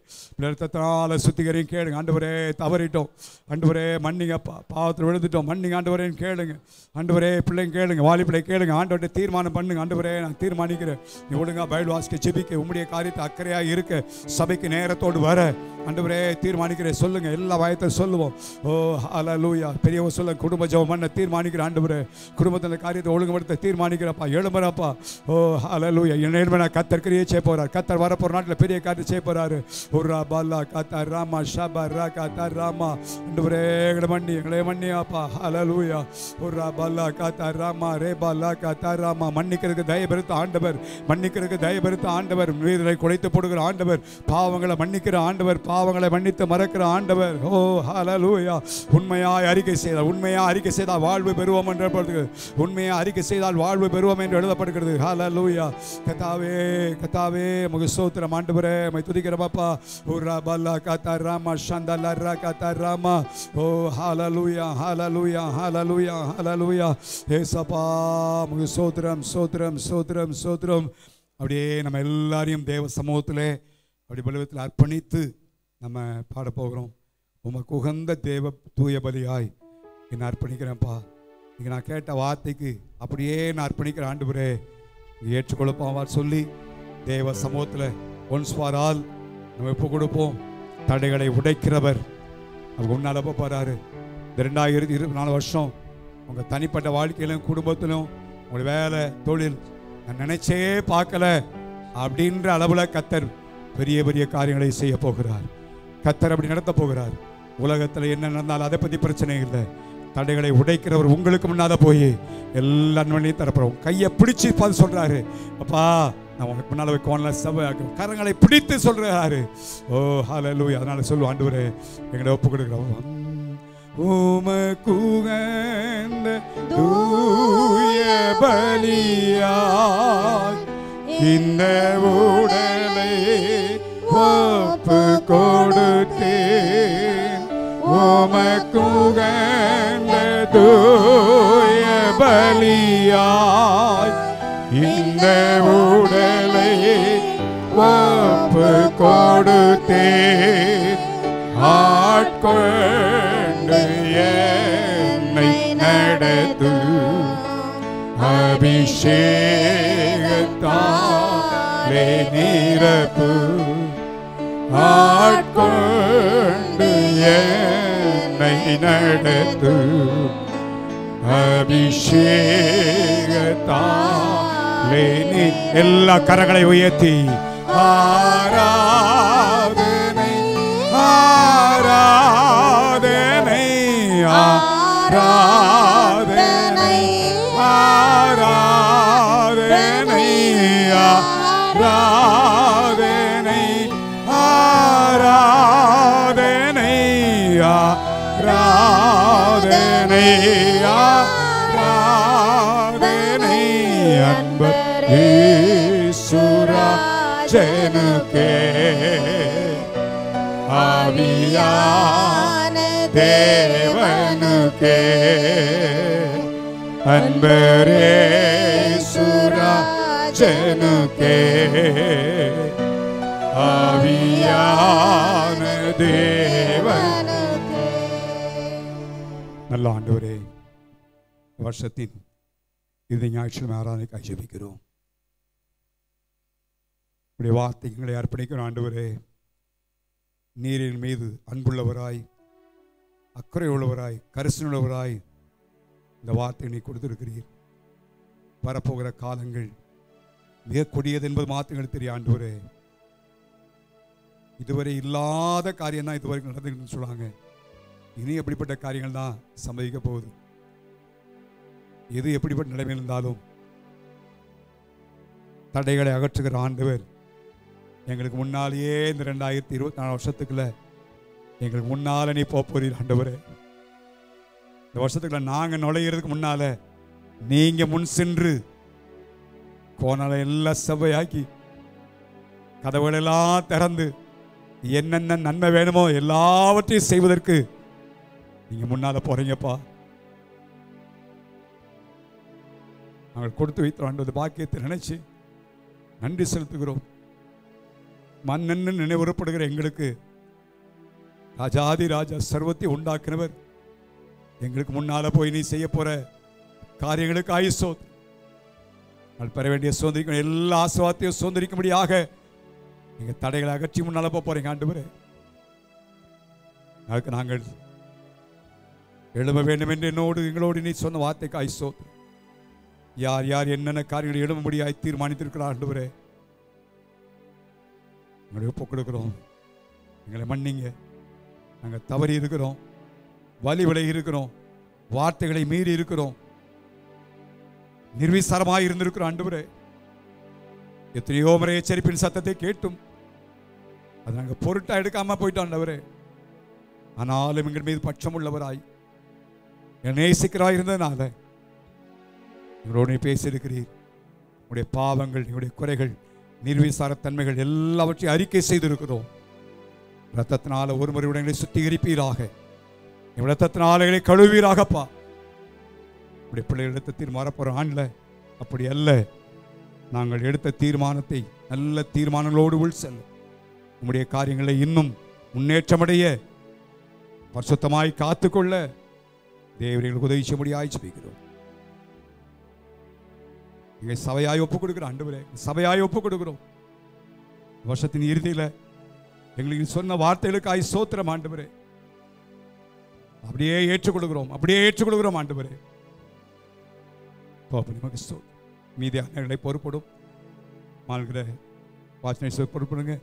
ரத்தத்தால் சுத்திகரியும் கேளுங்க. ஆண்டவரே தவறிட்டோம், ஆண்டவரே மன்னிங்கப்பா, பாவத்தில் விழுந்துட்டோம், மன்னிங்க ஆண்டவரேன்னு கேளுங்க. ஆண்டவரே பிள்ளைங்க கேளுங்க, வாலி பிள்ளை கேளுங்க. ஆண்டவர்கிட்ட தீர்மானம் பண்ணுங்க. ஆண்டவரே நான் தீர்மானிக்கிறேன், நீ ஒழுங்கா பைபிள் வாசிக்க, ஜெபிக்க, உம்முடைய காரியத்தை அக்கறையாக இருக்க, சபைக்கு நேரத்தோடு வர ஆண்டவரே தீர்மானிக்கிறேன். சொல்லுங்க, எல்லா வாயத்தை சொல்லுவோம். ஓ ஹல்லேலூயா. பெரியவங்க சொல்லுங்க, குடும்ப ஜெபம் பண்ண தீர்மானிக்கிற ஆண்டவரே, குடும்பத்தில் காரியத்தை ஒழுங்குபடுத்த தீர்மானிக்கிறப்பா. எழும்புறப்பா. ஓ ஹல்லேலூயா. என்ன கத்தர் கிரியை செய்ய போறார். கத்தர் வரப்போற நாட்டில் பெரிய காரியத்தை செய்ய போறாரு. ஒரு பாலா காத்தா ராமா ஷபா ரா காத்தா ராமா. ஆண்டவரே எங்களை மன்னியாப்பா. ஹல்லேலூயா. ஒரு பாலா காத்தா ராமா ரே பாலா காத்தா ராமா. மன்னிக்கிறதுக்கு தயபெருத்த ஆண்டவர், மன்னிக்கிறதுக்கு தயபெருத்த ஆண்டவர், வீரரை குலைத்து போடுகிற ஆண்டவர், பாவங்களை மன்னிக்கிற ஆண்டவர், பாவங்களை மன்னித்து மறக்கிற ஆண்டவர். ஓ ஹல்லேலூயா. உண்மையாய் அறிக்கை செய்தால் வாழ்வு பெறுவோம் என்று எழுதப்படுகிறது. உண்மையாக அறிக்கை செய்தால் வாழ்வு பெறுவோம் என்று எழுதப்படுகிறது. ஹல்லேலூயா. கத்தாவே உமக்கு ஸ்தோத்திரம் ஆண்டவரே, உம்மை துதிக்கிற பாப்பா. உரா பல்லா காத்தா ராமா ஷந்தலா ரா காத்தா ராமா. ஓ ஹல்லேலூயா. ஏசப்பா உமக்கு ஸ்தோத்திரம். அப்படியே நம்ம எல்லாரையும் தேவ சமூகத்திலே அப்படி பலவத்தில் அர்ப்பணித்து நம்ம பாட போகிறோம். உமக்கு உகந்த தேவ தூய பலியாய் என்னை அர்ப்பணிக்கிறேன்ப்பா. இங்கே நான் கேட்ட வார்த்தைக்கு அப்படியே நான் அர்ப்பணிக்கிற ஆண்டவரே, ஏற்றுக்கொள்ளப்பாவார் சொல்லி தேவ சமூகத்தில் ஒன்ஸ் ஃபார் ஆல் நம்ம எப்போ கொடுப்போம். தடைகளை உடைக்கிறவர் அவங்க உன்னால் போகிறாரு. இந்த 2024 வருஷம் உங்கள் தனிப்பட்ட வாழ்க்கையிலும் குடும்பத்திலும் உங்களுடைய வேலை தொழில் நான் நினைச்சே பார்க்கல அப்படின்ற அளவில் கத்தர் பெரிய பெரிய காரியங்களை செய்ய போகிறார். கத்தர் அப்படி நடத்த போகிறார். உலகத்தில் என்ன நடந்தாலும் அதை பற்றி பிரச்சனை இல்லை. தடைகளை உடைக்கிறவர் உங்களுக்கு முன்னால போய் எல்லா நன்மையும் தரப்போம். கையை பிடிச்சி பார்த்து சொல்றாரு, அப்பா நான் உனக்கு முன்னால் வைக்கோன்ல சபை கரங்களை பிடித்து சொல்றாரு. ஓ ஹல்லேலூயா. அதனால சொல்லு ஆண்டவரே, எங்களை ஒப்பு கொடுக்கிறோம். உமக்குகந்த தூய பலியாய் இந்த உடலை ஒப்பு கொடுத்தேன். உமக்குகந்த தூய பலியாய் இந்த உடலை ஒப்பு கொடுத்தேன். ஆட்கொண்டு என்னை நடத்து, அபிஷேகத்தாலே நிரப்பு. ஆட்கொண்டு என்னை நடத்து, அபிஷேகத்தாலே எல்லா கரங்களை உயர்த்தி ஆராதனை ஆராதனை ஆராதனை ஆராதனை ஆராதனை ஆராதனை ஆராதனை ஆராதனை அன்பர் ஈசுராஜனுக்கே ஆவியான தேவனுக்கே அன்பரே ஈசுராஜனுக்கே ஆவியான தேவனுக்கே. நல்ல ஆண்டவரே, வருஷத்தின் இறுதி ஞாயிற்றுக்கிழமை ஆராதனைக்காக ஜெபிக்கிறோம். உடைய வார்த்தைகளை அர்ப்பணிக்கிறோம் ஆண்டவரே. நீரின் மீது அன்புள்ளவராய், அக்கறை உள்ளவராய், கரிசனையுள்ளவராய் இந்த வார்த்தை நீ கொடுத்திருக்கிறீர். வரப்போகிற காலங்கள் மிக கொடியது என்பது மாத்திரம் தெரிய ஆண்டவரே. இதுவரை இல்லாத காரியம் தான் இதுவரைக்கும் நடந்துன்னு சொல்லுவாங்க. இனி எப்படிப்பட்ட காரியங்கள் தான் சம்பவிக்க போகுது. எது எப்படிப்பட்ட நிலைமை இருந்தாலும் தடைகளை அகற்றுகிற ஆண்டவர் எங்களுக்கு முன்னாலேயே இந்த 2024 வருஷத்துக்குள்ள எங்களுக்கு முன்னால நீ போறீர் ஆண்டவரே. இந்த வருஷத்துக்குள்ள நாங்கள் நுழையிறதுக்கு முன்னால நீங்க முன் சென்று கோணலை எல்லாம் செவ்வையாக்கி கதவுகளெல்லாம் திறந்து என்னென்ன நன்மை வேணுமோ எல்லாவற்றையும் செய்வதற்கு நீங்க முன்னால போறீங்கப்பா. நாங்கள் கொடுத்து வைத்த பாக்கியத்தை நினைச்சு நன்றி செலுத்துகிறோம். மன்னன்னு நினைவுறப்படுகிற எங்களுக்கு ராஜாதி ராஜா சர்வத்தை உண்டாக்குனவர் எங்களுக்கு முன்னால போய் நீ செய்ய போற காரியங்களுக்கு ஆயுசோ பெற வேண்டிய சுதந்திரிக்க எல்லா ஆசீர்வாதத்தையும் சுதந்திரிக்கும்படியாக நீங்க தடைகளை அகற்றி முன்னால போறீங்க ஆண்டவரே. அதுக்கு நாங்கள் எழும்ப வேண்டும் என்று எங்களோடு நீ சொன்ன வார்த்தைக்கு ஆயுசோ. யார் யார் என்னென்ன காரியங்களை எழும்ப முடியாது தீர்மானித்திருக்கிறார் ஆண்டவரே, எங்களை ஒப்புக் கொடுக்கிறோம். எங்களை மன்னிங்க. நாங்கள் தவறி இருக்கிறோம், வலி விலகி இருக்கிறோம், வார்த்தைகளை மீறி இருக்கிறோம், நிர்விசாரமாக இருந்திருக்கிறோம் ஆண்டவரே. எத்தனையோ முறை எச்சரிப்பின் சத்தத்தை கேட்டும் அது நாங்கள் பொருட்டா எடுக்காம போயிட்டோம் ஆண்டவரே. ஆனாலும் எங்கள் மீது பட்சம் உள்ளவராய் நேசிக்கிறவராய் இருந்ததுனால எங்களோடு நீ பேசியிருக்கிறீர். உங்களுடைய பாவங்கள், எங்களுடைய குறைகள், நிர்விசாரத்தன்மைகள் எல்லாவற்றையும் அறிக்கை செய்திருக்கிறோம். ரத்தத்தினால ஒரு முறை எங்களை சுத்திகரிப்பீராக, ரத்தத்தினால எங்களை கழுவீராகப்பா. உடைய பிள்ளைகள் எடுத்த தீர்மானம் போற ஆண்ல அப்படி அல்ல. நாங்கள் எடுத்த தீர்மானத்தை நல்ல தீர்மானங்களோடு உள் செல்ல உம்முடைய காரியங்களை இன்னும் முன்னேற்றமடைய பரிசுத்தமாய் காத்துக்கொள்ள தேவர்களுக்கு உதவி செய்ய முடியாய் ஜெபிக்கிறோம். எங்கள் சபையாய் ஒப்புக் கொடுக்கிறோம் ஆண்டவரே, சபையாய் ஒப்புக் கொடுக்கிறோம். வருஷத்தின் இறுதியில் எங்களுக்கு சொன்ன வார்த்தைகளுக்காய் ஸ்தோத்திரம் ஆண்டவரே. அப்படியே ஏற்றுக்கொள்கிறோம், அப்படியே ஏற்றுக்கொள்கிறோம் ஆண்டவரே. மீதியானங்களை பொறுப்படும் மால்கிற வாசனை பொறுப்படுங்க.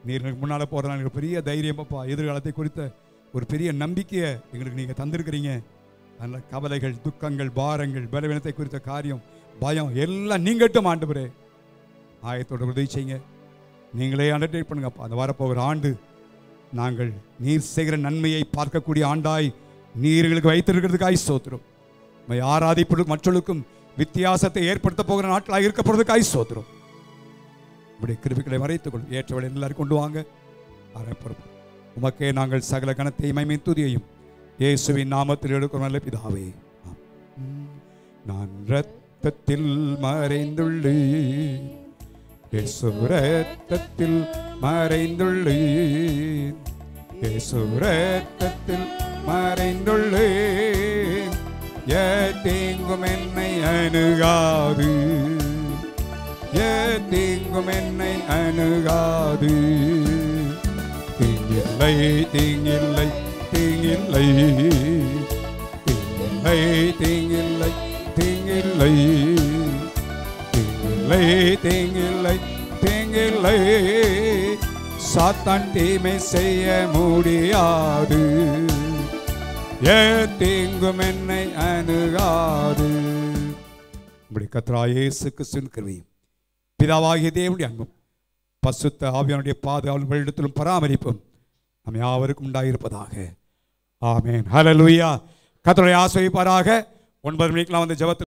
நீர்களுக்கு முன்னால் போகிறதா பெரிய தைரியம் அப்பா. எதிர்காலத்தை குறித்த ஒரு பெரிய நம்பிக்கையை எங்களுக்கு நீங்கள் தந்திருக்கிறீங்க. அதனால் கவலைகள், துக்கங்கள், பாரங்கள், பலவீனத்தை குறித்த காரியம், பயம் எல்லாம் நீங்கட்டும் ஆண்டவரே. ஆயத்தோட உதவி செய்யுங்க. நீங்களே அண்டர்டேக் பண்ணுங்கப்பா. அந்த வரப்போகிற ஆண்டு நாங்கள் நீர் செய்கிற நன்மையை பார்க்கக்கூடிய ஆண்டாய் நீர்களுக்கு வைத்திருக்கிறதுக்காய் ஸ்தோத்திரம். ஆராதிப்பதற்கு மற்றவர்களுக்கும் வித்தியாசத்தை ஏற்படுத்த போகிற நாட்களாக இருக்க போறதுக்காய் ஸ்தோத்திரம். உங்களுடைய கிருபைகளை மறைத்துக்கொள்ளும். ஏற்றவளை எல்லாரும் கொண்டு வாங்க. உமக்கே நாங்கள் சகல கணத்தையும் மகிமையும் துதியையும் இயேசுவின் நாமத்தில் எடுக்கும் நல்ல பிதாவே. நான் இரத்தத்தில் மறைந்துள்ளேன், இயேசு இரத்தத்தில் மறைந்துள்ளேன், இயேசு இரத்தத்தில் மறைந்துள்ளேன். தீங்கும் என்னை அணுகாது, தீங்கும் என்னை அணுகாது. தீங்கில்லை, தீங்கில்லை, தீங்கில்லை, தீங்கில்லை, தீங்கில்லை, தீங்கில்லை, தீங்கில்லை, தீங்கில்லை, தீங்கில்லை. சாத்தான் தீமை செய்ய முடியாது, தீங்கும் என்னை அணுகாது. உங்களுடைய கர்த்தராகிய இயேசு கிறிஸ்துவின் கிருபையும் பிதாவாகிய தேவனுடைய அன்பும் பரிசுத்த ஆவியானுடைய பாதுகாவலும் வழிநடத்தலும் பராமரிப்பும் நம் யாவருக்கும் உண்டாயிருப்பதாக. ஆமென். ஹல்லேலூயா. கர்த்தரை ஆசீர்வதிப்பாராக. 9 மணிக்கெல்லாம் வந்து ஜெபத்தில்